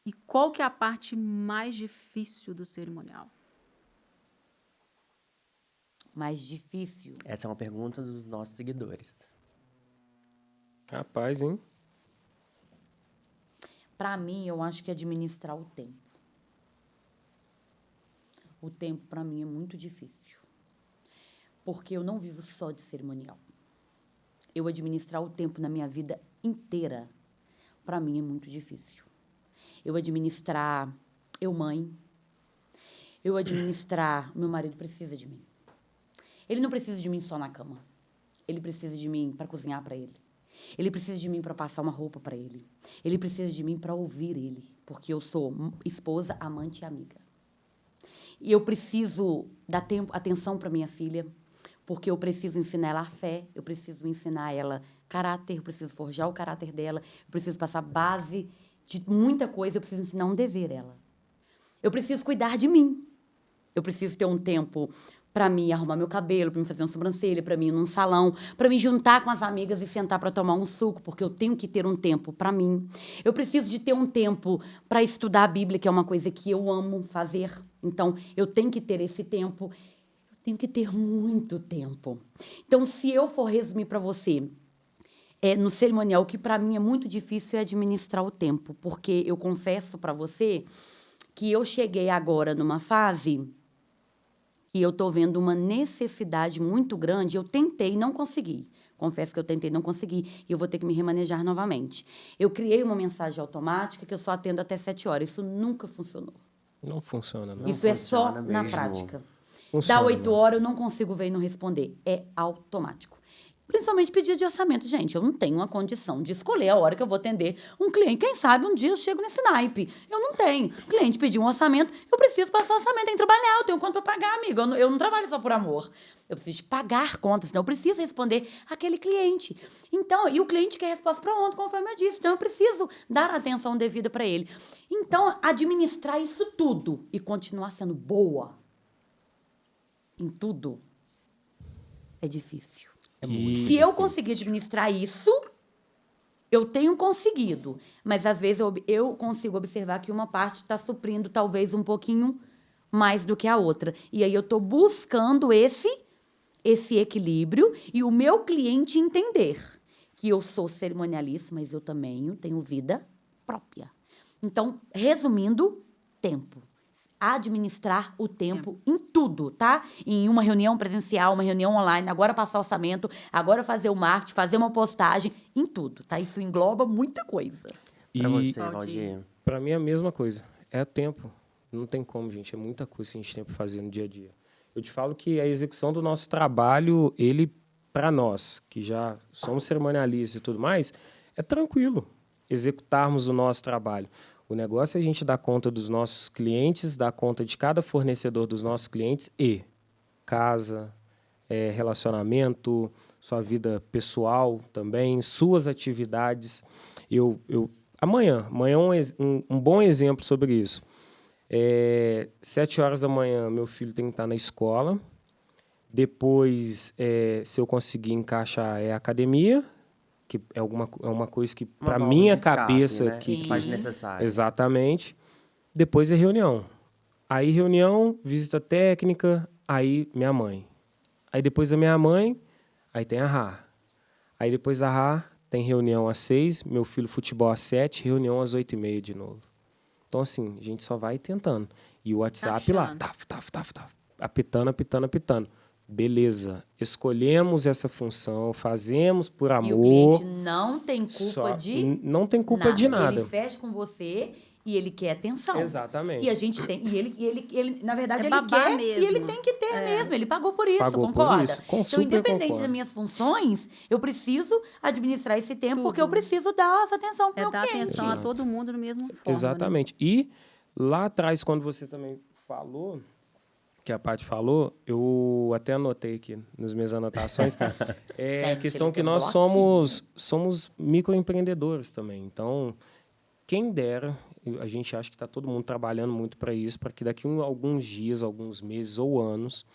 [SPEAKER 1] E qual que é a parte mais difícil do cerimonial?
[SPEAKER 3] Mais difícil.
[SPEAKER 2] Essa é uma pergunta dos nossos seguidores.
[SPEAKER 4] Rapaz, hein?
[SPEAKER 3] Para mim, eu acho que é administrar o tempo. O tempo, para mim, é muito difícil. Porque eu não vivo só de cerimonial. Eu administrar o tempo na minha vida inteira, para mim, é muito difícil. Eu administrar, eu mãe. Eu administrar, meu marido precisa de mim. Ele não precisa de mim só na cama. Ele precisa de mim para cozinhar para ele. Ele precisa de mim para passar uma roupa para ele. Ele precisa de mim para ouvir ele, porque eu sou esposa, amante e amiga. E eu preciso dar tempo, atenção para minha filha, porque eu preciso ensinar ela a fé, eu preciso ensinar ela caráter, eu preciso forjar o caráter dela, eu preciso passar base de muita coisa, eu preciso ensinar um dever a ela. Eu preciso cuidar de mim. Eu preciso ter um tempo para mim arrumar meu cabelo, para me fazer uma sobrancelha, para mim ir num salão, para me juntar com as amigas e sentar para tomar um suco, porque eu tenho que ter um tempo para mim. Eu preciso de ter um tempo para estudar a Bíblia, que é uma coisa que eu amo fazer. Então, eu tenho que ter esse tempo. Eu tenho que ter muito tempo. Então, se eu for resumir para você, no cerimonial, o que para mim é muito difícil é administrar o tempo, porque eu confesso para você que eu cheguei agora numa fase que eu estou vendo uma necessidade muito grande. Eu tentei e não consegui. Confesso que eu tentei e não consegui. E eu vou ter que me remanejar novamente. Eu criei uma mensagem automática que eu só atendo até 7 horas. Isso nunca funcionou.
[SPEAKER 4] Não funciona, não.
[SPEAKER 3] Isso é só
[SPEAKER 2] funciona
[SPEAKER 3] na
[SPEAKER 2] mesmo.
[SPEAKER 3] prática.
[SPEAKER 4] Funciona,
[SPEAKER 3] Dá 8
[SPEAKER 4] não.
[SPEAKER 3] horas, eu não consigo ver e não responder. É automático. Principalmente pedido de orçamento. Gente, eu não tenho uma condição de escolher a hora que eu vou atender um cliente. Quem sabe um dia eu chego nesse naipe. Eu não tenho. O cliente pediu um orçamento, eu preciso passar o orçamento, tem que trabalhar, eu tenho conta para pagar, amigo. Eu não trabalho só por amor. Eu preciso de pagar contas, então eu preciso responder aquele cliente. Então, e o cliente quer resposta para ontem, conforme eu disse. Então, eu preciso dar a atenção devida para ele. Então, administrar isso tudo e continuar sendo boa em tudo é difícil.
[SPEAKER 2] É muito
[SPEAKER 3] Se eu
[SPEAKER 2] difícil.
[SPEAKER 3] conseguir administrar isso, eu tenho conseguido. Mas, às vezes, eu consigo observar que uma parte está suprindo, talvez, um pouquinho mais do que a outra. E aí eu estou buscando esse equilíbrio e o meu cliente entender que eu sou cerimonialista, mas eu também tenho vida própria. Então, resumindo, tempo. Administrar o tempo em tudo, tá? Em uma reunião presencial, uma reunião online, agora passar orçamento, agora fazer o marketing, fazer uma postagem, em tudo, tá? Isso engloba muita coisa.
[SPEAKER 2] Pra
[SPEAKER 4] E
[SPEAKER 2] você, Valdir.
[SPEAKER 4] para mim é a mesma coisa. É tempo. Não tem como, gente. É muita coisa que a gente tem para fazer no dia a dia. Eu te falo que a execução do nosso trabalho, ele, para nós, que já somos cerimonialistas e tudo mais, é tranquilo executarmos o nosso trabalho. O negócio é a gente dar conta dos nossos clientes, dar conta de cada fornecedor dos nossos clientes e casa, relacionamento, sua vida pessoal também, suas atividades. Amanhã é um bom exemplo sobre isso. 7 horas da manhã, meu filho tem que estar na escola. Depois, se eu conseguir encaixar, é academia, que é uma coisa que,
[SPEAKER 2] Uma
[SPEAKER 4] para
[SPEAKER 2] válvula
[SPEAKER 4] minha
[SPEAKER 2] de escape,
[SPEAKER 4] cabeça,
[SPEAKER 2] né?
[SPEAKER 4] que
[SPEAKER 2] Se faz necessário.
[SPEAKER 4] exatamente. Depois é reunião. Aí reunião, visita técnica, aí minha mãe. Aí depois da minha mãe, aí tem a Rá. Aí depois da Rá, tem reunião às 6, meu filho futebol às 7, reunião às 8h30 de novo. Então, assim, a gente só vai tentando. E o WhatsApp lá,
[SPEAKER 1] Achando.
[SPEAKER 4] apitando, apitando, apitando. Beleza, escolhemos essa função, fazemos por
[SPEAKER 3] E o cliente
[SPEAKER 4] amor.
[SPEAKER 3] não tem culpa de
[SPEAKER 4] Não tem culpa
[SPEAKER 3] nada.
[SPEAKER 4] de nada.
[SPEAKER 3] Ele fecha com você e ele quer atenção.
[SPEAKER 4] Exatamente.
[SPEAKER 3] E a gente tem. E ele na verdade,
[SPEAKER 1] É
[SPEAKER 3] ele
[SPEAKER 1] babá
[SPEAKER 3] quer e ele
[SPEAKER 1] mesmo.
[SPEAKER 3] tem que ter mesmo. Ele pagou por isso,
[SPEAKER 4] Pagou por
[SPEAKER 3] concorda?
[SPEAKER 4] isso.
[SPEAKER 3] Então,
[SPEAKER 4] Super
[SPEAKER 3] independente
[SPEAKER 4] concordo.
[SPEAKER 3] das minhas funções, eu preciso administrar esse tempo
[SPEAKER 1] Tudo.
[SPEAKER 3] porque eu preciso dar essa atenção pro
[SPEAKER 1] É
[SPEAKER 3] meu
[SPEAKER 1] dar
[SPEAKER 3] cliente.
[SPEAKER 1] atenção a todo mundo da mesma forma.
[SPEAKER 4] Exatamente. E lá atrás, quando você também falou, que a Paty falou, eu até anotei aqui nas minhas anotações, é a
[SPEAKER 3] Gente,
[SPEAKER 4] questão
[SPEAKER 3] ele
[SPEAKER 4] que
[SPEAKER 3] tem um
[SPEAKER 4] nós
[SPEAKER 3] bloquinho.
[SPEAKER 4] somos microempreendedores também. Então, quem dera, a gente acha que está todo mundo trabalhando muito para isso, para que daqui a alguns dias, alguns meses ou anos,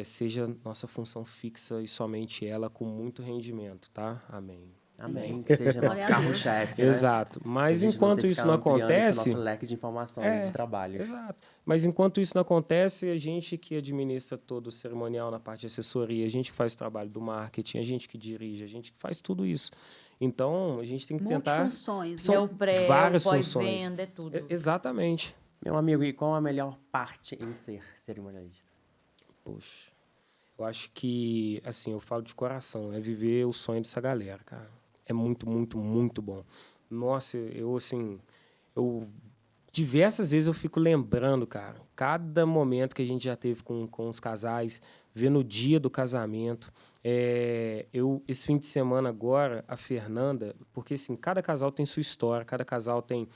[SPEAKER 4] seja nossa função fixa e somente ela com muito rendimento, tá? Amém.
[SPEAKER 2] Amém. Que seja nosso
[SPEAKER 1] Glória a Deus.
[SPEAKER 2] carro-chefe, né?
[SPEAKER 4] Exato. Mas
[SPEAKER 2] A gente
[SPEAKER 4] enquanto
[SPEAKER 2] ter que
[SPEAKER 4] isso
[SPEAKER 2] ficar
[SPEAKER 4] não
[SPEAKER 2] ampliando esse
[SPEAKER 4] acontece,
[SPEAKER 2] nosso leque de informações de trabalho.
[SPEAKER 4] exato. Mas enquanto isso não acontece, a gente que administra todo o cerimonial na parte de assessoria, a gente que faz o trabalho do marketing, a gente que dirige, a gente que faz tudo isso. Então, a gente tem que tentar...
[SPEAKER 1] Multifunções,
[SPEAKER 4] São
[SPEAKER 3] É o pré,
[SPEAKER 4] várias
[SPEAKER 3] o
[SPEAKER 4] funções.
[SPEAKER 3] pós-venda, é tudo.
[SPEAKER 4] Exatamente.
[SPEAKER 2] Meu amigo, e qual a melhor parte em ser cerimonialista?
[SPEAKER 4] Poxa, eu acho que, assim, eu falo de coração, é viver o sonho dessa galera, cara. É muito, muito, muito bom. Nossa, diversas vezes eu fico lembrando, cara, cada momento que a gente já teve com os casais, vendo o dia do casamento. Esse fim de semana agora, a Fernanda, porque assim, cada casal tem sua história, cada casal tem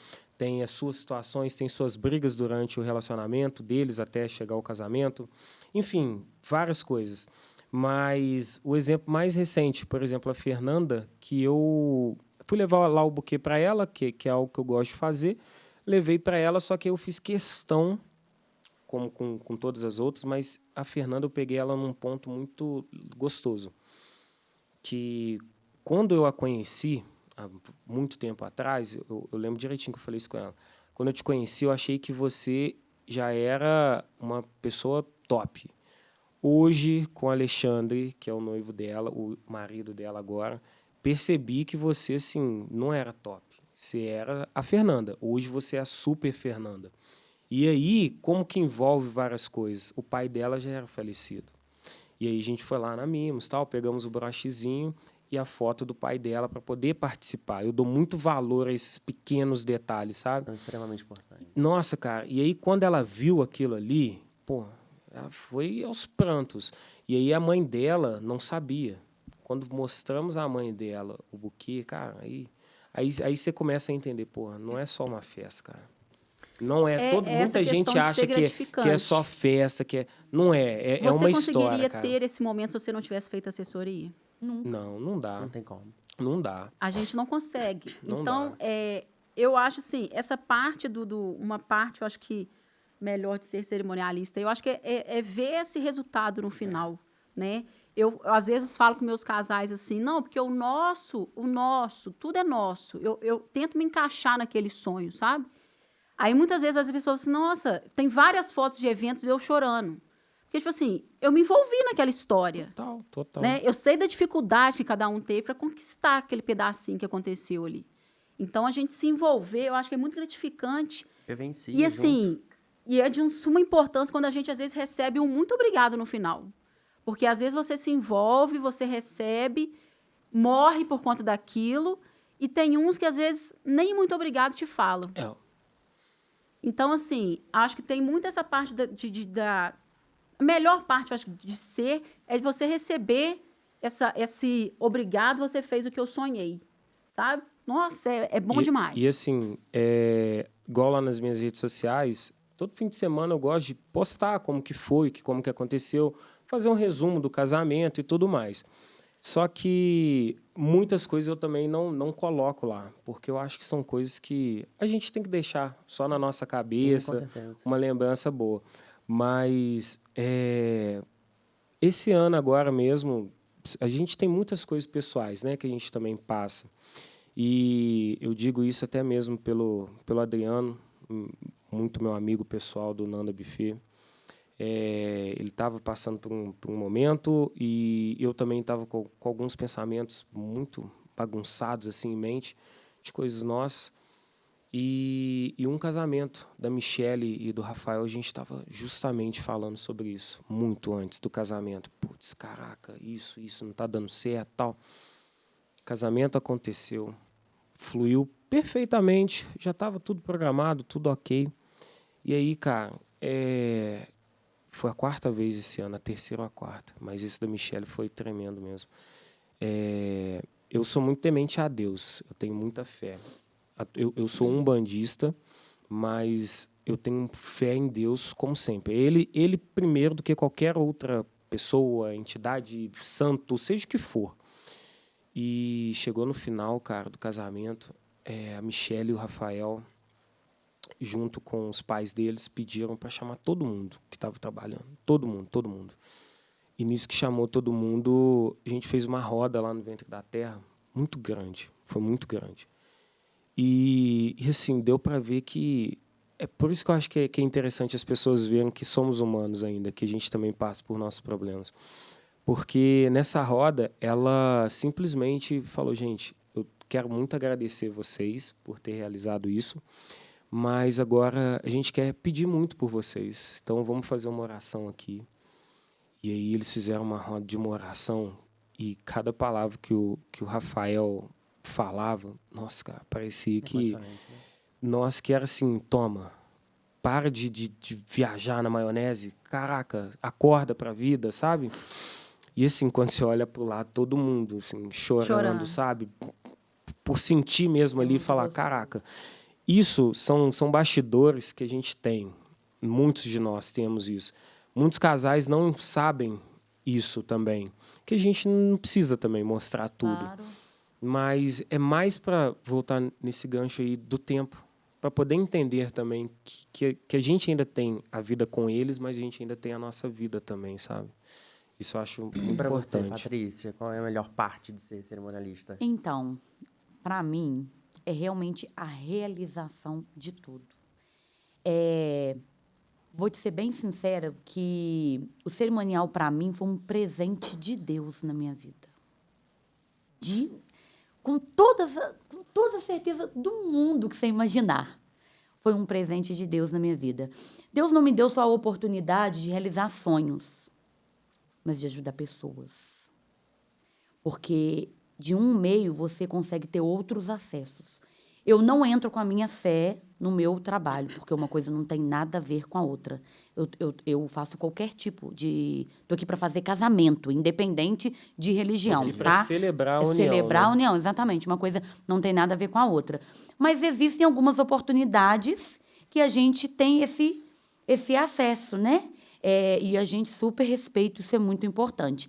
[SPEAKER 4] as suas situações, tem suas brigas durante o relacionamento deles até chegar ao casamento. Enfim, várias coisas. Mas o exemplo mais recente, por exemplo, a Fernanda, que eu fui levar lá o buquê para ela, que é algo que eu gosto de fazer, levei para ela, só que eu fiz questão, como com todas as outras, mas a Fernanda eu peguei ela num ponto muito gostoso. Que quando eu a conheci, há muito tempo atrás, eu lembro direitinho que eu falei isso com ela. Quando eu te conheci, eu achei que você já era uma pessoa top. Hoje, com o Alexandre, que é o noivo dela, o marido dela agora, percebi que você, assim, não era top. Você era a Fernanda. Hoje você é a super Fernanda. E aí, como que envolve várias coisas? O pai dela já era falecido. E aí a gente foi lá na Mimos, tal, pegamos o brochezinho e a foto do pai dela para poder participar. Eu dou muito valor a esses pequenos detalhes, sabe?
[SPEAKER 2] São extremamente importantes.
[SPEAKER 4] Nossa, cara. E aí, quando ela viu aquilo ali, pô, ela foi aos prantos. E aí a mãe dela não sabia. Quando mostramos à mãe dela o buquê, cara, aí você começa a entender, porra, não é só uma festa, cara. Não é,
[SPEAKER 1] Essa
[SPEAKER 4] muita
[SPEAKER 1] questão
[SPEAKER 4] gente
[SPEAKER 1] de
[SPEAKER 4] acha
[SPEAKER 1] ser
[SPEAKER 4] que é
[SPEAKER 1] gratificante.
[SPEAKER 4] só festa, não é, é
[SPEAKER 1] Você
[SPEAKER 4] uma
[SPEAKER 1] conseguiria
[SPEAKER 4] história, cara.
[SPEAKER 1] ter esse momento se você não tivesse feito assessoria?
[SPEAKER 4] Não dá.
[SPEAKER 2] Não tem como.
[SPEAKER 4] Não dá.
[SPEAKER 1] A gente não consegue.
[SPEAKER 4] Não
[SPEAKER 1] Então,
[SPEAKER 4] dá.
[SPEAKER 1] eu acho assim, essa parte uma parte, eu acho que melhor de ser cerimonialista, eu acho que é ver esse resultado no final, né? Eu, às vezes, falo com meus casais assim, não, porque o nosso, tudo é nosso. Eu tento me encaixar naquele sonho, sabe? Aí, muitas vezes, as pessoas falam assim, nossa, tem várias fotos de eventos eu chorando. Porque, tipo assim, eu me envolvi naquela história.
[SPEAKER 4] Total.
[SPEAKER 1] Né? Eu sei da dificuldade que cada um teve para conquistar aquele pedacinho que aconteceu ali. Então, a gente se envolver, eu acho que é muito gratificante.
[SPEAKER 2] Eu venci
[SPEAKER 1] E, assim, e é de suma importância quando a gente, às vezes, recebe um muito obrigado no final. Porque, às vezes, você se envolve, você recebe, morre por conta daquilo, e tem uns que, às vezes, nem muito obrigado te falam. Então, assim, acho que tem muito essa parte da a melhor parte, eu acho, de ser é de você receber esse obrigado, você fez o que eu sonhei, sabe? Nossa, é bom demais.
[SPEAKER 4] E assim, igual lá nas minhas redes sociais, todo fim de semana eu gosto de postar como que foi, como que aconteceu, fazer um resumo do casamento e tudo mais. Só que muitas coisas eu também não coloco lá, porque eu acho que são coisas que a gente tem que deixar só na nossa cabeça,
[SPEAKER 2] com certeza.
[SPEAKER 4] uma lembrança boa. Mas esse ano agora mesmo, a gente tem muitas coisas pessoais, né, que a gente também passa. E eu digo isso até mesmo pelo Adriano, muito meu amigo pessoal do Nanda Buffet. Ele estava passando por um momento e eu também estava com alguns pensamentos muito bagunçados assim em mente, de coisas nossas. E um casamento da Michele e do Rafael, a gente estava justamente falando sobre isso, muito antes do casamento. Putz, caraca, isso não está dando certo, tal. O casamento aconteceu, fluiu perfeitamente, já estava tudo programado, tudo ok. E aí, cara, foi a 4ª vez esse ano, a 3ª ou a 4ª, mas esse da Michele foi tremendo mesmo. Eu sou muito temente a Deus, eu tenho muita fé. Eu sou umbandista, mas eu tenho fé em Deus como sempre. Ele primeiro do que qualquer outra pessoa, entidade, santo, seja o que for. E chegou no final, cara, do casamento, a Michele e o Rafael, junto com os pais deles, pediram para chamar todo mundo que estava trabalhando. Todo mundo. E nisso que chamou todo mundo, a gente fez uma roda lá no Ventre da Terra, muito grande, foi muito grande. E assim, deu para ver que... É por isso que eu acho que é interessante as pessoas verem que somos humanos ainda, que a gente também passa por nossos problemas. Porque nessa roda, ela simplesmente falou, gente, eu quero muito agradecer vocês por ter realizado isso, mas agora a gente quer pedir muito por vocês. Então vamos fazer uma oração aqui. E aí eles fizeram uma roda de uma oração e cada palavra que o Rafael falava, nossa, cara, parecia que...
[SPEAKER 2] Né?
[SPEAKER 4] Nossa, que era assim, toma, para de viajar na maionese, caraca, acorda pra vida, sabe? E assim, quando você olha pro lado, todo mundo, assim, chorando, sabe? Por sentir mesmo ali e falar, caraca, isso são bastidores que a gente tem, muitos de nós temos isso. Muitos casais não sabem isso também, que a gente não precisa também mostrar tudo.
[SPEAKER 3] Claro.
[SPEAKER 4] Mas é mais para voltar nesse gancho aí do tempo, para poder entender também que a gente ainda tem a vida com eles, mas a gente ainda tem a nossa vida também, sabe? Isso eu acho muito
[SPEAKER 2] Para você,
[SPEAKER 4] importante.
[SPEAKER 2] Patrícia, qual é a melhor parte de ser cerimonialista?
[SPEAKER 3] Então, para mim, é realmente a realização de tudo. Vou te ser bem sincera que o cerimonial, para mim, foi um presente de Deus na minha vida. Com toda a certeza do mundo que você imaginar. Foi um presente de Deus na minha vida. Deus não me deu só a oportunidade de realizar sonhos, mas de ajudar pessoas. Porque de um meio você consegue ter outros acessos. Eu não entro com a minha fé no meu trabalho, porque uma coisa não tem nada a ver com a outra. Eu faço qualquer tipo de... Estou aqui para fazer casamento, independente de religião,
[SPEAKER 4] Aqui
[SPEAKER 3] tá?
[SPEAKER 4] para celebrar a união.
[SPEAKER 3] Celebrar
[SPEAKER 4] né?
[SPEAKER 3] a união, exatamente. Uma coisa não tem nada a ver com a outra. Mas existem algumas oportunidades que a gente tem esse acesso, né? E a gente super respeita, isso é muito importante.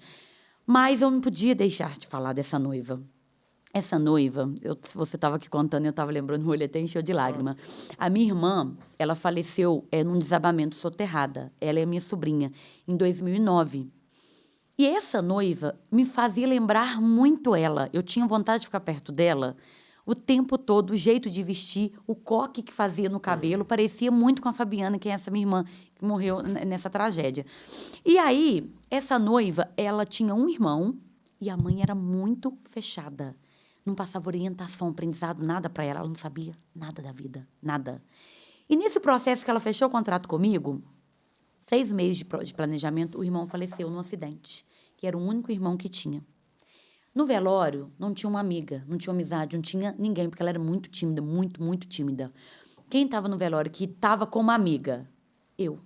[SPEAKER 3] Mas eu não podia deixar de falar dessa noiva. Essa noiva, você estava aqui contando, eu estava lembrando, o olho até encheu de lágrima. A minha irmã, ela faleceu num desabamento soterrada. Ela é minha sobrinha, em 2009. E essa noiva me fazia lembrar muito ela. Eu tinha vontade de ficar perto dela o tempo todo, o jeito de vestir, o coque que fazia no cabelo, parecia muito com a Fabiana, que é essa minha irmã, que morreu nessa tragédia. E aí, essa noiva, ela tinha um irmão e a mãe era muito fechada. Não passava orientação, aprendizado, nada para ela. Ela não sabia nada da vida, nada. E nesse processo que ela fechou o contrato comigo, 6 meses de planejamento, o irmão faleceu num acidente, que era o único irmão que tinha. No velório, não tinha uma amiga, não tinha uma amizade, não tinha ninguém, porque ela era muito tímida, muito, muito tímida. Quem estava no velório que estava como amiga? Eu.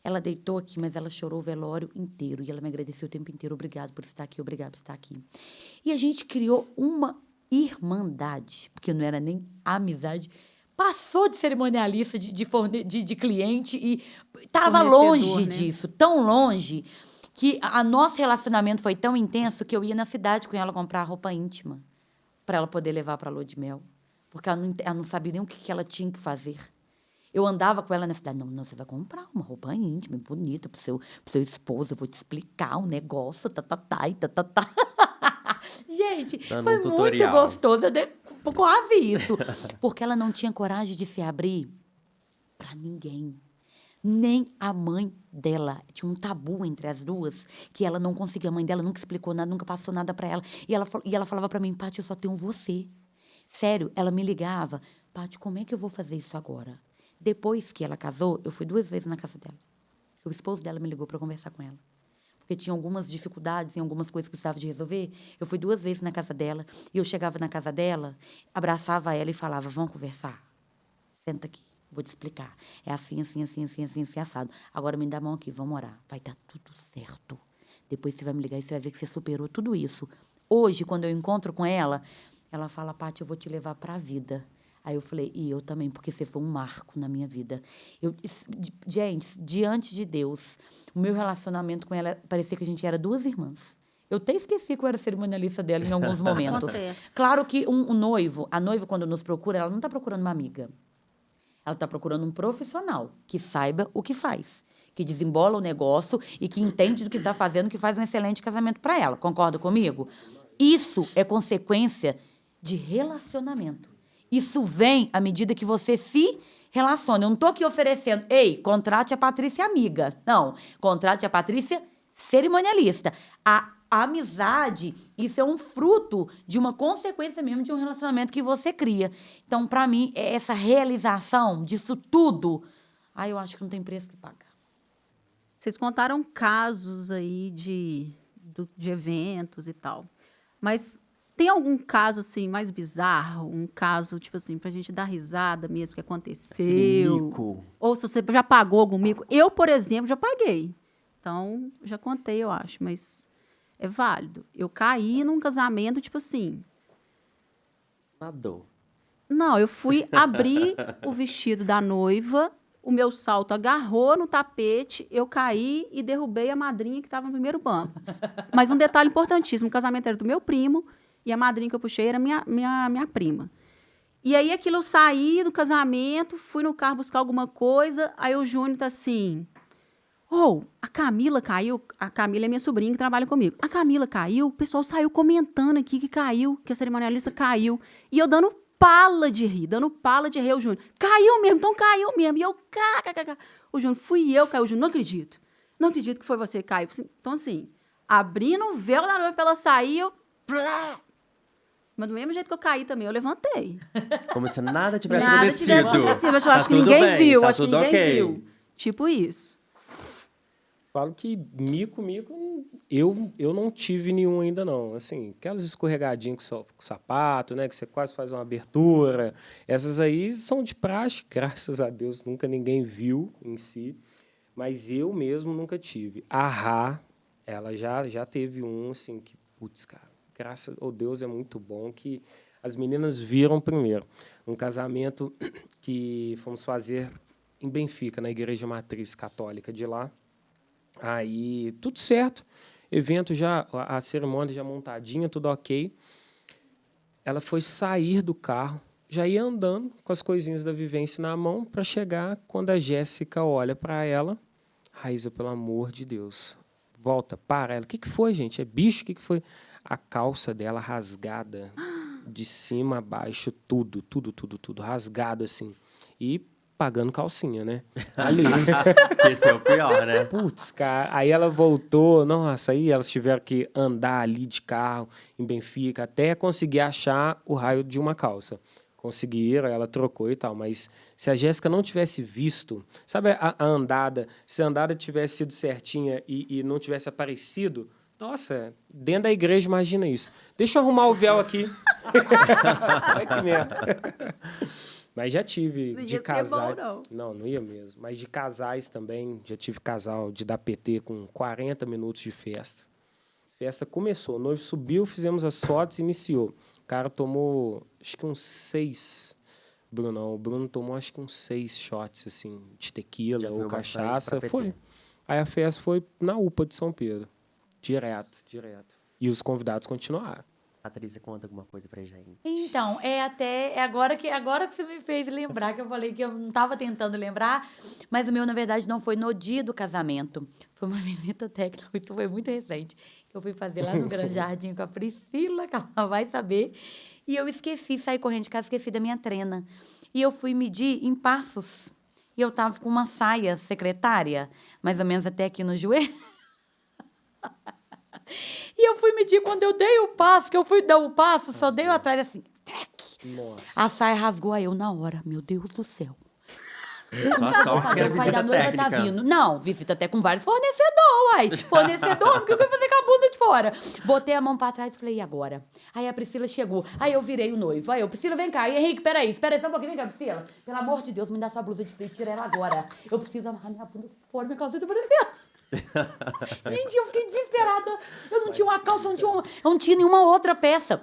[SPEAKER 3] Ela deitou aqui, mas ela chorou o velório inteiro. E ela me agradeceu o tempo inteiro. Obrigado por estar aqui, obrigado por estar aqui. E a gente criou uma irmandade, porque não era nem amizade. Passou de cerimonialista, de cliente e estava longe disso, tão longe, que o nosso relacionamento foi tão intenso que eu ia na cidade com ela comprar roupa íntima para ela poder levar para a lua de mel. Porque ela não sabia nem o que ela tinha que fazer. Eu andava com ela na cidade. Não, você vai comprar uma roupa íntima, bonita, pro seu esposo. Eu vou te explicar um negócio, e tá. Gente,
[SPEAKER 2] Dando
[SPEAKER 3] foi
[SPEAKER 2] um
[SPEAKER 3] muito
[SPEAKER 2] tutorial.
[SPEAKER 3] gostoso. Eu dei quase isso. Porque ela não tinha coragem de se abrir para ninguém. Nem a mãe dela. Tinha um tabu entre as duas, que ela não conseguia. A mãe dela nunca explicou nada, nunca passou nada para ela. E ela falava para mim, Paty, eu só tenho você. Sério, ela me ligava. Paty, como é que eu vou fazer isso agora? Depois que ela casou, eu fui 2 vezes na casa dela. O esposo dela me ligou para conversar com ela. Porque tinha algumas dificuldades em algumas coisas que precisava de resolver. Eu fui 2 vezes na casa dela. E eu chegava na casa dela, abraçava ela e falava, vamos conversar? Senta aqui. Vou te explicar. É assim, assado. Agora me dá a mão aqui, vamos orar. Vai dar tudo certo. Depois você vai me ligar e você vai ver que você superou tudo isso. Hoje, quando eu encontro com ela, ela fala, Paty, eu vou te levar para a vida. Aí eu falei, e eu também, porque você foi um marco na minha vida. Gente, diante de Deus, o meu relacionamento com ela, parecia que a gente era 2 irmãs. Eu até esqueci que eu era cerimonialista dela em alguns momentos.
[SPEAKER 1] Acontece.
[SPEAKER 3] Claro que a noiva, quando nos procura, ela não está procurando uma amiga. Ela está procurando um profissional que saiba o que faz, que desembola o negócio e que entende do que está fazendo, que faz um excelente casamento para ela. Concorda comigo? Isso é consequência de relacionamento. Isso vem à medida que você se relaciona. Eu não estou aqui oferecendo, ei, contrate a Patrícia amiga. Não, contrate a Patrícia cerimonialista. A amizade, isso é um fruto de uma consequência mesmo de um relacionamento que você cria. Então, para mim, essa realização disso tudo, eu acho que não tem preço que paga.
[SPEAKER 1] Vocês contaram casos aí de eventos e tal. Mas tem algum caso, assim, mais bizarro? Um caso, tipo assim, pra gente dar risada mesmo, que aconteceu?
[SPEAKER 2] Aquele mico.
[SPEAKER 1] Ou se você já pagou algum mico? Eu, por exemplo, já paguei. Então, já contei, eu acho, mas é válido. Eu caí num casamento, tipo assim...
[SPEAKER 2] Nadou.
[SPEAKER 1] Não, eu fui abrir o vestido da noiva, o meu salto agarrou no tapete, eu caí e derrubei a madrinha que estava no primeiro banco. Mas um detalhe importantíssimo, o casamento era do meu primo e a madrinha que eu puxei era minha prima. E aí aquilo eu saí do casamento, fui no carro buscar alguma coisa, aí o Júnior tá assim... a Camila caiu. A Camila é minha sobrinha que trabalha comigo. A Camila caiu, o pessoal saiu comentando aqui que caiu, que a cerimonialista caiu. E eu dando pala de rir, o Júnior. Caiu mesmo, então caiu mesmo. E eu, o Júnior, fui eu que caiu. O Júnior, não acredito. Não acredito que foi você que caiu. Então, assim, abrindo o véu da noiva pra ela sair, eu... Mas do mesmo jeito que eu caí também, eu levantei.
[SPEAKER 2] Como se nada tivesse
[SPEAKER 1] Nada
[SPEAKER 2] acontecido.
[SPEAKER 1] tivesse acontecido. Eu
[SPEAKER 2] Tá
[SPEAKER 1] acho que
[SPEAKER 2] tudo
[SPEAKER 1] ninguém
[SPEAKER 2] bem,
[SPEAKER 1] viu.
[SPEAKER 2] tá
[SPEAKER 1] Acho que
[SPEAKER 2] tudo
[SPEAKER 1] ninguém
[SPEAKER 2] ok.
[SPEAKER 1] viu. Tipo isso.
[SPEAKER 4] Falo que mico, eu não tive nenhum ainda não. Assim, aquelas escorregadinhas com sapato, né, que você quase faz uma abertura, essas aí são de praxe, graças a Deus, nunca ninguém viu em si, mas eu mesmo nunca tive. A Rá, ela já teve um, assim, que, putz, cara, graças a Deus é muito bom que as meninas viram primeiro. Um casamento que fomos fazer em Benfica, na Igreja Matriz Católica de lá. Aí, tudo certo. Evento já, a cerimônia já montadinha, tudo ok. Ela foi sair do carro, já ia andando com as coisinhas da vivência na mão para chegar quando a Jéssica olha para ela. Raíza, pelo amor de Deus, volta, para. Ela, o que foi, gente? É bicho? O que foi? A calça dela rasgada, de cima a baixo, tudo rasgado assim. E pagando calcinha, né? Ali.
[SPEAKER 2] Esse é o pior, né?
[SPEAKER 4] Putz, cara. Aí ela voltou. Nossa, aí elas tiveram que andar ali de carro em Benfica até conseguir achar o raio de uma calça. Conseguiram, ela trocou e tal. Mas se a Jéssica não tivesse visto... Sabe a andada? Se a andada tivesse sido certinha e não tivesse aparecido... Nossa, dentro da igreja, imagina isso. Deixa eu arrumar o véu aqui. Vai que merda. Mas já tive
[SPEAKER 1] Não ia
[SPEAKER 4] de
[SPEAKER 1] ser
[SPEAKER 4] casais.
[SPEAKER 1] bom, não.
[SPEAKER 4] Não ia mesmo. Mas de casais também, já tive casal de dar PT com 40 minutos de festa. Festa começou, o noivo subiu, fizemos as fotos e iniciou. O cara tomou, acho que uns 6. O Bruno tomou, acho que uns 6 shots, assim, de tequila
[SPEAKER 2] Já
[SPEAKER 4] ou
[SPEAKER 2] foi bastante
[SPEAKER 4] cachaça.
[SPEAKER 2] pra PT.
[SPEAKER 4] Foi. Aí a festa foi na UPA de São Pedro. Direto. E os convidados continuaram.
[SPEAKER 2] Patrícia, conta alguma coisa pra gente.
[SPEAKER 3] Então, agora que você me fez lembrar, que eu falei que eu não estava tentando lembrar, mas o meu, na verdade, não foi no dia do casamento. Foi uma visita técnica, isso foi muito recente, que eu fui fazer lá no Grande Jardim com a Priscila, que ela vai saber, e eu esqueci, saí correndo de casa, esqueci da minha trena. E eu fui medir em passos, e eu tava com uma saia secretária, mais ou menos até aqui no joelho. E eu fui medir, quando eu dei o passo, que eu fui dar o passo, só dei atrás assim, trec.
[SPEAKER 2] Nossa.
[SPEAKER 3] A saia rasgou, aí eu na hora, meu Deus do céu.
[SPEAKER 2] Só sorte que era
[SPEAKER 3] O pai da
[SPEAKER 2] visita
[SPEAKER 3] noiva
[SPEAKER 2] técnica.
[SPEAKER 3] tá vindo. Não, visita até com vários fornecedores, uai. Fornecedor, o que eu ia fazer com a bunda de fora? Botei a mão pra trás e falei, e agora? Aí a Priscila chegou, aí eu virei o noivo. Aí eu, Priscila, vem cá. E Henrique, peraí, espera aí só um pouquinho, vem cá, Priscila. Pelo amor de Deus, me dá sua blusa de frio, tira ela agora. Eu preciso amarrar minha bunda de fora, minha calcinha tá parecendo. Gente, eu fiquei desesperada. Eu não tinha uma calça, eu não tinha nenhuma outra peça.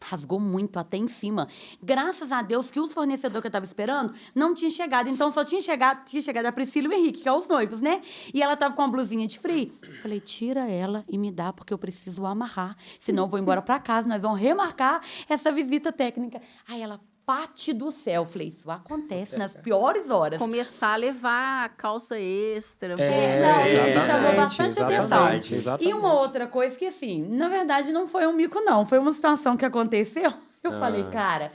[SPEAKER 3] Rasgou muito até em cima. Graças a Deus que os fornecedores que eu tava esperando não tinham chegado. Então só tinha chegado a Priscila e o Henrique, que é os noivos, né? E ela tava com uma blusinha de frio. Falei, tira ela e me dá, porque eu preciso amarrar. Senão eu vou embora pra casa, nós vamos remarcar essa visita técnica. Aí ela, Pati do céu. Falei, isso acontece nas piores horas.
[SPEAKER 1] Começar a levar calça extra.
[SPEAKER 3] Isso chamou bastante atenção.
[SPEAKER 4] Exatamente.
[SPEAKER 3] E uma outra coisa que, assim, na verdade não foi um mico, não. Foi uma situação que aconteceu. Eu falei, cara,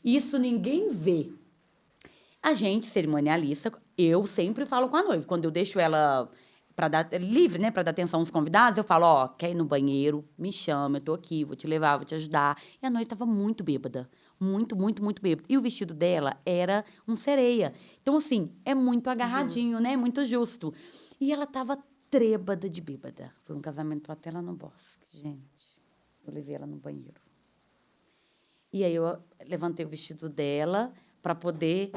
[SPEAKER 3] isso ninguém vê. A gente, cerimonialista, eu sempre falo com a noiva. Quando eu deixo ela para dar livre, né, para dar atenção aos convidados, eu falo, ó, quer ir no banheiro? Me chama, eu tô aqui, vou te levar, vou te ajudar. E a noiva tava muito bêbada. Muito, muito, muito bêbada. E o vestido dela era um sereia. Então, assim, é muito agarradinho, né? Muito justo. E ela tava trêbada de bêbada. Foi um casamento até lá no Bosque, gente. Eu levei ela no banheiro. E aí eu levantei o vestido dela para poder,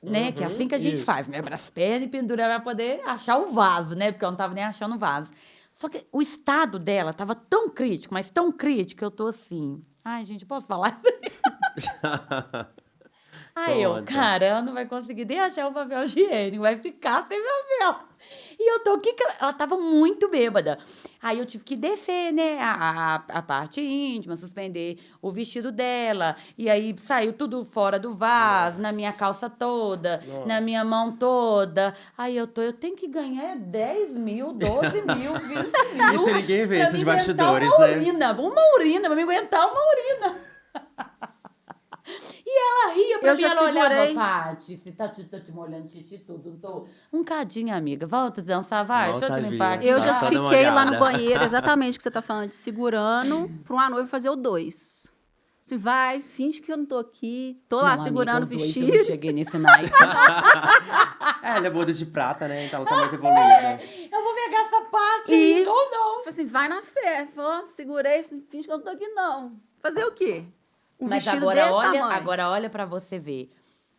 [SPEAKER 3] né? Que é assim que a gente faz, né? Abre as pernas e pendura para poder achar o vaso, né? Porque eu não tava nem achando o vaso. Só que o estado dela tava tão crítico, mas tão crítico, que eu tô assim... Ai, gente, posso falar? Aí eu, cara, ela não vai conseguir nem achar o papel higiênico, vai ficar sem papel. E eu tô aqui, ela tava muito bêbada. Aí eu tive que descer, né, a parte íntima, suspender o vestido dela. E aí saiu tudo fora do vaso, na minha calça toda, na minha mão toda. Aí eu tenho que ganhar 10 mil, 12 mil, 20 mil.
[SPEAKER 2] Isso ninguém vê, esses
[SPEAKER 3] pra me
[SPEAKER 2] bastidores,
[SPEAKER 3] aguentar
[SPEAKER 2] né?
[SPEAKER 3] uma urina, pra me aguentar uma urina. E ela ria pra
[SPEAKER 1] Eu
[SPEAKER 3] mim,
[SPEAKER 1] já
[SPEAKER 3] ela olhava,
[SPEAKER 1] segurei.
[SPEAKER 3] Paty, você tá te molhando xixi tudo, não tô... Um cadinho, amiga, volta a dançar, vai, deixa eu te
[SPEAKER 2] Volta,
[SPEAKER 3] limpar aqui.
[SPEAKER 2] Bia.
[SPEAKER 1] Eu já
[SPEAKER 2] Só dá uma
[SPEAKER 1] fiquei lá no
[SPEAKER 2] olhada.
[SPEAKER 1] banheiro, exatamente o que você tá falando, de segurando para uma noiva fazer o 2. Assim, vai, finge que eu não tô aqui, tô lá
[SPEAKER 3] Não,
[SPEAKER 1] segurando
[SPEAKER 3] amiga,
[SPEAKER 1] o
[SPEAKER 3] dois, eu
[SPEAKER 1] vestido.
[SPEAKER 3] não cheguei nesse naipe.
[SPEAKER 2] Ela é boda de prata, né? Então ela tá mais evoluída.
[SPEAKER 3] Eu vou pegar essa parte
[SPEAKER 1] E
[SPEAKER 3] aí, ou não.
[SPEAKER 1] Falei assim, vai na fé. Falei, ó, segurei, finge que eu não tô aqui, não. Fazer o quê? Um
[SPEAKER 3] Mas
[SPEAKER 1] vestido
[SPEAKER 3] agora
[SPEAKER 1] desse tamanho.
[SPEAKER 3] agora olha pra você ver.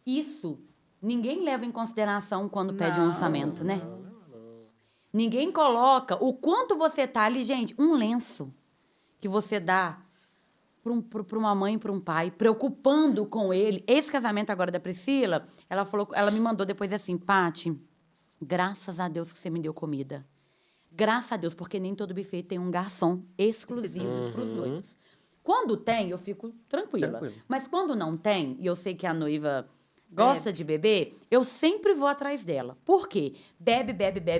[SPEAKER 3] Isso ninguém leva em consideração quando pede um orçamento, né? Ninguém coloca o quanto você tá ali, gente, um lenço que você dá pra uma mãe e pra um pai, preocupando com ele. Esse casamento agora da Priscila, ela me mandou depois assim, Paty, graças a Deus que você me deu comida. Graças a Deus, porque nem todo buffet tem um garçom exclusivo pros noivos. Quando tem, eu fico tranquila.
[SPEAKER 2] Tranquilo.
[SPEAKER 3] Mas quando não tem, e eu sei que a noiva gosta de beber, eu sempre vou atrás dela. Por quê? Bebe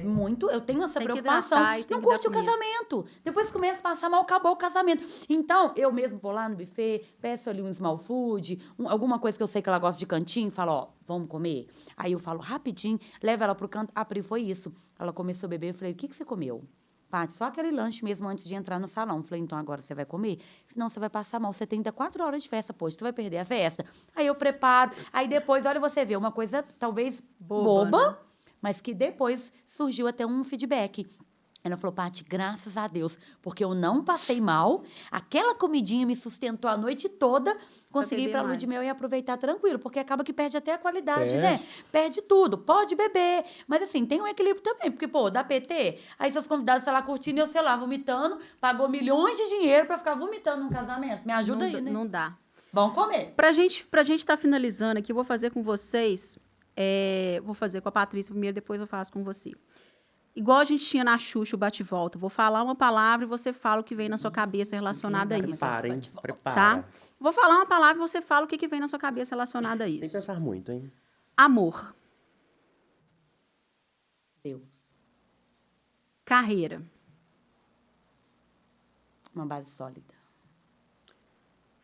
[SPEAKER 3] muito. Eu tenho essa
[SPEAKER 1] Tem que
[SPEAKER 3] preocupação.
[SPEAKER 1] hidratar e tem
[SPEAKER 3] Não
[SPEAKER 1] que dar
[SPEAKER 3] curte o
[SPEAKER 1] comida.
[SPEAKER 3] casamento. Depois começa a passar mal, acabou o casamento. Então, eu mesmo vou lá no buffet, peço ali um small food, alguma coisa que eu sei que ela gosta de cantinho, e falo, ó, vamos comer? Aí eu falo rapidinho, levo ela pro canto. A Pri foi isso. Ela começou a beber, eu falei, o que você comeu? Paty, só aquele lanche mesmo antes de entrar no salão. Falei, então agora você vai comer? Senão você vai passar mal. Você tem ainda 4 horas de festa, poxa, tu vai perder a festa. Aí eu preparo. Aí depois, olha, você vê uma coisa talvez boba,
[SPEAKER 1] né?
[SPEAKER 3] mas que depois surgiu até um feedback. Ela falou, Paty, graças a Deus, porque eu não passei mal, aquela comidinha me sustentou a noite toda, consegui ir
[SPEAKER 1] beber
[SPEAKER 3] pra lua de
[SPEAKER 1] mais.
[SPEAKER 3] mel e aproveitar tranquilo, porque acaba que perde até a qualidade,
[SPEAKER 4] Perde.
[SPEAKER 3] né? Perde tudo, pode beber, mas assim, tem um equilíbrio também, porque, pô, dá PT, aí seus convidados estão lá curtindo e eu, sei lá, vomitando, pagou milhões de dinheiro pra ficar vomitando num casamento, me ajuda aí, né?
[SPEAKER 1] Não dá.
[SPEAKER 3] Vamos comer.
[SPEAKER 1] Pra gente tá finalizando aqui, eu vou fazer com vocês, vou fazer com a Patrícia primeiro, depois eu faço com você. Igual a gente tinha na Xuxa, o bate-volta. Vou falar uma palavra e você fala o que vem na sua cabeça relacionada a isso.
[SPEAKER 2] Prepara, hein?
[SPEAKER 3] Bate-volta.
[SPEAKER 2] Prepara.
[SPEAKER 1] Tá? Vou falar uma palavra e você fala o que vem na sua cabeça relacionada a
[SPEAKER 2] Sem
[SPEAKER 1] isso.
[SPEAKER 2] pensar muito, hein?
[SPEAKER 1] Amor.
[SPEAKER 3] Deus.
[SPEAKER 1] Carreira.
[SPEAKER 3] Uma base sólida.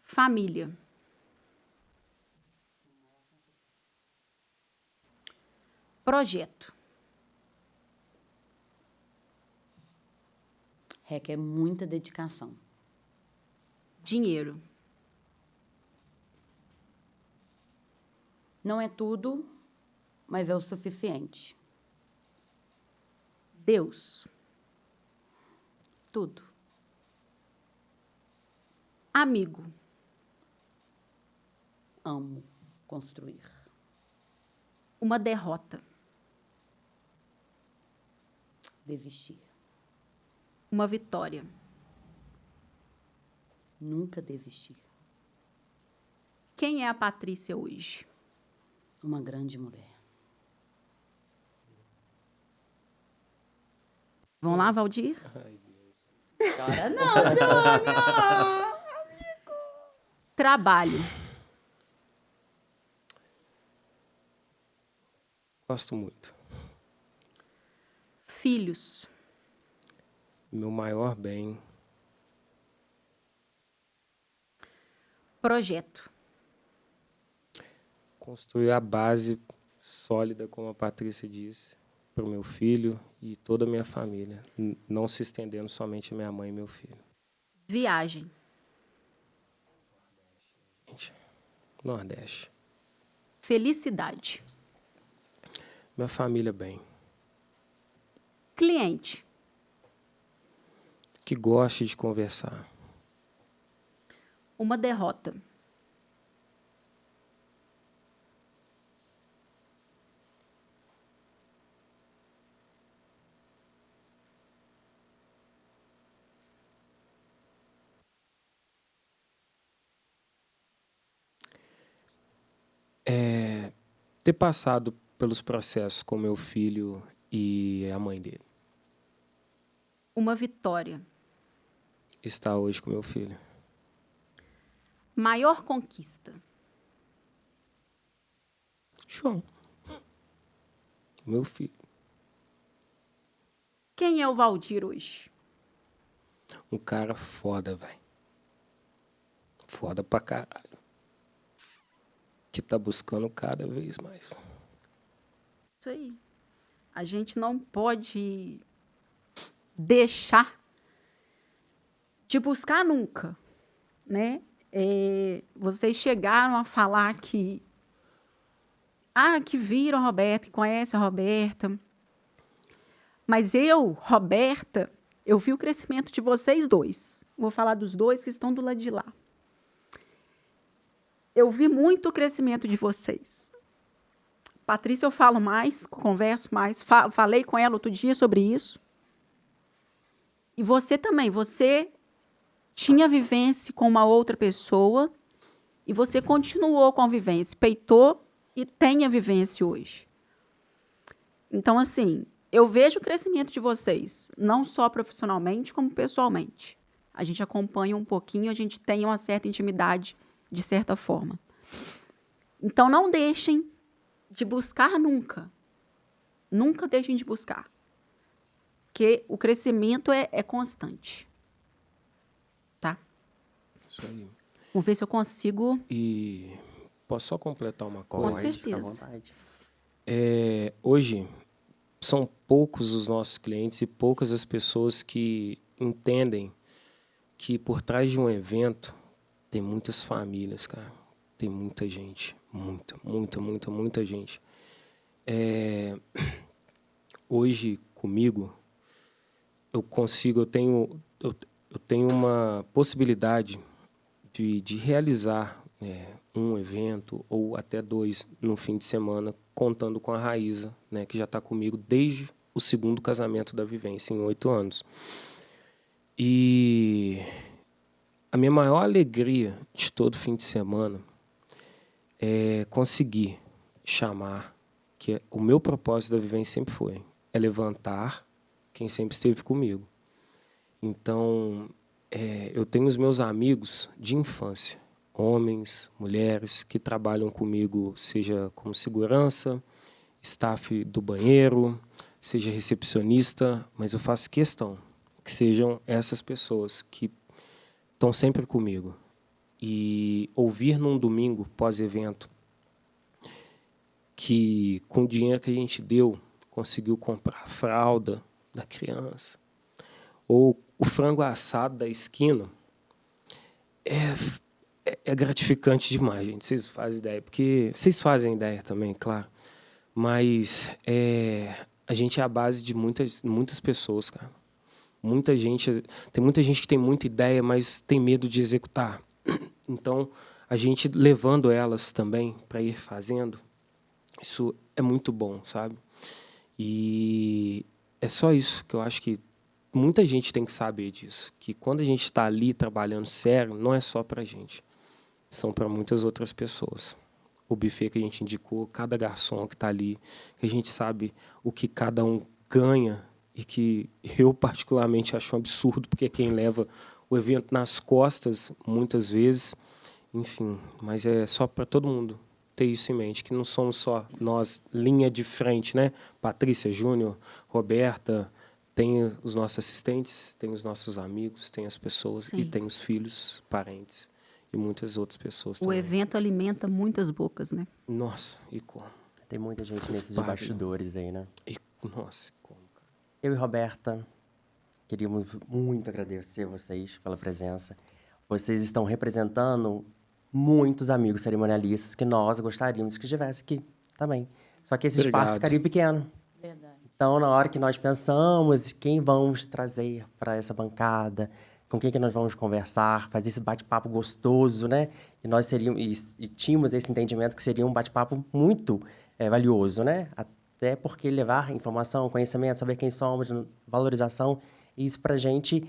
[SPEAKER 1] Família. Projeto.
[SPEAKER 3] Requer muita dedicação.
[SPEAKER 1] Dinheiro.
[SPEAKER 3] Não é tudo, mas é o suficiente.
[SPEAKER 1] Deus.
[SPEAKER 3] Tudo.
[SPEAKER 1] Amigo.
[SPEAKER 3] Amo construir.
[SPEAKER 1] Uma derrota.
[SPEAKER 3] Desistir.
[SPEAKER 1] Uma vitória.
[SPEAKER 3] Nunca desistir.
[SPEAKER 1] Quem é a Patrícia hoje?
[SPEAKER 3] Uma grande mulher.
[SPEAKER 1] Vamos lá, Valdir?
[SPEAKER 3] Chora não, Júnior!
[SPEAKER 1] Trabalho.
[SPEAKER 4] Gosto muito.
[SPEAKER 1] Filhos.
[SPEAKER 4] Meu maior bem.
[SPEAKER 1] Projeto.
[SPEAKER 4] Construir a base sólida, como a Patrícia disse, para o meu filho e toda a minha família. Não se estendendo somente a minha mãe e meu filho.
[SPEAKER 1] Viagem.
[SPEAKER 4] Nordeste.
[SPEAKER 1] Felicidade.
[SPEAKER 4] Minha família bem.
[SPEAKER 1] Cliente.
[SPEAKER 4] Que goste de conversar.
[SPEAKER 1] Uma derrota.
[SPEAKER 4] Ter passado pelos processos com meu filho e a mãe dele.
[SPEAKER 1] Uma vitória.
[SPEAKER 4] Estar hoje com meu filho.
[SPEAKER 1] Maior conquista.
[SPEAKER 4] João. Meu filho.
[SPEAKER 1] Quem é o Valdir hoje?
[SPEAKER 4] Um cara foda, velho. Foda pra caralho. Que tá buscando cada vez mais.
[SPEAKER 1] Isso aí. A gente não pode deixar de buscar nunca, né? Vocês chegaram a falar que viram a Roberta, que conhecem a Roberta. Mas eu, Roberta, eu vi o crescimento de vocês dois. Vou falar dos dois que estão do lado de lá. Eu vi muito o crescimento de vocês. Patrícia, eu falo mais, converso mais. Falei com ela outro dia sobre isso. E você também. Você tinha vivência com uma outra pessoa e você continuou com a vivência. Peitou e tem a vivência hoje. Então, assim, eu vejo o crescimento de vocês, não só profissionalmente, como pessoalmente. A gente acompanha um pouquinho, a gente tem uma certa intimidade, de certa forma. Então, não deixem de buscar nunca. Nunca deixem de buscar. Porque o crescimento é constante. Tá?
[SPEAKER 4] Isso aí.
[SPEAKER 1] Vamos ver se eu consigo...
[SPEAKER 4] E posso só completar uma
[SPEAKER 1] Com
[SPEAKER 4] coisa?
[SPEAKER 1] certeza.
[SPEAKER 2] Fica à vontade.
[SPEAKER 4] Hoje, são poucos os nossos clientes e poucas as pessoas que entendem que por trás de um evento tem muitas famílias, cara. Tem muita gente. Muita gente. Hoje, comigo, eu tenho uma possibilidade de realizar um evento ou até 2 no fim de semana, contando com a Raíza, né, que já está comigo desde o segundo casamento da vivência, em 8 anos. E a minha maior alegria de todo fim de semana é conseguir chamar, que o meu propósito da vivência sempre foi, levantar quem sempre esteve comigo. Então, eu tenho os meus amigos de infância, homens, mulheres, que trabalham comigo, seja como segurança, staff do banheiro, seja recepcionista, mas eu faço questão que sejam essas pessoas que estão sempre comigo. E ouvir num domingo pós-evento que com o dinheiro que a gente deu, conseguiu comprar a fralda da criança, ou o frango assado da esquina, é gratificante demais, gente. Vocês fazem ideia, porque vocês fazem ideia também, claro. Mas a gente é a base de muitas pessoas, cara. Tem muita gente que tem muita ideia, mas tem medo de executar. Então, a gente levando elas também para ir fazendo, isso é muito bom, sabe? E é só isso que eu acho que muita gente tem que saber disso, que quando a gente está ali trabalhando sério, não é só para a gente, são para muitas outras pessoas. O buffet que a gente indicou, cada garçom que está ali, que a gente sabe o que cada um ganha e que eu particularmente acho um absurdo, porque é quem leva o evento nas costas, muitas vezes. Enfim, mas é só para todo mundo ter isso em mente, que não somos só nós, linha de frente, né? Patrícia, Júnior, Roberta, tem os nossos assistentes, tem os nossos amigos, tem as pessoas. Sim. E tem os filhos, parentes e muitas outras pessoas também.
[SPEAKER 1] O evento alimenta muitas bocas, né?
[SPEAKER 4] Nossa, e como?
[SPEAKER 2] Tem muita gente nesses bastidores aí, né?
[SPEAKER 4] Nossa, como?
[SPEAKER 2] Eu e Roberta queríamos muito agradecer vocês pela presença. Vocês estão representando muitos amigos cerimonialistas que nós gostaríamos que estivesse aqui também. Só que esse espaço ficaria pequeno.
[SPEAKER 3] Verdade.
[SPEAKER 2] Então, na hora que nós pensamos quem vamos trazer para essa bancada, com quem que nós vamos conversar, fazer esse bate-papo gostoso, né? E nós e tínhamos esse entendimento que seria um bate-papo muito valioso, né? Até porque levar informação, conhecimento, saber quem somos, valorização, isso para a gente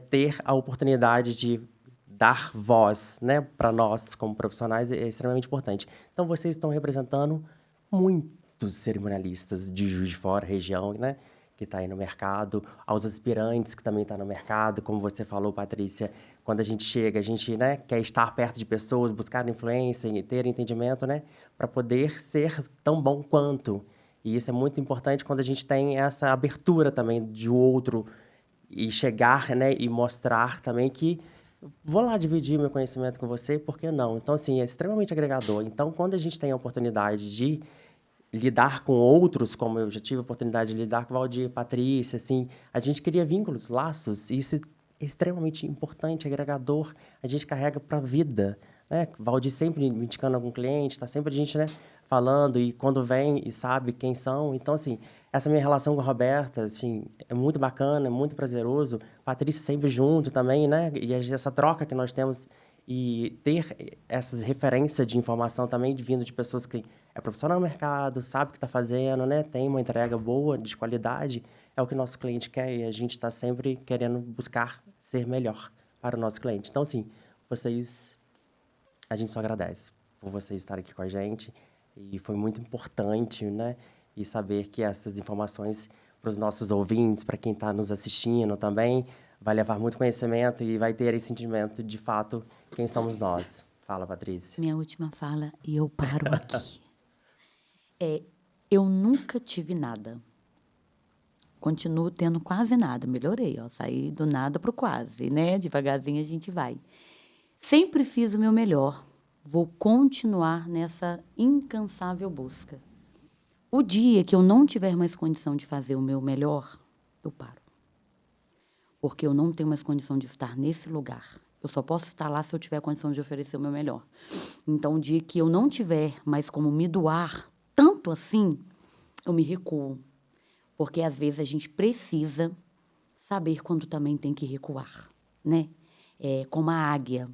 [SPEAKER 2] ter a oportunidade de dar voz, né, para nós como profissionais é extremamente importante. Então, vocês estão representando muitos cerimonialistas de Juiz de Fora, região, né, que está aí no mercado, aos aspirantes que também estão no mercado, como você falou, Patrícia, quando a gente chega, a gente, né, quer estar perto de pessoas, buscar influência e ter entendimento, né, para poder ser tão bom quanto. E isso é muito importante quando a gente tem essa abertura também de outro e chegar, né, e mostrar também que vou lá dividir meu conhecimento com você, por que não? Então, assim, é extremamente agregador. Então, quando a gente tem a oportunidade de lidar com outros, como eu já tive a oportunidade de lidar com Valdir, Patrícia, assim, a gente cria vínculos, laços, e isso é extremamente importante, agregador, a gente carrega para a vida, né? Valdir sempre me indicando algum cliente, está sempre a gente, né, falando, e quando vem e sabe quem são. Então, assim, essa minha relação com a Roberta, assim, é muito bacana, é muito prazeroso. Patrícia sempre junto também, né? E essa troca que nós temos e ter essas referências de informação também vindo de pessoas que é profissional no mercado, sabe o que está fazendo, né? Tem uma entrega boa, de qualidade, é o que o nosso cliente quer e a gente está sempre querendo buscar ser melhor para o nosso cliente. Então, assim, vocês, a gente só agradece por vocês estarem aqui com a gente e foi muito importante, né? E saber que essas informações para os nossos ouvintes, para quem está nos assistindo também, vai levar muito conhecimento e vai ter esse sentimento de fato quem somos nós. Fala, Patrícia.
[SPEAKER 3] Minha última fala e eu paro aqui. Eu nunca tive nada. Continuo tendo quase nada. Melhorei, ó. Saí do nada para o quase, né? Devagarzinho a gente vai. Sempre fiz o meu melhor. Vou continuar nessa incansável busca. O dia que eu não tiver mais condição de fazer o meu melhor, eu paro. Porque eu não tenho mais condição de estar nesse lugar. Eu só posso estar lá se eu tiver condição de oferecer o meu melhor. Então, o dia que eu não tiver mais como me doar tanto assim, eu me recuo. Porque, às vezes, a gente precisa saber quando também tem que recuar, né? Como a águia,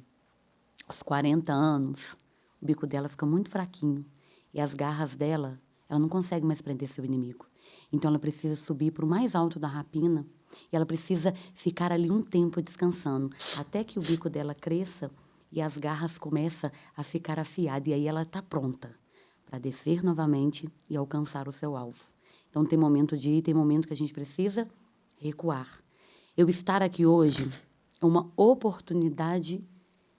[SPEAKER 3] aos 40 anos, o bico dela fica muito fraquinho. E as garras dela, ela não consegue mais prender seu inimigo. Então, ela precisa subir para o mais alto da rapina e ela precisa ficar ali um tempo descansando, até que o bico dela cresça e as garras começam a ficar afiadas. E aí ela está pronta para descer novamente e alcançar o seu alvo. Então, tem momento de ir, tem momento que a gente precisa recuar. Eu estar aqui hoje é uma oportunidade,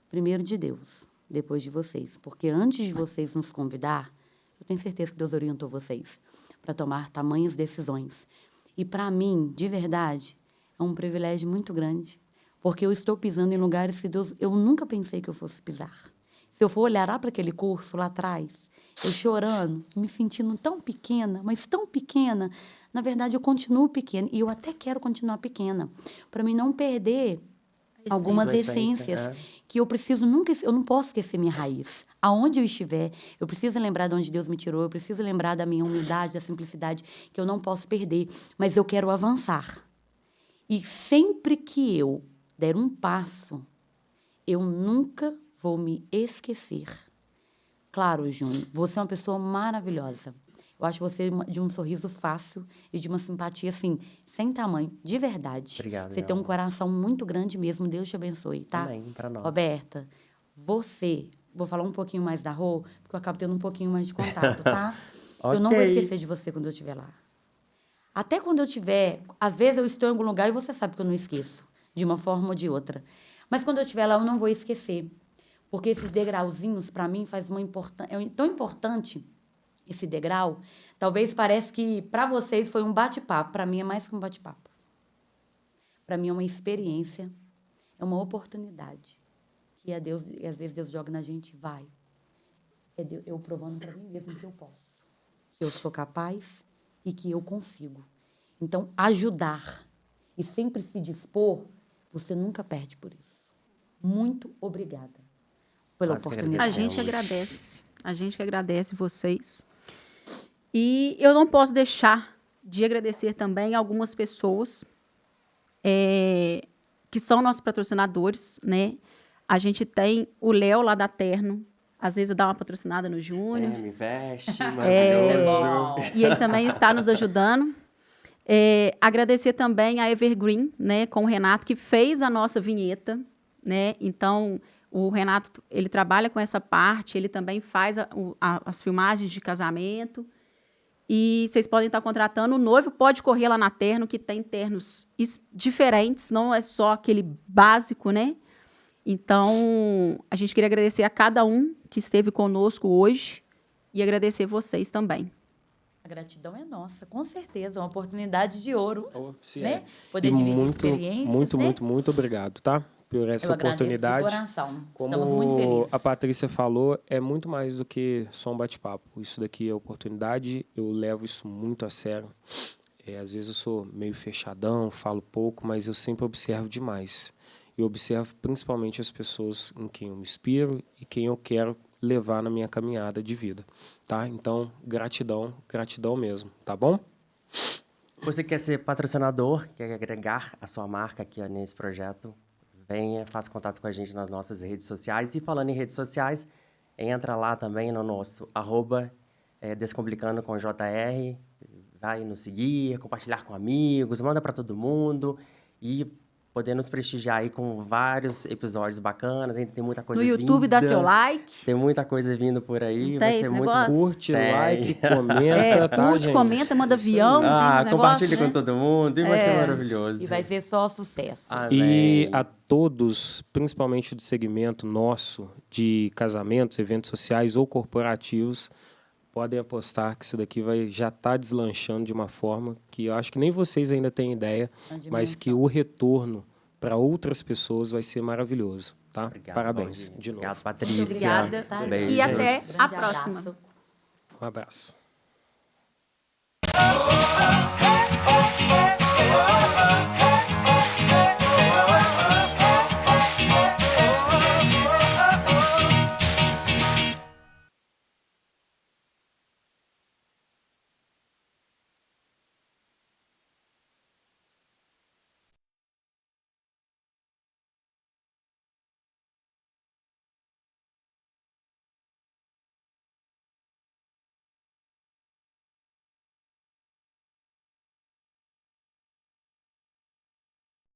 [SPEAKER 3] primeiro de Deus, depois de vocês. Porque antes de vocês nos convidar, eu tenho certeza que Deus orientou vocês para tomar tamanhas decisões. E, para mim, de verdade, é um privilégio muito grande, porque eu estou pisando em lugares que eu nunca pensei que eu fosse pisar. Se eu for olhar lá para aquele curso, lá atrás, eu chorando, me sentindo tão pequena, mas tão pequena, na verdade, eu continuo pequena, e eu até quero continuar pequena, para mim não perder algumas essências que eu preciso eu não posso esquecer minha raiz. Aonde eu estiver, eu preciso lembrar de onde Deus me tirou, eu preciso lembrar da minha humildade, da simplicidade, que eu não posso perder, mas eu quero avançar. E sempre que eu der um passo, eu nunca vou me esquecer. Claro, Júnior, você é uma pessoa maravilhosa. Eu acho você de um sorriso fácil e de uma simpatia, assim, sem tamanho, de verdade.
[SPEAKER 2] Obrigado,
[SPEAKER 3] você tem um coração muito grande mesmo, Deus te abençoe, tá?
[SPEAKER 2] Amém, pra nós.
[SPEAKER 3] Roberta, você, vou falar um pouquinho mais da Rô, porque eu acabo tendo um pouquinho mais de contato, tá? Eu não vou esquecer de você quando eu estiver lá. Até quando eu estiver, às vezes eu estou em algum lugar e você sabe que eu não esqueço, de uma forma ou de outra. Mas quando eu estiver lá, eu não vou esquecer. Porque esses degrauzinhos, para mim, é tão importante esse degrau. Talvez pareça que, para vocês, foi um bate-papo. Para mim, é mais que um bate-papo. Para mim, é uma experiência, é uma oportunidade. Que é Deus, e às vezes Deus joga na gente, vai. É eu provando para mim mesmo que eu posso. Que eu sou capaz e que eu consigo. Então, ajudar e sempre se dispor, você nunca perde por isso. Muito obrigada pela oportunidade.
[SPEAKER 1] A gente agradece. A gente agradece vocês. E eu não posso deixar de agradecer também algumas pessoas que são nossos patrocinadores, né? A gente tem o Léo, lá da Terno. Às vezes eu dou uma patrocinada no Júnior.
[SPEAKER 2] Me veste, maravilhoso.
[SPEAKER 1] E ele também está nos ajudando. Agradecer também a Evergreen, né, com o Renato, que fez a nossa vinheta, né? Então, o Renato, ele trabalha com essa parte, ele também faz as filmagens de casamento. E vocês podem estar contratando. O noivo pode correr lá na Terno, que tem ternos diferentes, não é só aquele básico, né? Então, a gente queria agradecer a cada um que esteve conosco hoje e agradecer vocês também.
[SPEAKER 3] A gratidão é nossa, com certeza. Uma oportunidade de ouro, né?
[SPEAKER 4] É.
[SPEAKER 3] Poder dividir experiências,
[SPEAKER 4] Muito obrigado, tá? Por essa oportunidade.
[SPEAKER 3] De coração.
[SPEAKER 4] Como
[SPEAKER 3] Estamos muito felizes.
[SPEAKER 4] a Patrícia falou, é muito mais do que só um bate-papo. Isso daqui é oportunidade, eu levo isso muito a sério. Às vezes eu sou meio fechadão, falo pouco, mas eu sempre observo demais. Eu observo principalmente as pessoas em quem eu me inspiro e quem eu quero levar na minha caminhada de vida, tá? Então, gratidão mesmo, tá bom?
[SPEAKER 2] Você quer ser patrocinador, quer agregar a sua marca aqui nesse projeto, venha, faça contato com a gente nas nossas redes sociais. E falando em redes sociais, entra lá também no nosso @Descomplicando com JR, vai nos seguir, compartilhar com amigos, manda para todo mundo e poder nos prestigiar aí com vários episódios bacanas. Ainda tem muita coisa
[SPEAKER 1] vindo. No YouTube, dá seu like.
[SPEAKER 2] Tem muita coisa vindo por aí.
[SPEAKER 1] Vai ser muito...
[SPEAKER 4] Curte, like, comenta, tá,
[SPEAKER 1] curte,
[SPEAKER 4] gente?
[SPEAKER 1] comenta, manda avião.
[SPEAKER 2] Compartilha com todo mundo e vai ser maravilhoso.
[SPEAKER 3] E vai ser só sucesso.
[SPEAKER 4] Amém. E a todos, principalmente do segmento nosso de casamentos, eventos sociais ou corporativos, podem apostar que isso daqui já está deslanchando de uma forma que eu acho que nem vocês ainda têm ideia, mas que o retorno para outras pessoas vai ser maravilhoso, tá?
[SPEAKER 2] Obrigado,
[SPEAKER 4] parabéns de novo.
[SPEAKER 2] Obrigado, Patrícia.
[SPEAKER 1] Muito obrigada.
[SPEAKER 2] Beijo.
[SPEAKER 1] E até a próxima.
[SPEAKER 4] Um abraço.